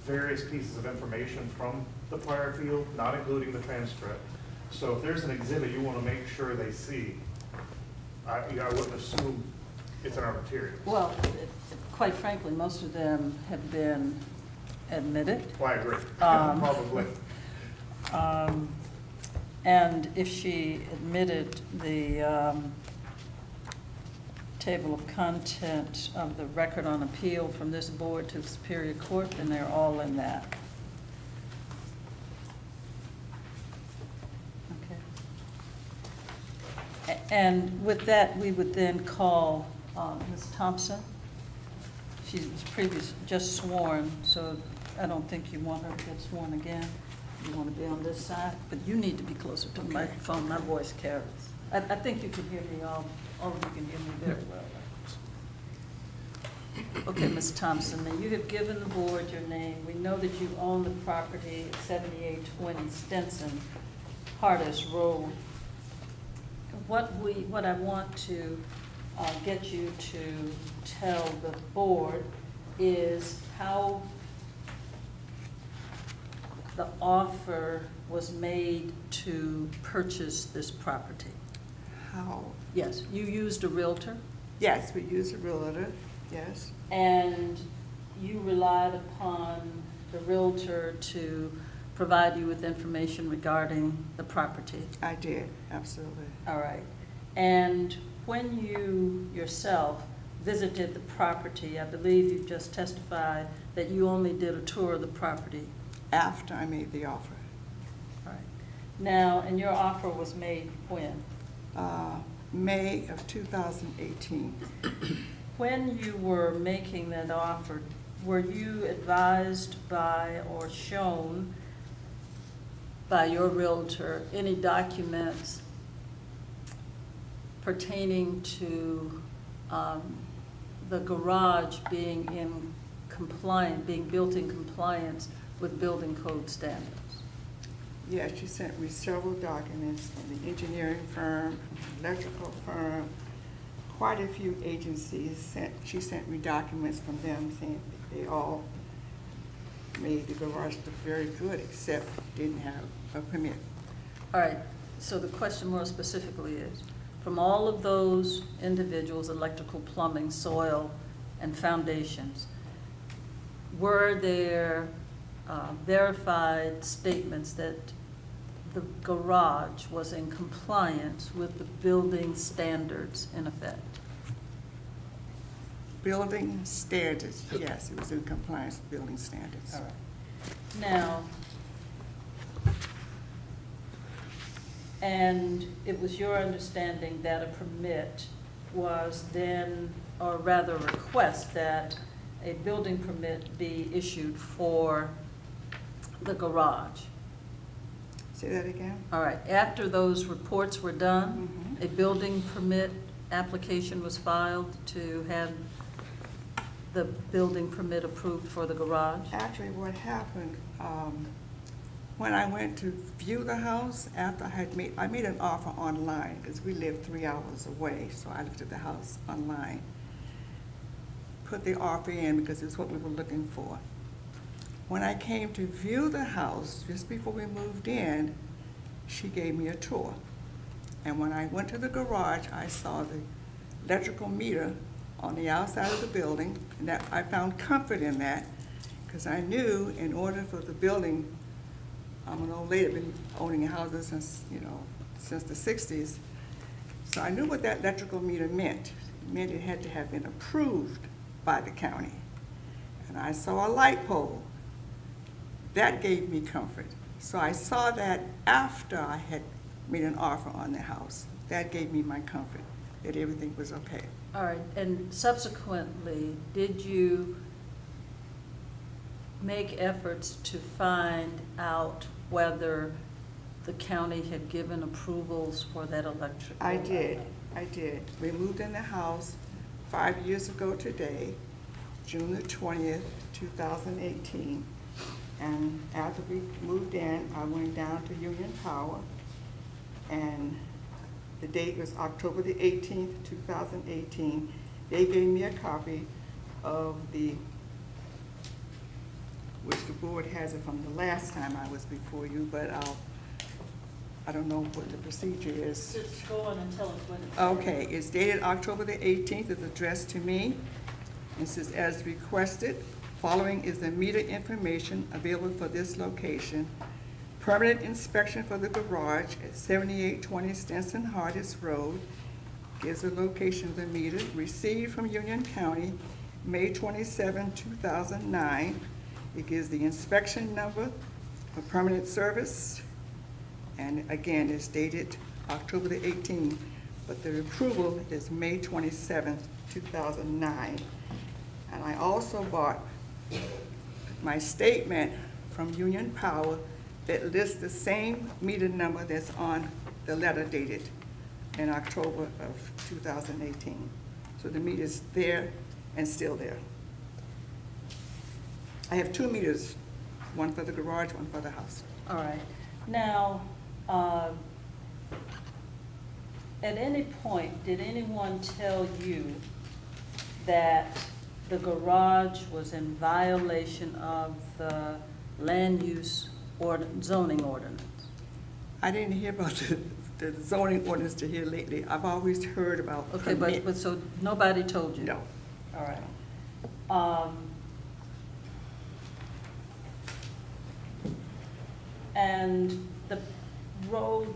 various pieces of information from the prior appeal, not including the transcript. So if there's an exhibit you want to make sure they see, I wouldn't assume it's in our materials. Well, quite frankly, most of them have been admitted. Well, I agree, probably. And if she admitted the table of content of the record on appeal from this board to the Superior Court, then they're all in that. Okay. And with that, we would then call Ms. Thompson she's just sworn, so I don't think you want her to get sworn again. You want to be on this side, but you need to be closer to the microphone. My voice carries. I think you can hear me, all of you can hear me very well. Okay, Ms. Thompson, now you have given the board your name. We know that you own the property at 7820 Stinson, Hardest Road. What I want to get you to tell the board is how the offer was made to purchase this property. How? Yes, you used a realtor? Yes, we use a realtor, yes. And you relied upon the realtor to provide you with information regarding the property? I did, absolutely. All right. And when you yourself visited the property, I believe you just testified that you only did a tour of the property. After I made the offer. All right. Now, and your offer was made when? May of 2018. When you were making that offer, were you advised by or shown by your realtor any documents pertaining to the garage being built in compliance with building code standards? Yes, she sent me several documents from the engineering firm, electrical firm, quite a few agencies. She sent me documents from them saying that they all made the garage look very good, except didn't have a permit. All right, so the question more specifically is, from all of those individuals, electrical, plumbing, soil, and foundations, were there verified statements that the garage was in compliance with the building standards in effect? Building standards, yes, it was in compliance with building standards. All right. Now, and it was your understanding that a permit was then, or rather a request that a building permit be issued for the garage? Say that again? All right, after those reports were done, a building permit application was filed to have the building permit approved for the garage? Actually, what happened, when I went to view the house, after I made an offer online, because we live 3 hours away, so I looked at the house online. Put the offer in because it's what we were looking for. When I came to view the house, just before we moved in, she gave me a tour. And when I went to the garage, I saw the electrical meter on the outside of the building, and that I found comfort in that, because I knew in order for the building, I'm an old lady, I've been owning houses since, since the 60s, so I knew what that electrical meter meant. It meant it had to have been approved by the county. And I saw a light pole. That gave me comfort. So I saw that after I had made an offer on the house. That gave me my comfort, that everything was okay. All right, and subsequently, did you make efforts to find out whether the county had given approvals for that electric? I did. We moved in the house 5 years ago today, June the 20th, 2018. And after we moved in, I went down to Union Power, and the date was October the 18th, 2018. They gave me a copy of which the board has it from the last time I was before you, but I don't know what the procedure is. Just go on and tell us when it's. Okay, it's dated October the 18th, it's addressed to me. It says, as requested, following is the meter information available for this location. Permanent inspection for the garage at 7820 Stinson Hardest Road. Gives the location of the meter. Received from Union County, May 27, 2009. It gives the inspection number for permanent service. And again, it's dated October the 18th, but the approval is May 27, 2009. And I also bought my statement from Union Power that lists the same meter number that's on the letter dated in October of 2018. So the meter's there and still there. I have 2 meters, one for the garage, one for the house. All right. Now, at any point, did anyone tell you that the garage was in violation of the land use or zoning ordinance? I didn't hear about the zoning ordinance to here lately. I've always heard about Okay, permit. but so nobody told you? No. All right. And the road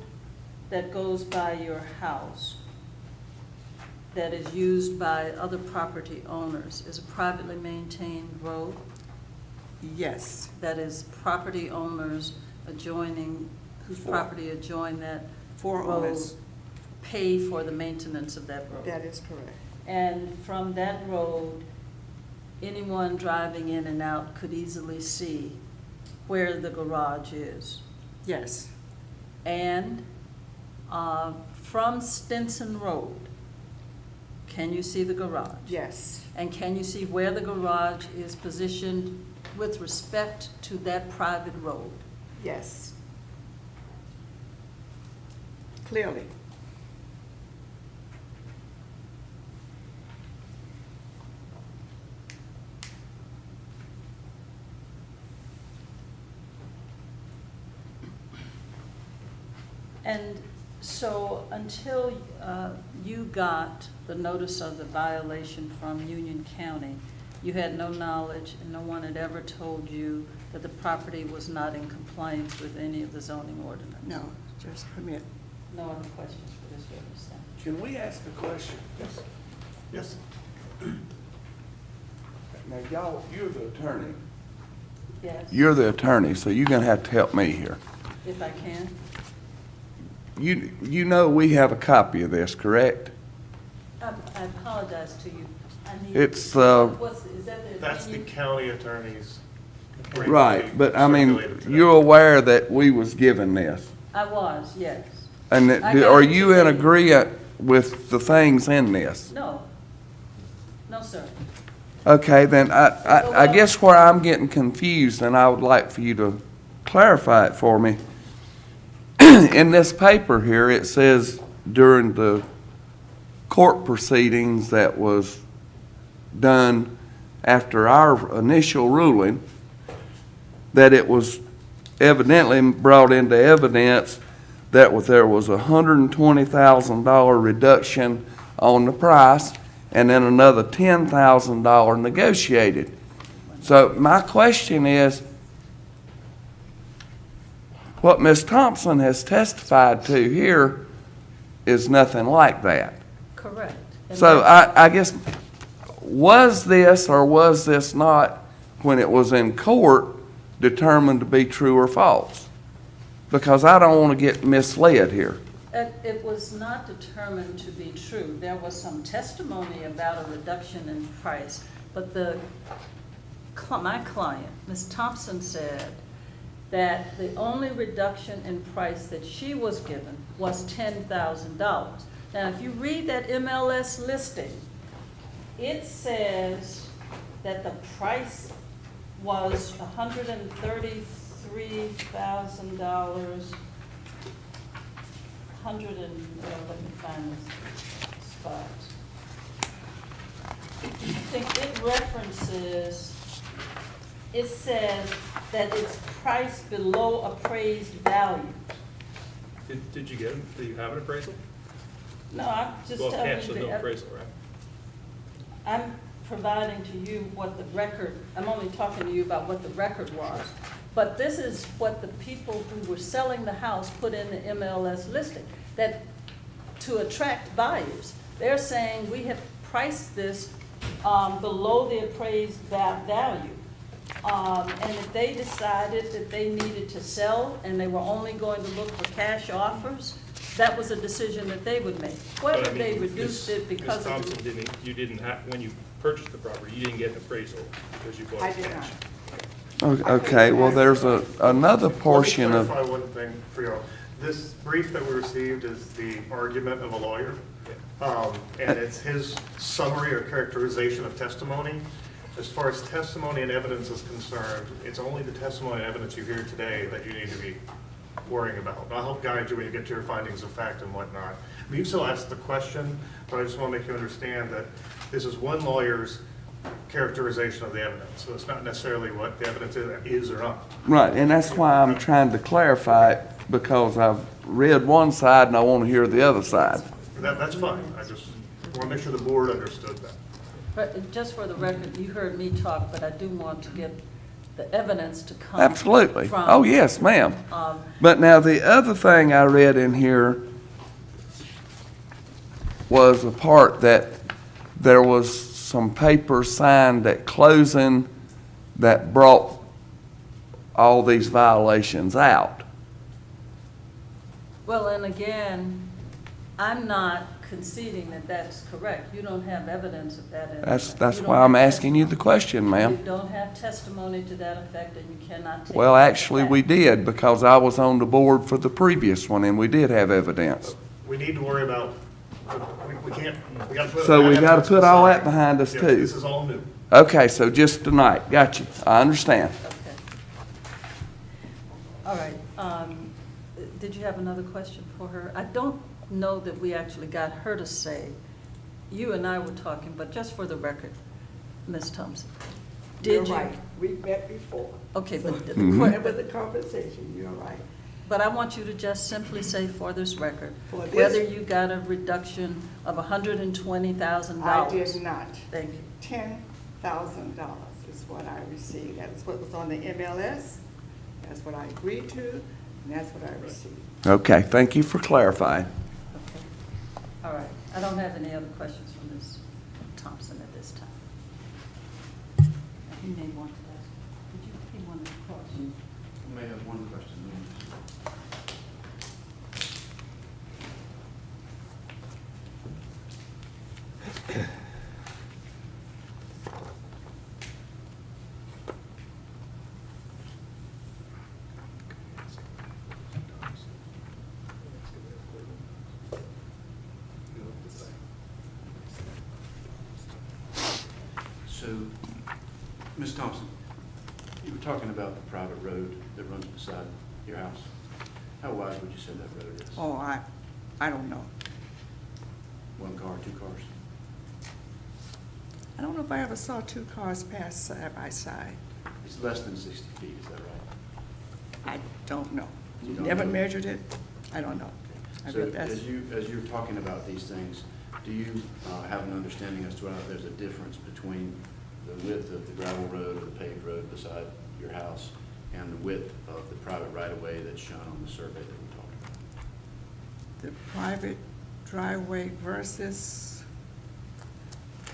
that goes by your house that is used by other property owners is a privately maintained road? Yes. That is property owners adjoining, whose property adjoin that For road owners. pay for the maintenance of that road? That is correct. And from that road, anyone driving in and out could easily see where the garage is. Yes. And from Stinson Road, can you see the garage? Yes. And can you see where the garage is positioned with respect to that private road? Yes. Clearly. And so until you got the notice of the violation from Union County, you had no knowledge and no one had ever told you that the property was not in compliance with any of the zoning ordinance? No, just permit. No other questions for this witness then? Can we ask a question? Yes. Yes. Now, y'all, you're the attorney. Yes, You're the attorney, so you're gonna have to help me here. if I can. You know we have a copy of this, correct? I apologize to you. I need. It's, Is that the That's the opinion? county attorney's. Right, but I mean, Circulated today. you're aware that we was given this? I was, yes. And I got are it you in today. agreement with the things in this? No. No, sir. Okay, then I guess where I'm getting confused, and I would like for you to clarify it for me. In this paper here, it says during the court proceedings that was done after our initial ruling, that it was evidently brought into evidence that there was a $120,000 reduction on the price and then another $10,000 negotiated. So my question is, what Ms. Thompson has testified to here is nothing like that. Correct. And So that's- I guess, was this or was this not, when it was in court, determined to be true or false? Because I don't want to get misled here. It was not determined to be true. There was some testimony about a reduction in price, but my client, Ms. Thompson, said that the only reduction in price that she was given was $10,000. Now, if you read that MLS listing, it says that the price was $133,000. Let me find this spot. I think it references, it says that it's priced below appraised value. Did you get it? Do you have an appraisal? No, I'm just Well, telling cash, you. so no appraisal, right? I'm providing to you what the record, I'm only talking to you about what the record was. But this is what the people who were selling the house put in the MLS listing, that to attract buyers. They're saying, we have priced this below the appraised value. And if they decided that they needed to sell and they were only going to look for cash offers, that was a decision that they would make. But I Whether mean, they reduced it because Ms. of Thompson, you didn't have, when you purchased the property, you didn't get an appraisal because you bought I it did cash. not. Okay, well, there's another portion Let of, me clarify one thing for y'all. This brief that we received is the argument of a lawyer, and it's his summary or characterization of testimony. As far as testimony and evidence is concerned, it's only the testimony and evidence you hear today that you need to be worrying about. I'll help guide you when you get to your findings of fact and whatnot. I mean, you still ask the question, but I just want to make you understand that this is one lawyer's characterization of the evidence. So it's not necessarily what the evidence is or not. right, and that's why I'm trying to clarify it, because I've read one side and I want to hear the other side. That's fine. I just want to make sure the board understood that. But just for the record, you heard me talk, but I do want to get the evidence to come. Absolutely. from, Oh, yes, ma'am. um, But now, the other thing I read in here was the part that there was some paper signed at closing that brought all these violations out. Well, and again, I'm not conceding that that's correct. You don't have evidence of that. That's why I'm asking you the question, ma'am. You don't have testimony to that effect, and you cannot take. Well, it actually, back. we did, because I was on the board for the previous one, and we did have evidence. We need to worry about, we can't, we got to put. So we got to put all that aside. behind us, Yeah, too. This is all new. Okay, so just tonight, got you. I understand. Okay. All right. Did you have another question for her? I don't know that we actually got her to say, you and I were talking, but just for the record, Ms. Thompson. You're Did you? right. We met before. Okay, but the It was a conversation, you're right. But I want you to just simply say for this record, For this- whether you got a reduction of $120,000. I did not. Thank you. $10,000 is what I received. That's what was on the MLS. That's what I agreed to, and that's what I received. Okay, thank you for clarifying. Okay. All right. I don't have any other questions for Ms. Thompson at this time. He may want to ask. He wanted to cross. I may have one question. So, Ms. Thompson, you were talking about the private road that runs beside your house. How wide would you say that road is? Oh, I don't know. One car, two cars? I don't know if I ever saw two cars pass side by side. It's less than 60 feet, is that right? I don't know. You don't Never know? measured it. I don't know. I So bet that's- as you're talking about these things, do you have an understanding as to whether there's a difference between the width of the gravel road or the paved road beside your house and the width of the private right-of-way that's shown on the survey that we talked about? The private driveway versus,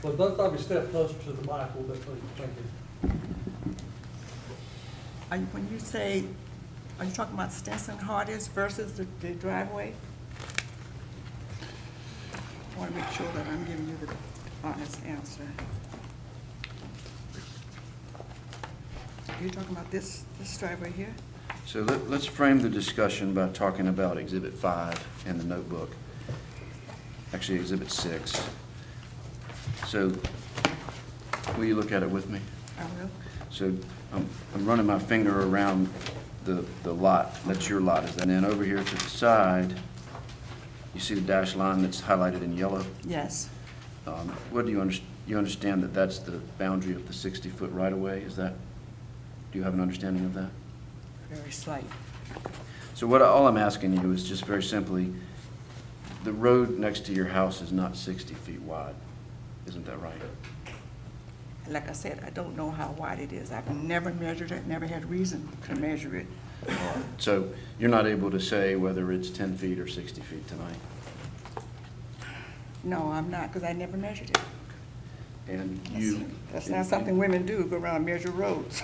Well, both of you step closer to the mic a little bit, please. Thank you. when you say, are you talking about Stinson Hardest versus the driveway? I want to make sure that I'm giving you the honest answer. You're talking about this driveway here? So let's frame the discussion by talking about Exhibit 5 in the notebook. Actually, Exhibit 6. So, will you look at it with me? I will. So, I'm running my finger around the lot, that's your lot, is that? And then over here to the side, you see the dashed line that's highlighted in yellow? Yes. What do you understand that that's the boundary of the 60-foot right-of-way, is that? Do you have an understanding of that? Very slight. So all I'm asking you is just very simply, the road next to your house is not 60 feet wide, isn't that right? Like I said, I don't know how wide it is. I've never measured it, never had reason to measure it. So you're not able to say whether it's 10 feet or 60 feet tonight? No, I'm not, because I never measured it. And That's not something women do, go around and measure roads.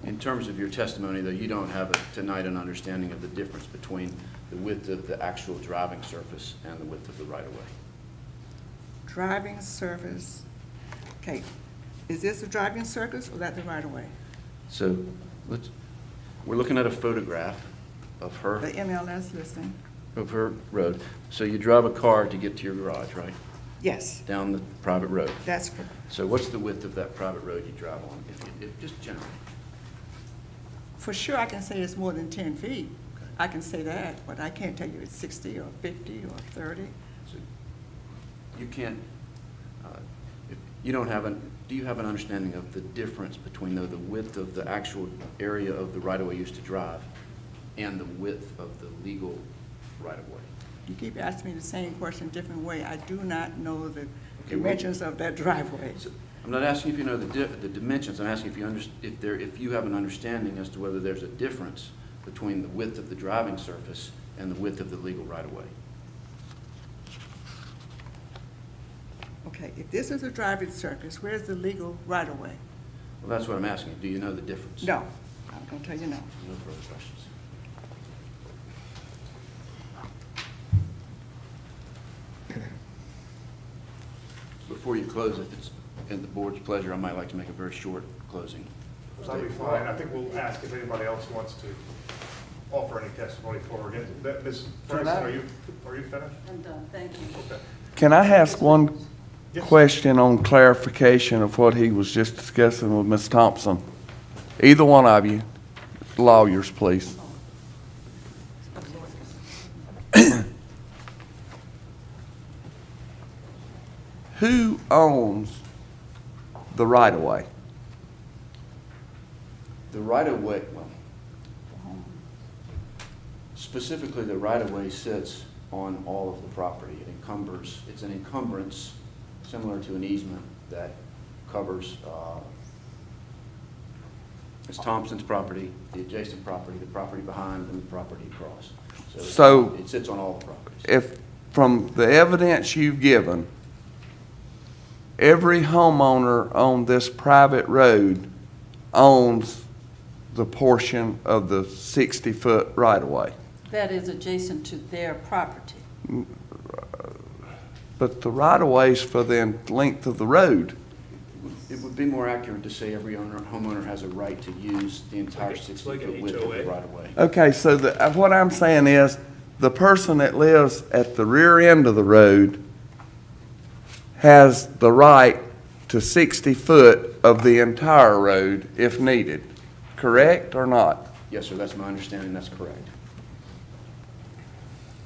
In terms of your testimony, though, you don't have tonight an understanding of the difference between the width of the actual driving surface and the width of the right-of-way? Driving surface, Okay, is this a driving circus or that the right of way? So we're looking at a photograph of her. The MLS listing? Of her road. So you drive a car to get to your garage, right? Yes, Down the private road. that's correct. So what's the width of that private road you drive on, if just generally? For sure, I can say it's more than 10 feet. I can say that, but I can't tell you it's 60 or 50 or 30. So you can't, if you don't have do you have an understanding of the difference between the width of the actual area of the right-of-way used to drive and the width of the legal right-of-way? You keep asking me the same question different way. I do not know the Okay, dimensions of that driveway. So I'm not asking if you know the dimensions, I'm asking if you if you have an understanding as to whether there's a difference between the width of the driving surface and the width of the legal right-of-way. Okay, if this is a driving circus, where's the legal right-of-way? Well, that's what I'm asking. Do you know the difference? No, I'm going to tell you no. No further questions. Before you close, if it's in the board's pleasure, I might like to make a very short closing. That'll be fine. I think we'll ask if anybody else wants to offer any testimony forward. Ms. Ferguson, are you finished? I'm done, thank you. Okay. Can I ask one Yes. question on clarification of what he was just discussing with Ms. Thompson? Either one of you, lawyers, please. Who owns the right-of-way? The right-of-way, well, specifically, the right-of-way sits on all of the property. It encumbers, it's an encumbrance similar to an easement that covers, it's Thompson's property, the adjacent property, the property behind, and the property across. So it sits on all the properties. if, from the evidence you've given, every homeowner on this private road owns the portion of the 60-foot right-of-way. That is adjacent to their property. But the right-of-way's for the length of the road. It would be more accurate to say every homeowner has a right to use the entire It's 60 like an foot width of the HOA. right-of-way. Okay, so what I'm saying is, the person that lives at the rear end of the road has the right to 60 foot of the entire road if needed, correct or not? Yes, sir, that's my understanding, that's correct.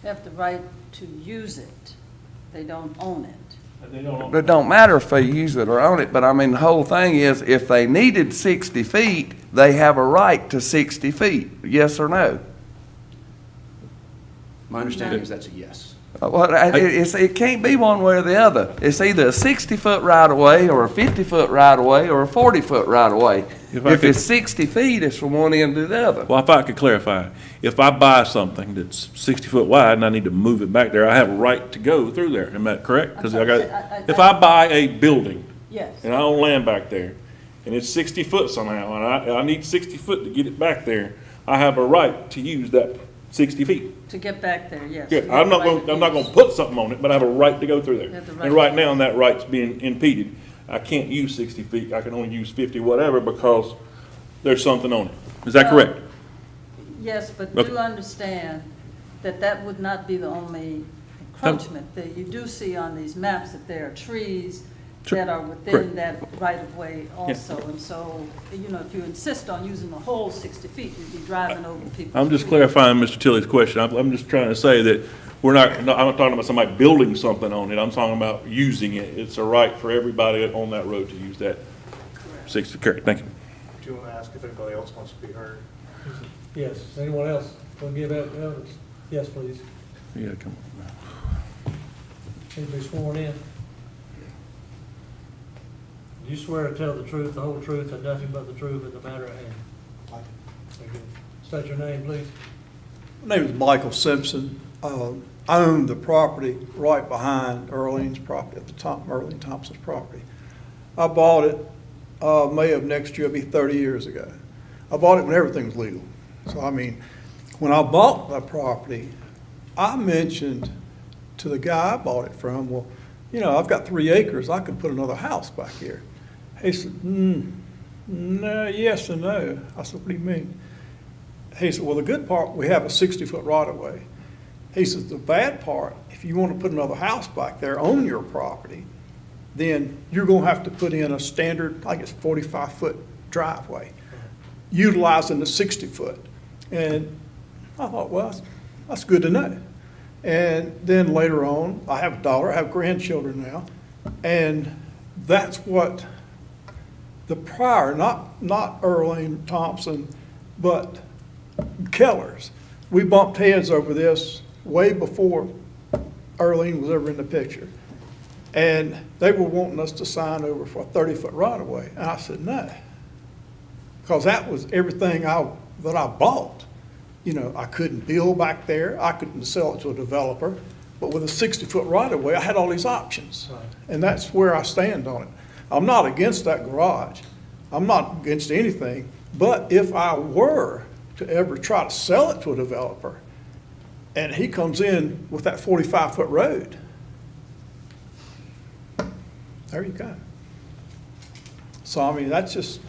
They have the right to use it. They don't own it. It don't matter if they use it or own it, but I mean, the whole thing is, if they needed 60 feet, they have a right to 60 feet, yes or no? My understanding is that's a yes. Well, it can't be one way or the other. It's either a 60-foot right-of-way, or a 50-foot right-of-way, or a 40-foot right-of-way. If it's 60 feet, it's from one end to the other. Well, if I could clarify, if I buy something that's 60 foot wide and I need to move it back there, I have a right to go through there. Am I correct? Because if I buy a building Yes. and I own land back there, and it's 60 foot somehow, and I need 60 foot to get it back there, I have a right to use that 60 feet. To get back there, yes. Yeah, You I'm have not the right going, I'm not use. going to put something on it, but I have a right to go through there. have the right And right to- now, that right's being impeded. I can't use 60 feet, I can only use 50, whatever, because there's something on it. Is that correct? Yes, but Okay. do understand that that would not be the only encroachment. That you do see on these maps that there are trees Sure. that are within Correct. that right-of-way also. And so, if you insist on using the whole 60 feet, you'd be driving over people's I'm just trees. clarifying Mr. Tilley's question. I'm just trying to say that we're I'm not talking about somebody building something on it. I'm talking about using it. It's a right for everybody on that road to use that 60, correct, thank you. Do you want to ask if anybody else wants to be heard? Yes, anyone else want to give evidence? Yes, please. Yeah, come on. Need to be sworn in. Do you swear to tell the truth, the whole truth, and nothing but the truth in the matter at hand? Very good. State your name, please. My name is Michael Simpson. I own the property right behind Earlene's property, at the top, Earlene Thompson's property. I bought it May of next year, it'll be 30 years ago. I bought it when everything was legal. So, I mean, when I bought the property, I mentioned to the guy I bought it from, well, you know, I've got 3 acres, I could put another house back here. He said, no, yes and no. I said, what do you mean? He said, well, the good part, we have a 60-foot right-of-way. He says, the bad part, if you want to put another house back there on your property, then you're going to have to put in a standard, I guess, 45-foot driveway, utilizing the 60-foot. And I thought, well, that's good to know. And then later on, I have a daughter, I have grandchildren now, and that's what the prior, not Earlene Thompson, but Keller's. We bumped heads over this way before Earlene was ever in the picture. And they were wanting us to sign over for a 30-foot right-of-way. And I said, no. Because that was everything that I bought. You know, I couldn't build back there. I couldn't sell it to a developer. But with a 60-foot right-of-way, I had all these options. Right. And that's where I stand on it. I'm not against that garage. I'm not against anything. But if I were to ever try to sell it to a developer, and he comes in with that 45-foot road, there you go. So, I mean, that's just,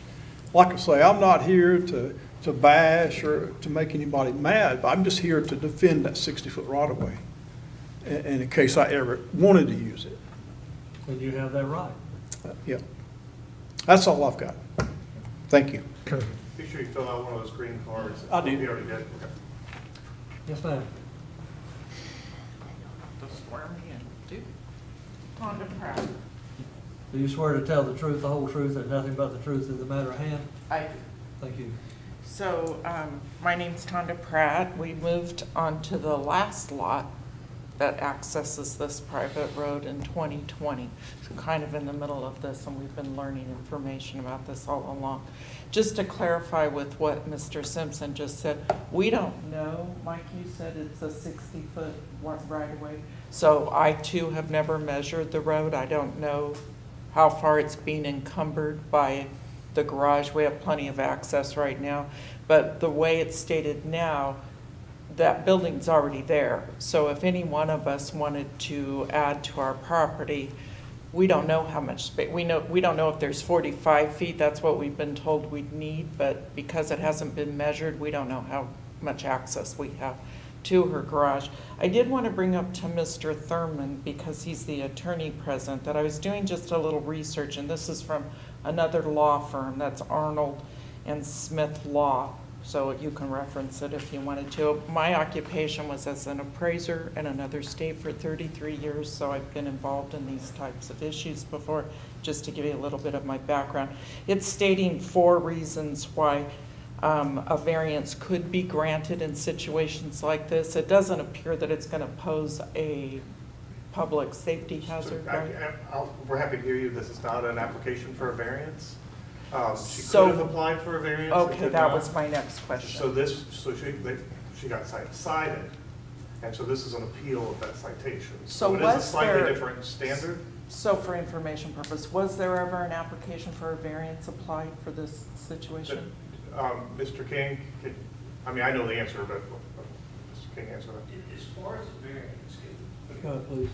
like I say, I'm not here to bash or to make anybody mad, but I'm just here to defend that 60-foot right-of-way, and in case I ever wanted to use it. And you have that right. Yeah. That's all I've got. Thank you. Be sure you fill out one of those green cards. I did. You already did, okay. Yes, ma'am. Swear me in, do. Honda Pratt. Do you swear to tell the truth, the whole truth, and nothing but the truth of the matter at hand? I do. Thank you. So, my name's Tonda Pratt. We moved onto the last lot that accesses this private road in 2020. So kind of in the middle of this, and we've been learning information about this all along. Just to clarify with what Mr. Simpson just said, we don't know, Mike, you said it's a 60-foot right-of-way. So I too have never measured the road. I don't know how far it's being encumbered by the garage. We have plenty of access right now. But the way it's stated now, that building's already there. So if any one of us wanted to add to our property, we don't know how much space. We don't know if there's 45 feet. That's what we've been told we'd need. But because it hasn't been measured, we don't know how much access we have to her garage. I did want to bring up to Mr. Thurman, because he's the attorney present, that I was doing just a little research, and this is from another law firm, that's Arnold and Smith Law, so you can reference it if you wanted to. My occupation was as an appraiser in another state for 33 years, so I've been involved in these types of issues before, just to give you a little bit of my background. It's stating 4 reasons why a variance could be granted in situations like this. It doesn't appear that it's going to pose a public safety hazard, right? We're happy to hear you. This is not an application for a variance. She So- could have applied for a variance. and Okay, could that not. was my next question. So she got cited, and so this is an appeal of that citation. So it is a was slightly there- different standard. So for information purpose, was there ever an application for a variance applied for this situation? Mr. King, I mean, I know the answer, but Mr. King, answer that. As far as the variance, Go ahead, please.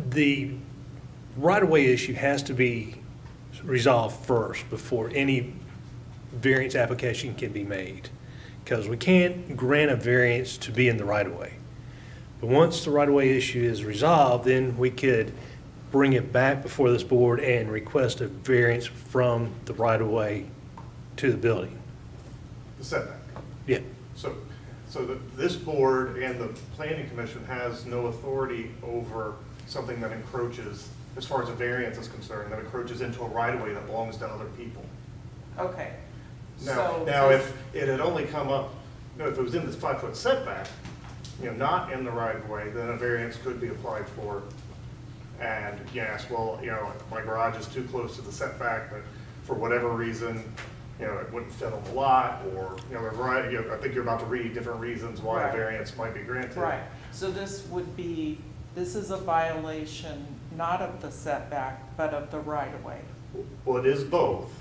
The right-of-way issue has to be resolved first before any variance application can be made, because we can't grant a variance to be in the right-of-way. But once the right-of-way issue is resolved, then we could bring it back before this board and request a variance from the right-of-way to the building. The setback. Yeah. So this board and the planning commission has no authority over something that encroaches, as far as a variance is concerned, that encroaches into a right-of-way that belongs to other people. Okay. Now, if it had only come up, if it was in this 5-foot setback, not in the right-of-way, then a variance could be applied for. And yes, well, my garage is too close to the setback, but for whatever reason, it wouldn't fit on the lot, or, a variety, I think you're about to read different reasons why a variance might be granted. Right, so this is a violation not of the setback, but of the right-of-way. Well, it is both.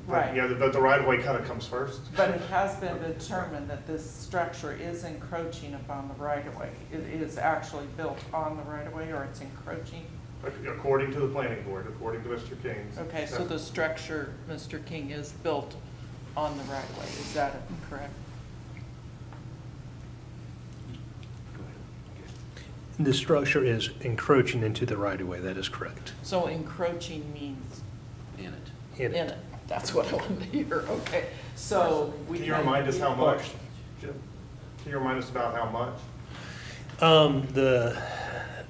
Right. Yeah, but the right-of-way kind of comes first. But it has been determined that this structure is encroaching upon the right-of-way. It is actually built on the right-of-way, or it's encroaching? According to the planning board, according to Mr. King's. Okay, so the structure, Mr. King, is built on the right-of-way. Is that correct? The structure is encroaching into the right-of-way, that is correct. So encroaching means In it. In it. in it. That's what I wanted to hear, okay. So we Can you remind us how much? Jim? Can you remind us about how much?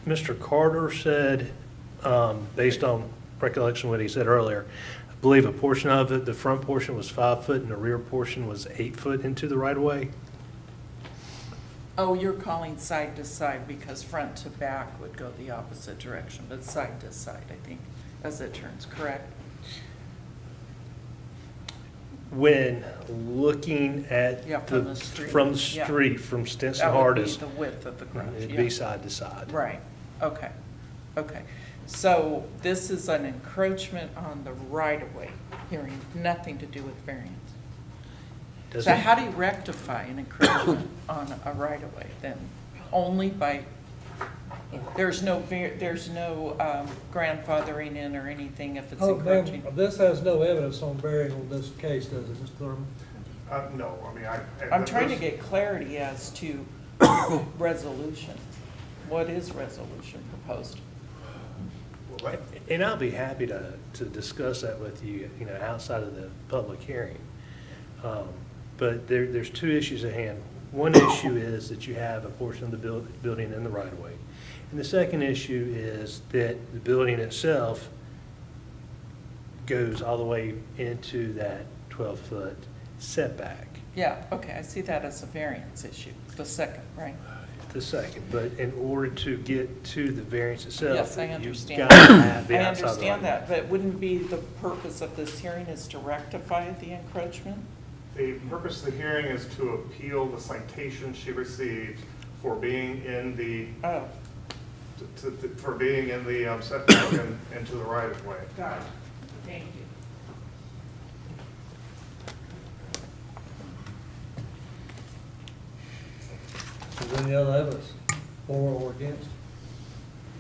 Mr. Carter said, based on recollection of what he said earlier, I believe a portion of it, the front portion was 5 foot and the rear portion was 8 foot into the right-of-way. Oh, you're calling side to side because front to back would go the opposite direction, but side to side, I think, as it turns, correct? When looking at Yeah, from the street. from the Yeah. street, from Stinson That would be Hardest, the width of the garage, it'd yeah. be side to side. Right, okay, okay. So this is an encroachment on the right-of-way, hearing nothing to do with variance. So Doesn't- how do you rectify an encroachment on a right-of-way then? Only by, there's no grandfathering in or anything if it's encroaching? This has no evidence on bearing on this case, does it, Mr. Thurman? No, I mean, I'm trying to get clarity as to resolution. What is resolution proposed? And I'll be happy to discuss that with you, outside of the public hearing. But there's two issues at hand. One issue is that you have a portion of the building in the right-of-way. And the second issue is that the building itself goes all the way into that 12-foot setback. Yeah, okay, I see that as a variance issue, the second, right? The second, but in order to get to the variance itself. Yes, I understand. You've got to have the I outside understand right-of-way. that, but wouldn't be the purpose of this hearing is to rectify the encroachment? The purpose of the hearing is to appeal the citation she received for being in the, Oh, for being in the setback and into the right-of-way. got it. Thank you. Is there any other evidence for or against?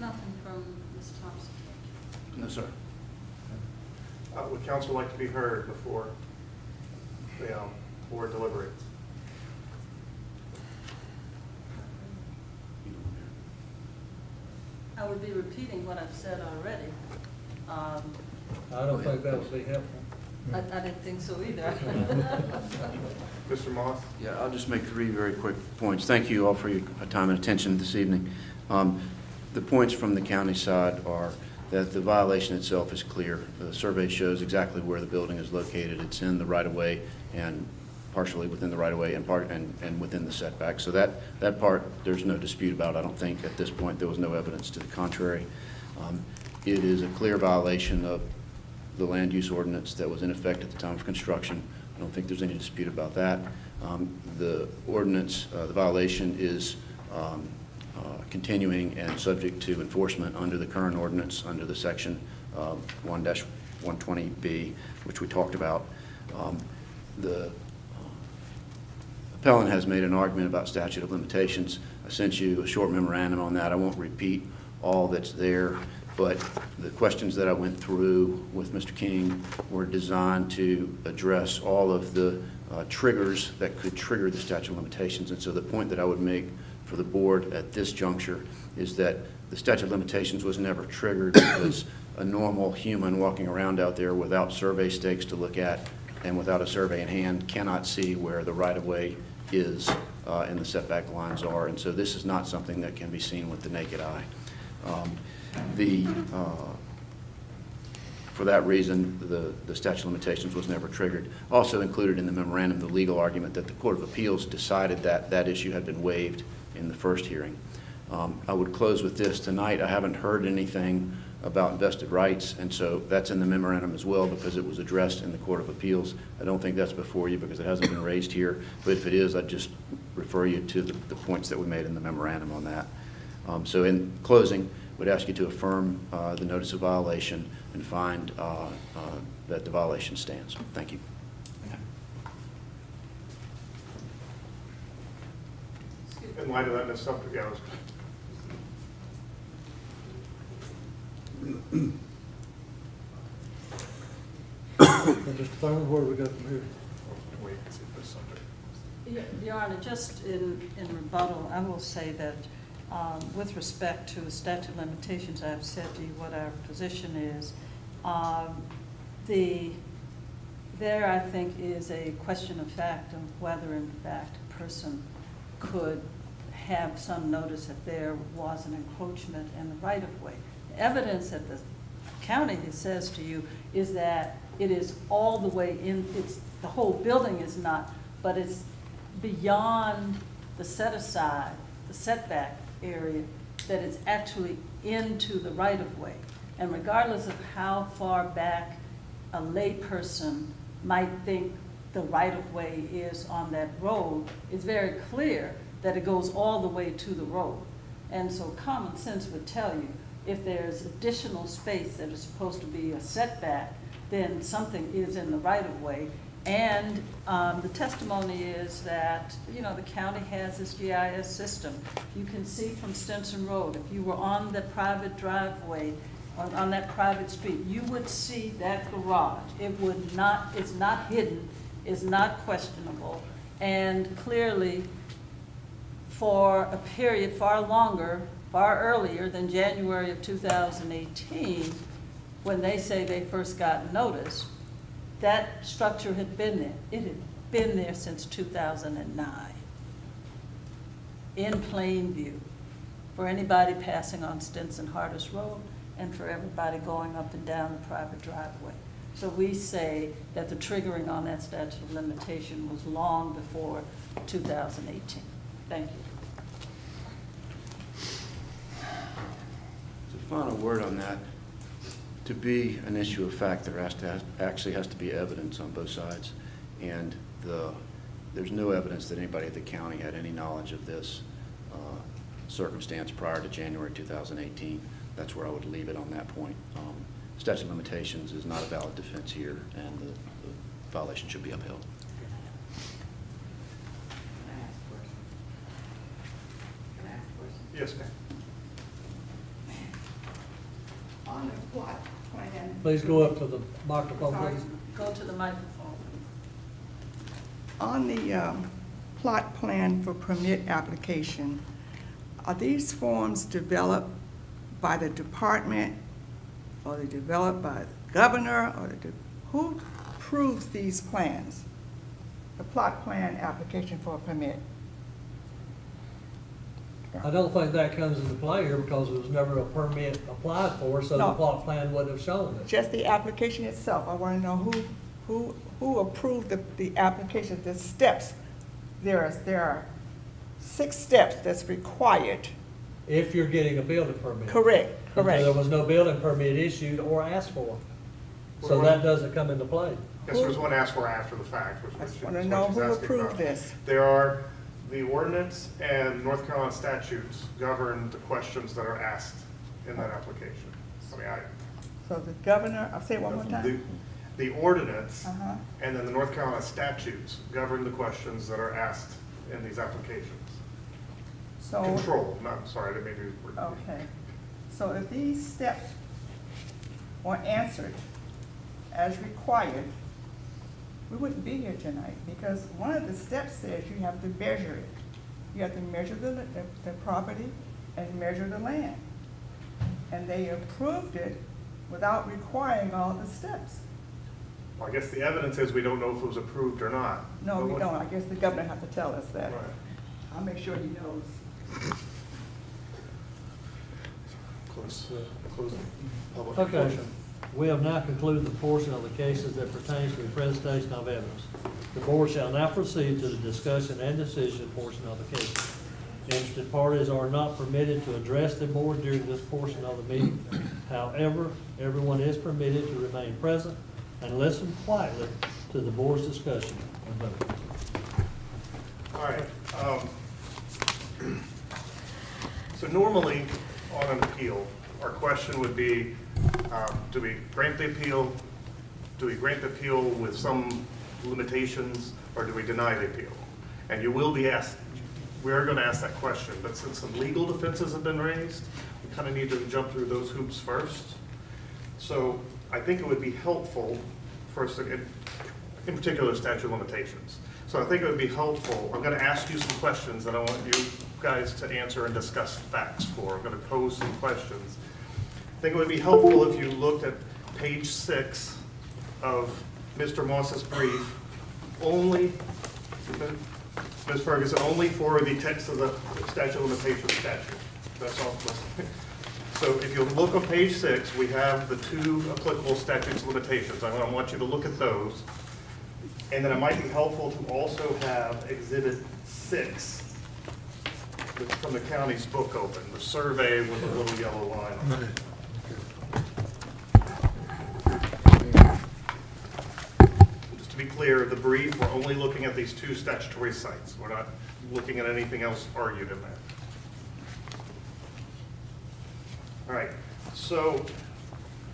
Nothing from Ms. Thompson. No, sir. Would counsel like to be heard before the board deliberates? I would be repeating what I've said already. I don't think that would be helpful. I didn't think so either. Mr. Moss? Yeah, I'll just make 3 very quick points. Thank you all for your time and attention this evening. The points from the county side are that the violation itself is clear. The survey shows exactly where the building is located. It's in the right-of-way and partially within the right-of-way and within the setback. So that part, there's no dispute about. I don't think at this point there was no evidence to the contrary. It is a clear violation of the land use ordinance that was in effect at the time of construction. I don't think there's any dispute about that. The ordinance, the violation is continuing and subject to enforcement under the current ordinance, under the section 1-120B, which we talked about. The appellant has made an argument about statute of limitations. I sent you a short memorandum on that. I won't repeat all that's there, but the questions that I went through with Mr. King were designed to address all of the triggers that could trigger the statute of limitations. And so the point that I would make for the board at this juncture is that the statute of limitations was never triggered because a normal human walking around out there without survey stakes to look at and without a survey in hand cannot see where the right-of-way is and the setback lines are. And so this is not something that can be seen with the naked eye. For that reason, the statute of limitations was never triggered. Also included in the memorandum, the legal argument that the Court of Appeals decided that that issue had been waived in the first hearing. I would close with this. Tonight, I haven't heard anything about vested rights, and so that's in the memorandum as well because it was addressed in the Court of Appeals. I don't think that's before you because it hasn't been raised here, but if it is, I'd just refer you to the points that we made in the memorandum on that. So in closing, would ask you to affirm the notice of violation, and find that the violation stands. Thank you. In light of that, Ms. Sumter, yeah, Mr. Thurman, where do we go from here? wait and see if Ms. Sumter. Your Honor, just in rebuttal, I will say that with respect to statute of limitations, I've said to you what our position is. There, I think, is a question of fact of whether, in fact, a person could have some notice that there was an encroachment in the right-of-way. The evidence that the county says to you is that it is all the way in, the whole building is not, but it's beyond the set-aside, the setback area, that it's actually into the right-of-way. And regardless of how far back a layperson might think the right-of-way is on that road, it's very clear that it goes all the way to the road. And so common sense would tell you, if there's additional space that is supposed to be a setback, then something is in the right-of-way. And the testimony is that, you know, the county has this GIS system. You can see from Stinson Road, if you were on the private driveway, on that private street, you would see that garage. It would not, it's not hidden, it's not questionable, and clearly for a period far longer, far earlier than January of 2018, when they say they first got notice, that structure had been there. It had been there since 2009, in plain view, for anybody passing on Stinson-Hardis Road and for everybody going up and down the private driveway. So we say that the triggering on that statute of limitation was long before 2018. Thank you. So final word on that. To be an issue of fact, there actually has to be evidence on both sides. And there's no evidence that anybody at the county had any knowledge of this circumstance prior to January 2018. That's where I would leave it on that point. Statute of limitations is not a valid defense here, and the violation should be upheld. Yes, ma'am. On the plot plan. Please go up to the microphone, please. Go to the microphone. On the plot plan for permit application, are these forms developed by the department, or they developed by the governor, or who approves these plans? The plot plan application for a permit? I don't think that comes into play here because there was never a permit applied for, so the No. plot plan wouldn't have shown it. Just the application itself. I want to know who approved the application, the steps. There are 6 steps that's required. If you're getting a building permit. Correct, correct. There was no building permit issued or asked for. So that doesn't come into play. Yes, there was one asked for after the fact, which I was just what want to she's know who asking approved about. this. There are, the ordinance and North Carolina statutes govern the questions that are asked in that application. I mean, So the governor, I'll say it one more time. the ordinance Uh-huh. and then the North Carolina statutes govern the questions that are asked in these applications. So. Control, no, sorry, I didn't mean to use the word. Okay. So if these steps were answered as required, we wouldn't be here tonight, because one of the steps says you have to measure it. You have to measure the property and measure the land. And they approved it without requiring all the steps. Well, I guess the evidence is we don't know if it was approved or not. No, we don't. I guess the governor has to tell us that. Right. I'll make sure he knows. Close the public Okay, portion. we have now concluded the portion of the cases that pertains to the presentation of evidence. The board shall now proceed to the discussion and decision portion of the case. Interested parties are not permitted to address the board during this portion of the meeting. However, everyone is permitted to remain present and listen quietly to the board's discussion and vote. All right. So normally, on an appeal, our question would be, Do we grant the appeal? Do we grant the appeal with some limitations, or do we deny the appeal? And you will be asked, we are going to ask that question, but since some legal defenses have been raised, we kind of need to jump through those hoops first. So I think it would be helpful for us to, in particular, statute of limitations. So I think it would be helpful, I'm going to ask you some questions that I want you guys to answer and discuss facts for. I'm going to pose some questions. I think it would be helpful if you looked at page 6 of Mr. Moss's brief, only, Ms. Ferguson, only for the text of the statute of limitations statute. That's all. So if you look on page 6, we have the 2 applicable statutes of limitations. I want you to look at those. And then it might be helpful to also have Exhibit 6 from the county's book open, the survey with a little yellow line on it. Just to be clear, the brief, we're only looking at these 2 statutory sites. We're not looking at anything else argued in there. All right, so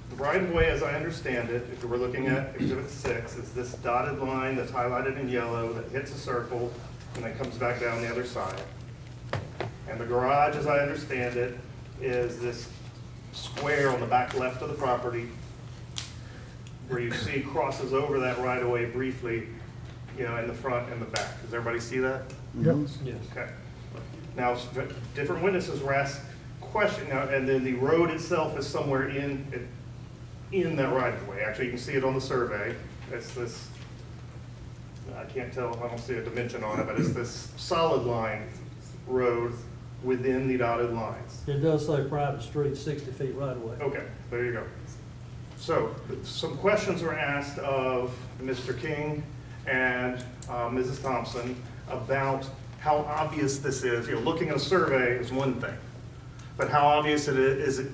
the right-of-way, as I understand it, if we're looking at Exhibit 6, is this dotted line that's highlighted in yellow that hits a circle and then comes back down the other side. And the garage, as I understand it, is this square on the back left of the property where you see crosses over that right-of-way briefly, you know, in the front and the back. Does everybody see that? Yep. Yes. Okay. Now, different witnesses were asked questions, and then the road itself is somewhere in that right-of-way. Actually, you can see it on the survey. It's this, I can't tell, I don't see a dimension on it, but it's this solid line road within the dotted lines. It does say private street, 60 feet right away. Okay, there you go. So, some questions were asked of Mr. King and Mrs. Thompson about how obvious this is. You know, looking at a survey is one thing, but how obvious it is,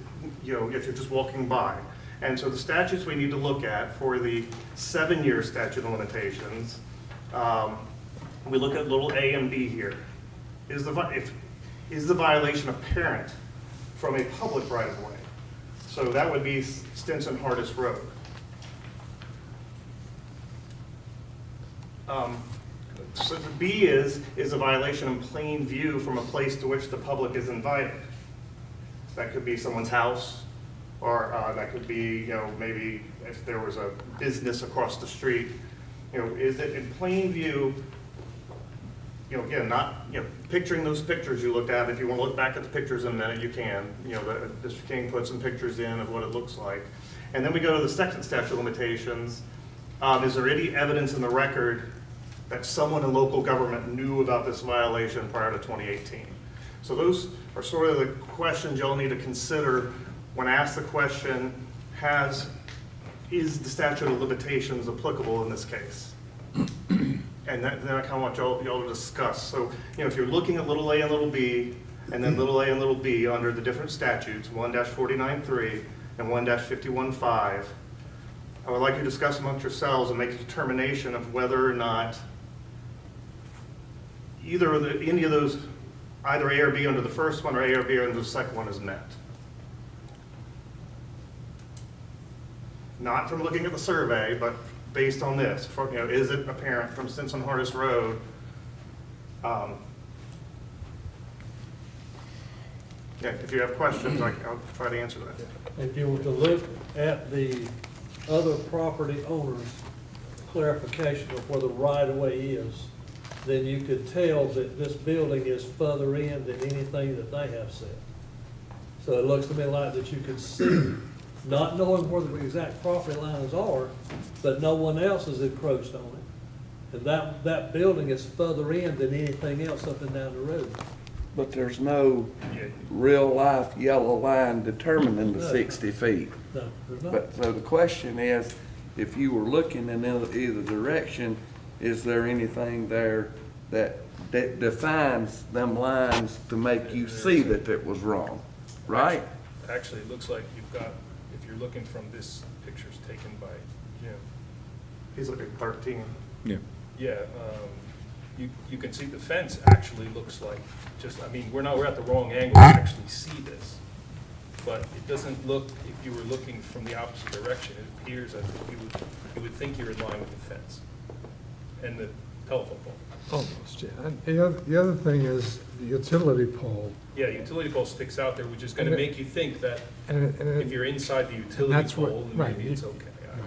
you know, if you're just walking by. And so the statutes we need to look at for the 7-year statute of limitations, we look at little a and b here. Is the violation apparent from a public right-of-way? So that would be Stinson Hardest Road. So the B is a violation in plain view from a place to which the public is invited. That could be someone's house, or that could be, you know, maybe if there was a business across the street. You know, is it in plain view? You know, again, not, you know, picturing those pictures you looked at. If you want to look back at the pictures in a minute, you can. You know, Mr. King put some pictures in of what it looks like. And then we go to the second statute of limitations. Is there any evidence in the record that someone in local government knew about this violation prior to 2018? So those are sort of the questions y'all need to consider when asked the question, is the statute of limitations applicable in this case? And then I kind of want y'all to discuss. So, you know, if you're looking at little a and little b, and then little a and little b under the different statutes, 1-49.3 and 1-51.5, I would like you to discuss amongst yourselves and make a determination of whether or not any of those, either A or B under the first one or A or B under the second one is met. Not from looking at the survey, but based on this. You know, is it apparent from Stinson Hardest Road? Yeah, if you have questions, I'll try to answer that. If you were to look at the other property owners' clarification of where the right-of-way is, then you could tell that this building is further in than anything that they have said. So it looks to me like that you could see, not knowing where the exact property lines are, but no one else has encroached on it. And that building is further in than anything else up and down the road. But there's no real-life yellow line determining the No. 60 feet. No, there's not. But, so the question is, if you were looking in either direction, is there anything there that defines them lines to make you see that it was wrong, right? Actually, it looks like you've got, if you're looking from this, pictures taken by Jim. He's looking at 13. Yeah. Yeah, you can see the fence actually looks like, just, I mean, we're at the wrong angle to actually see this. but it doesn't look, if you were looking from the opposite direction, it appears as if you would think you're in line with the fence and the telephone pole. Almost, yeah. And the other thing is the utility pole. Yeah, utility pole sticks out there, which is gonna And it- make you think that and it- if you're inside the utility that's what- pole, then right, maybe it's okay. Right.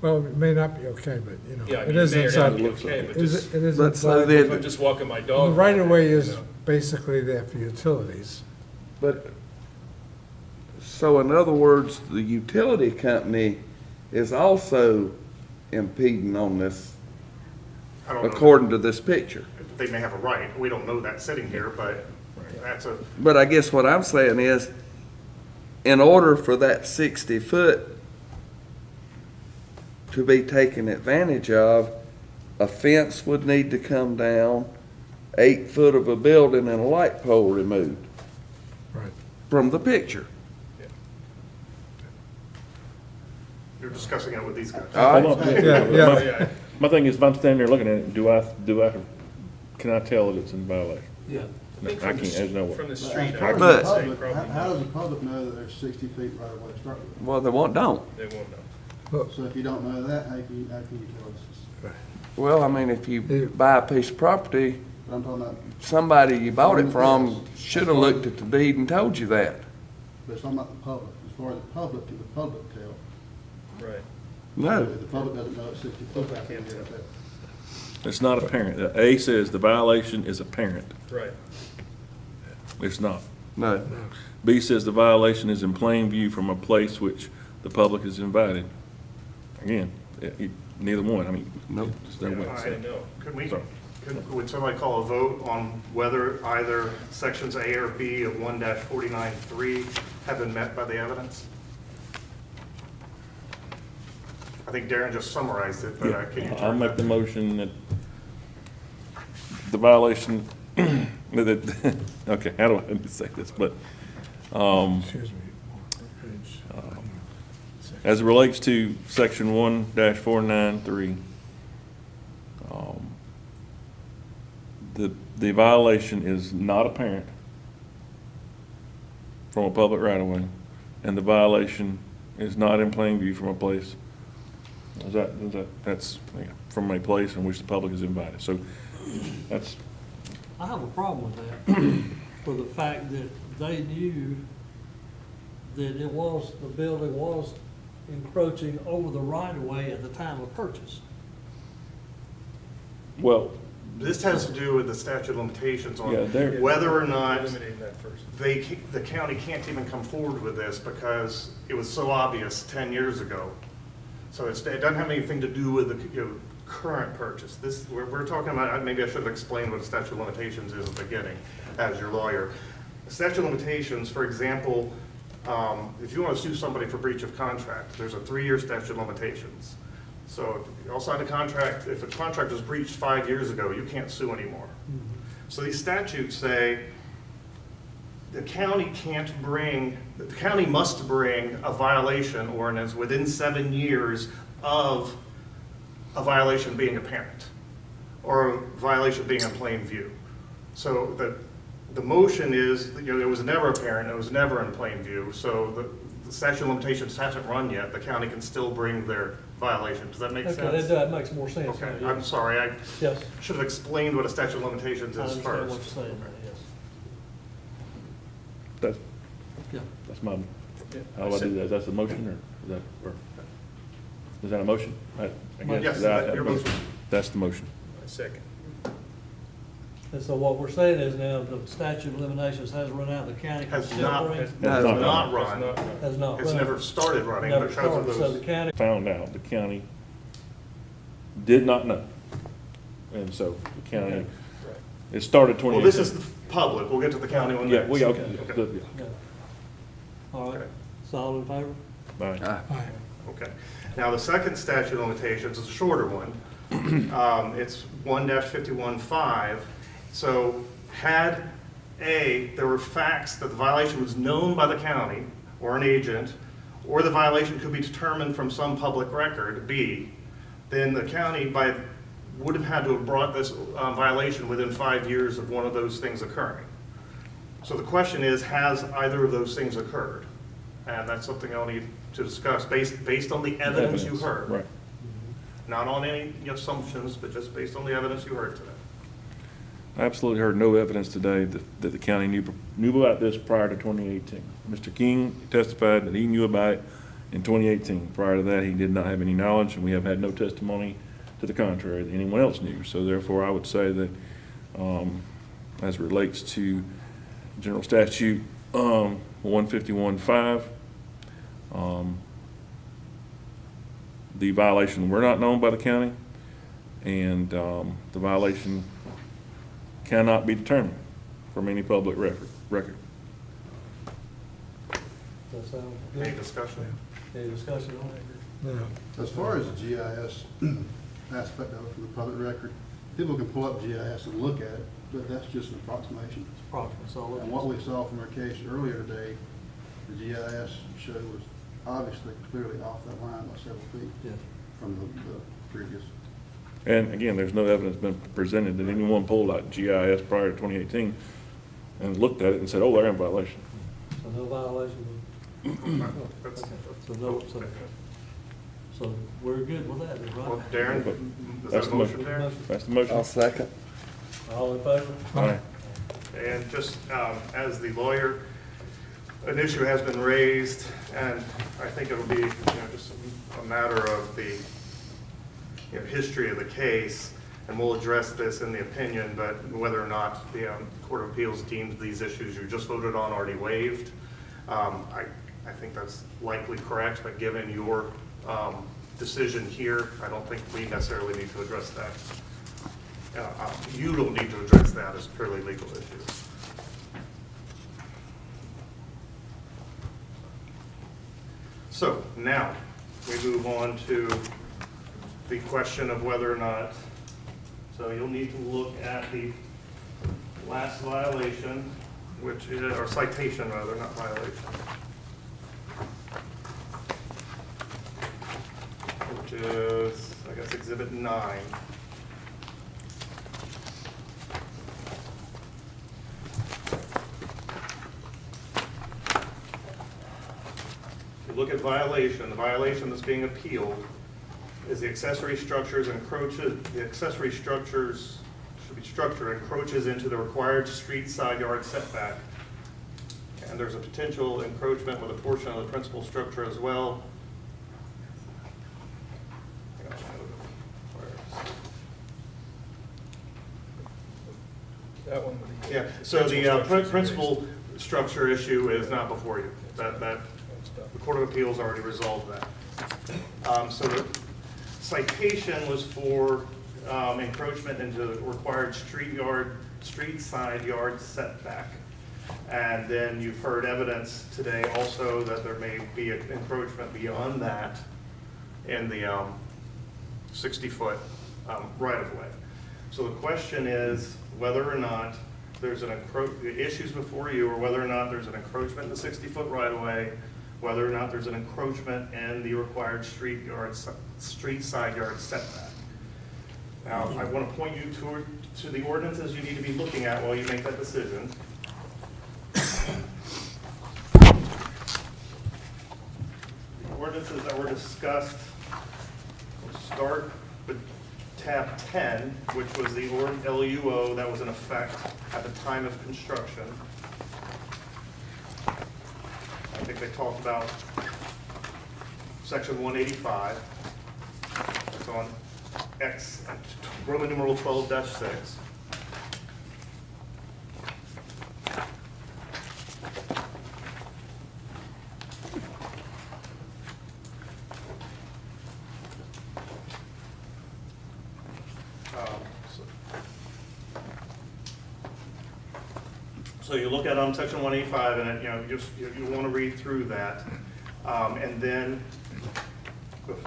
Well, it may not be okay, but, you know, Yeah, I it mean, is it may or inside. not be okay, but It is- just, it is But so inside. then- if I'm just walking my The dog. right of way you is know. basically there for utilities. But, so in other words, the utility company is also impeding on this, I don't know. according to this picture. They may have a right, we don't know that sitting here, but that's a, But I guess what I'm saying is, in order for that 60 foot to be taken advantage of, a fence would need to come down, 8 foot of a building and a light pole removed Right. from the picture. you're discussing it with these guys. All Hold right. on. Yeah. My thing is, if I'm standing there looking at it, can I tell that it's in violation? Yeah. I think I from can't, there's no way. From the But street, as I far as would But- the say public, probably how does not. the public know that there's 60 feet right away to start with? Well, they don't. They won't know. But So if you don't know that, how can you tell us? Well, I mean, if you buy a piece of property, But I'm talking about, somebody you bought it from should have looked at the deed and told you that. but it's talking about the public. As far as the public, can the public tell? Right. No. If the public doesn't know it's 60 foot, how can they tell? It's not apparent. A says the violation is apparent. Right. It's not. No. B says the violation is in plain view from a place which the public is invited. Again, neither one, I mean, Nope. there's no All way. right. Could we, Sorry. would somebody call a vote on whether either sections A or B of 1-49-3 have been met by the evidence? I think Darren just summarized it, but can you? I'll make the motion that the violation, okay, how do I say this, but, excuse me. as it relates to section 1-493, the violation is not apparent from a public right-of-way, and the violation is not in plain view from a place. That's from a place in which the public is invited. So that's, I have a problem with that, for the fact that they knew that the building was encroaching over the right of way at the time of purchase. well, This has to do with the statute of limitations on Yeah, they're- whether or not Eliminating that first. the county can't even come forward with this because it was so obvious 10 years ago. So it doesn't have anything to do with the current purchase. We're talking about, maybe I should have explained what a statute of limitations is at the beginning as your lawyer. A statute of limitations, for example, if you want to sue somebody for breach of contract, there's a 3-year statute of limitations. So if you all sign a contract, if a contract was breached 5 years ago, you can't sue anymore. So these statutes say the county must bring a violation ordinance within 7 years of a violation being apparent or a violation being in plain view. So the motion is, it was never apparent, it was never in plain view, so the statute of limitations hasn't run yet, the county can still bring their violation. Does that make sense? Okay, that makes more sense. Okay, now, I'm yes. sorry, I Yes, should have explained what a statute of limitations I is understand what first. you're saying, yes. that's, Yeah. that's my, Yeah, how do I do that? Is that the motion, or is that a motion? I guess Yes, that- your motion. That's the motion. I second. And so what we're saying is now the statute of limitations has run out, the county can Has still not, bring. has Has not not It's run. not- Has not It's run. never started running Never because of started, so the those. county, Found out, the county did not know. And so the county, it started 2018. Well, this is the public, we'll get to the county one Yeah, next. we, Okay. yeah. All right, Okay. so all in favor? Right. Okay. Now, the second statute of limitations is a shorter one. It's 1-51-5. So had there were facts that the violation was known by the county or an agent, or the violation could be determined from some public record, B, then the county would have had to have brought this violation within 5 years of one of those things occurring. So the question is, has either of those things occurred? And that's something I'll need to discuss based on the evidence you heard. Right. Not on any assumptions, but just based on the evidence you heard today. I absolutely heard no evidence today that the county knew about this prior to 2018. Mr. King testified that he knew about it in 2018. Prior to that, he did not have any knowledge, and we have had no testimony to the contrary that anyone else knew. So therefore, I would say that as it relates to General Statute 151.5, the violation were not known by the county, and the violation cannot be determined from any public record. Does that sound good? Any discussion? Any discussion on it? Yeah. As far as the GIS aspect of it from the public record, people can pull up GIS and look at it, but that's just an approximation. It's approximate, so And what we saw from our case earlier today, the GIS showed was obviously clearly off that line by several feet yeah. from the previous. And again, there's no evidence been presented that anyone pulled out GIS prior to 2018 and looked at it and said, oh, they're in violation. So no violation. That's- So we're good with that, then, Well, right? Darren, is that a motion, Darren? That's the motion. I'll second. All in favor? Aye. And just as the lawyer, an issue has been raised, and I think it'll be, just a matter of the, history of the case, and we'll address this in the opinion, but whether or not the Court of Appeals deemed these issues you just voted on already waived. I think that's likely correct, but given your decision here, I don't think we necessarily need to address that. You don't need to address that as purely legal issues. So now we move on to the question of whether or not, so you'll need to look at the last violation, which is, or citation rather, not violation. Which is, I guess, Exhibit 9. If you look at violation, the violation that's being appealed is the accessory structures should be structure encroaches into the required street side yard setback. And there's a potential encroachment with a portion of the principal structure as well. That one. Yeah, so the principal structure issue is not before you. The Court of Appeals already resolved that. So the citation was for encroachment into the required street side yard setback. And then you've heard evidence today also that there may be an encroachment beyond that in the 60-foot right-of-way. So the question is whether or not there's the issues before you, or whether or not there's an encroachment in the 60-foot right-of-way, whether or not there's an encroachment in the required street side yard setback. Now, I want to point you to the ordinances you need to be looking at while you make that decision. The ordinances that were discussed, we'll start with tab 10, which was the LUO that was in effect at the time of construction. I think they talked about section 185. It's on Roman numeral 12-6. So you look at section 185, and you want to read through that, and then put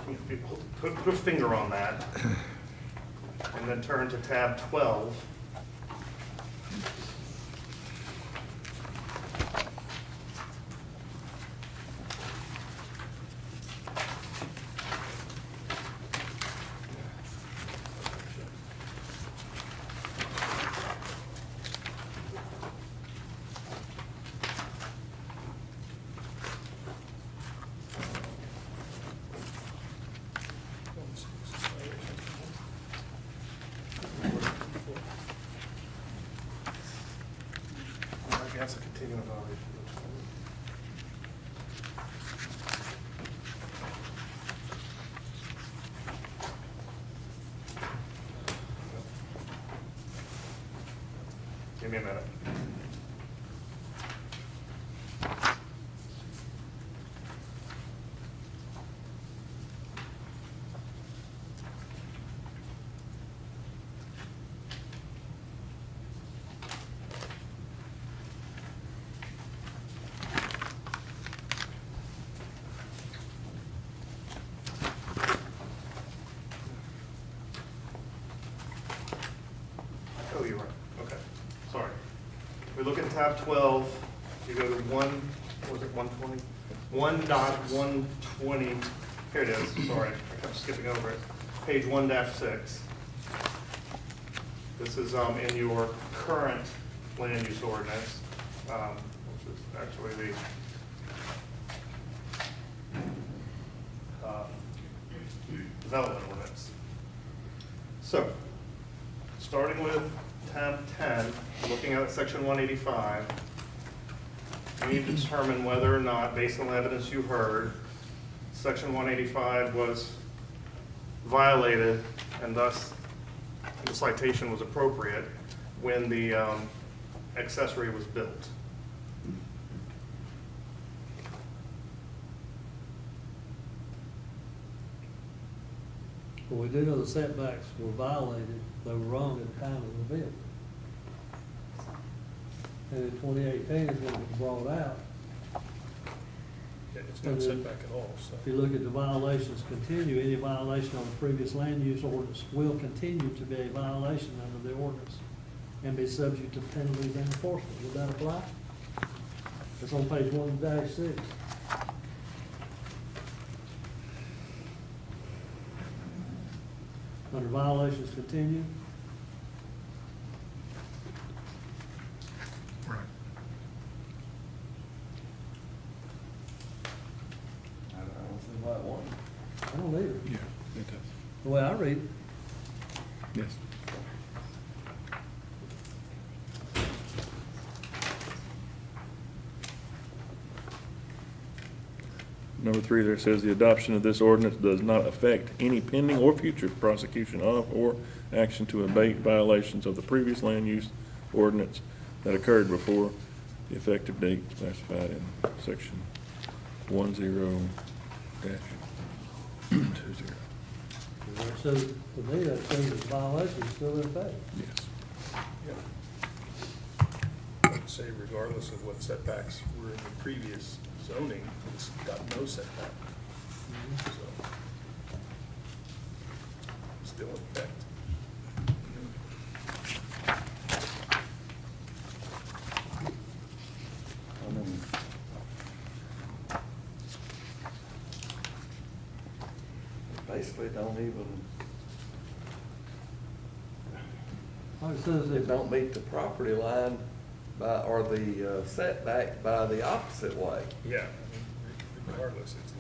a finger on that, and then turn to tab 12. that's a continuing violation. Give me a minute. Oh, you're right, okay, sorry. We look at tab 12, you go to what was it, 120? 1.120, here it is, sorry, I kept skipping over it. Page 1-6. This is in your current land use ordinance, which is actually the development ordinance. So, starting with tab 10, looking at section 185, you need to determine whether or not, based on the evidence you heard, section 185 was violated and thus the citation was appropriate when the accessory was built. Well, we do know the setbacks were violated, they were wrong at the time of the build. And in 2018 is when it was brought out. Yeah, it's not setback at all, so. If you look at the violations continue, any violation on the previous land use ordinance will continue to be a violation under the ordinance and be subject to penalties and enforcement. Would that apply? It's on page 1-6. Under violations continue, Right. I don't see why it won't. I don't either. Yeah, it does. The way I read it, Yes. Number 3 there says the adoption of this ordinance does not affect any pending or future prosecution of or action to abate violations of the previous land use ordinance that occurred before the effective date specified in section 10-20. so to me, that says the violation is still in effect. Yes. I'd say regardless of what setbacks were in the previous zoning, it's got no setback. So, still in effect. I mean, basically don't even, Like it says, it it don't meet the property line by, or the setback by the opposite way. Yeah, I mean, regardless, it's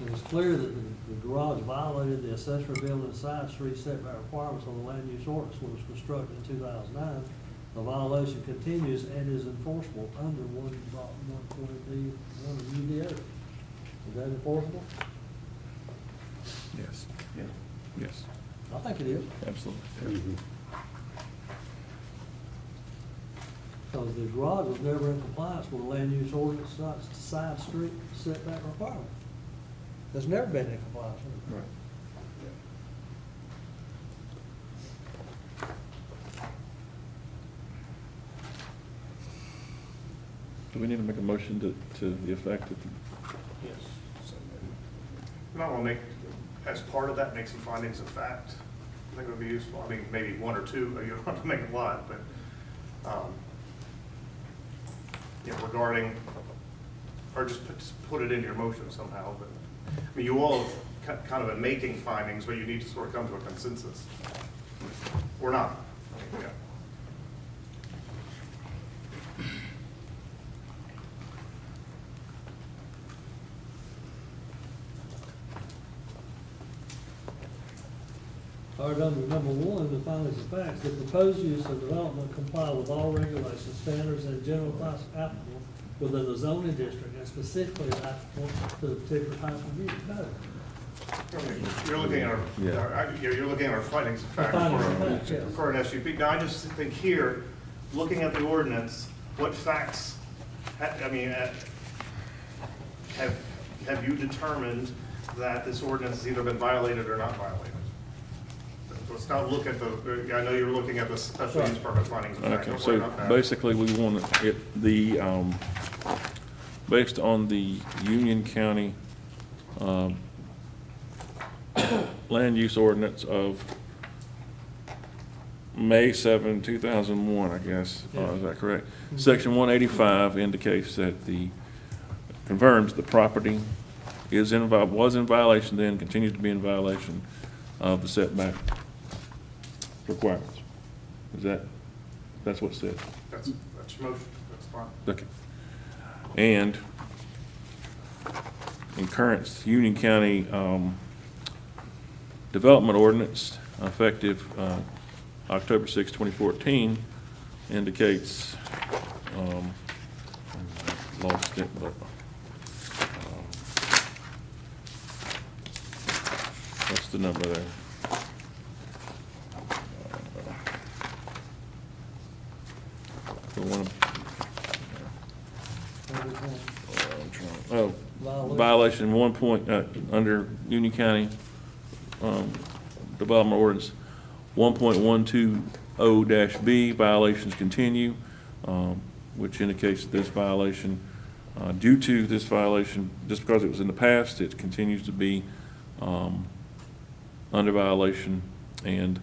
was clear that the garage violated the accessory building side street setback requirements on the land use ordinance when it was constructed in 2009. The violation continues and is enforceable under 1.120B1 of the UDO. Is that enforceable? Yes. Yeah. Yes. I think it is. Absolutely. Because the garage was never in compliance with the land use ordinance side street setback requirement. It's never been in compliance with it. Right. Do we need to make a motion to the effect that yes. So, You might want to make, as part of that, make some findings of fact. I think it would be useful. I mean, maybe one or two, you don't have to make a lot, but, you know, regarding, or just put it in your motion somehow, but, I mean, you all have kind of been making findings, but you need to sort of come to a consensus. Or not. Yeah. All right, number one, the findings of facts, the proposed use of development comply with all regulations, standards, and general class applicable within the zoning district, and specifically applicable to the particular type of use. No. You're looking at you're looking at our findings of fact for an SUP. Now, I just think here, looking at the ordinance, what facts, have you determined that this ordinance has either been violated or not violated? Let's not look at I know you're looking at the special use permit findings of fact. Okay, Don't worry so about that. basically, we want based on the Union County, land use ordinance of May 7, 2001, I guess, is that correct? Section 185 indicates that confirms the property was in violation then, continues to be in violation of the setback requirements. That's what's said? That's your motion, that's fine. Okay. And in current Union County development ordinance, effective October 6, 2014, indicates, I lost it, but what's the number there? The one, violation 1 point, under Union County Development Ordinance 1.120-B, violations continue, which indicates that this violation, due to this violation, just because it was in the past, it continues to be under violation. And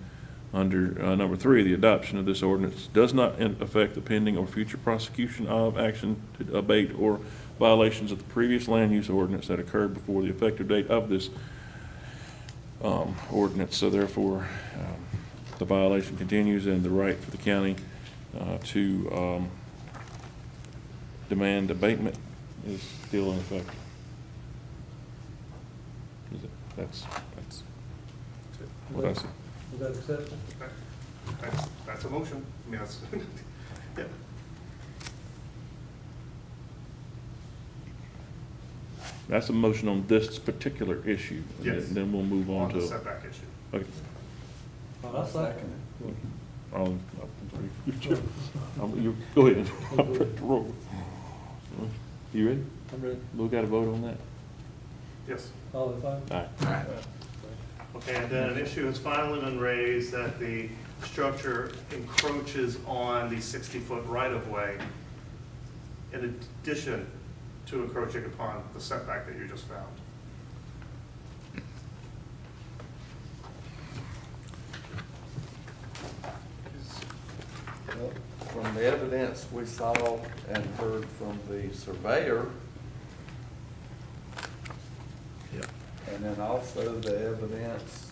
under number 3, the adoption of this ordinance does not affect the pending or future prosecution of action to abate or violations of the previous land use ordinance that occurred before the effective date of this ordinance. So therefore, the violation continues, and the right for the county to demand abatement is still in effect. That's what I see. Is that acceptable? That's a motion. I mean, that's, yeah. That's a motion on this particular issue. And Yes. then we'll move on to. the setback issue. Okay. I'll second Go ahead. Roll. You ready? I'm ready. We got to vote on that? Yes. All in favor? All right. Okay, and then an issue has finally been raised that the structure encroaches on the 60-foot right-of-way in addition to encroaching upon the setback that you just found. Well, from the evidence we saw and heard from the surveyor, and then also the evidence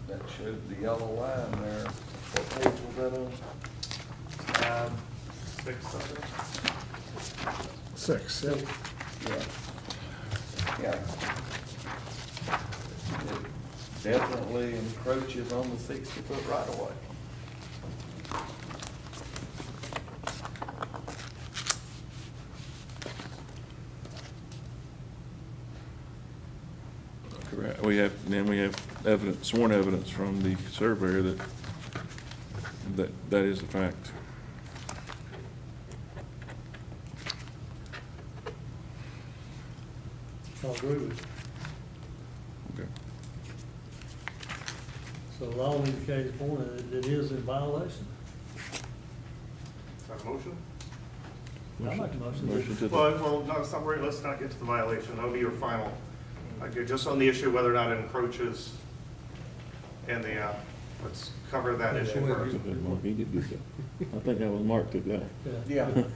that showed the yellow line there, what page was that on? 6 something? 6. Yeah. Yeah. It definitely encroaches on the 60-foot right-of-way. Correct. We have evidence, sworn evidence from the surveyor that is the fact. I'll agree with you. Okay. So the law indicates for it is in violation. Is that a motion? I make a motion. Motion to the. Well, no, it's not, let's not get to the violation. That'll be your final. Just on the issue whether or not it encroaches and let's cover that issue first. He did good job. I think that was Mark took that. Yeah. Have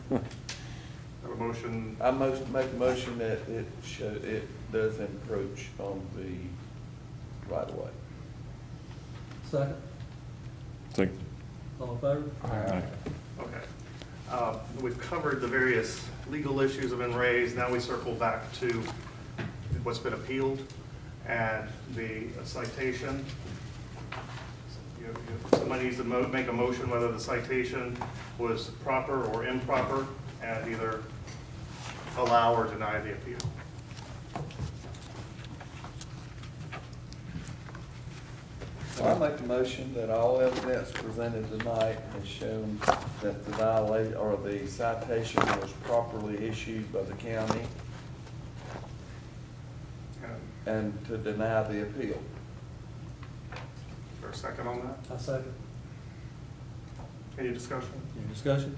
a motion. I make a motion that it does encroach on the right-of-way. Second, Second. all in favor? Aye. Okay. We've covered the various legal issues that have been raised. Now we circle back to what's been appealed and the citation Somebody needs to make a motion whether the citation was proper or improper, and either allow or deny the appeal. Well, I make the motion that all evidence presented tonight has shown that the or the citation was properly issued by the county, and to deny the appeal. Is there a second on that? I second. Any discussion? Any discussion?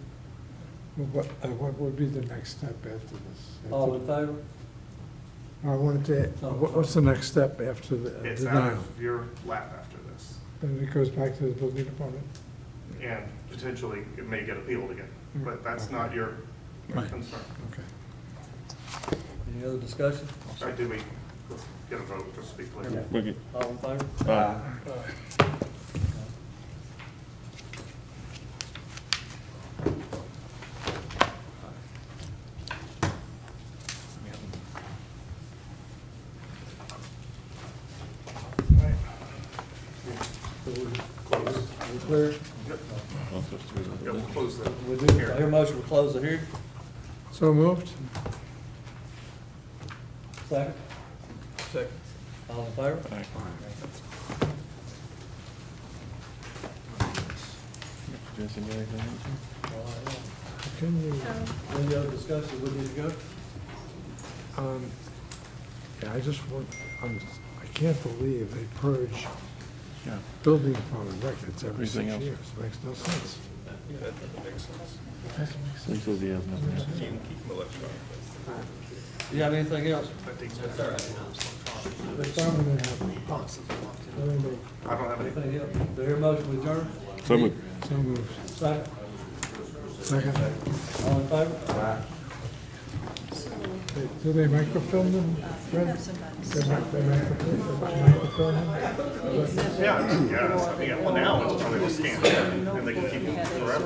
What would be the next step after this? All in favor? I wanted to, what's the next step after the It's out denial? of your lap after this, Then it goes back to the building department? and potentially it may get appealed again, but that's not your Right. concern. Okay. Any other discussion? Do we, let's get a vote, just to be clear. We All in favor? So we're closed. We clear? Yep, we'll close the We do, I hearing. hear a motion to close the hearing. So moved? Second? Second. All in favor? Jesse, got anything? All right. Can you, Any other discussion, we need to go? yeah, I just want, I can't believe they purge Yeah. building department records every Everything 6 else. years. Makes no sense. He says he has nothing. Do you have anything else? The department have boxes. I don't have anything. Anything else? Do you hear a motion to adjourn? So moved. So moved. Second? Second. All in favor? Do they microfilm them, Fred? They microfilm them? Yeah, yes, I mean, well, now it's probably just scanned, and they can keep it forever.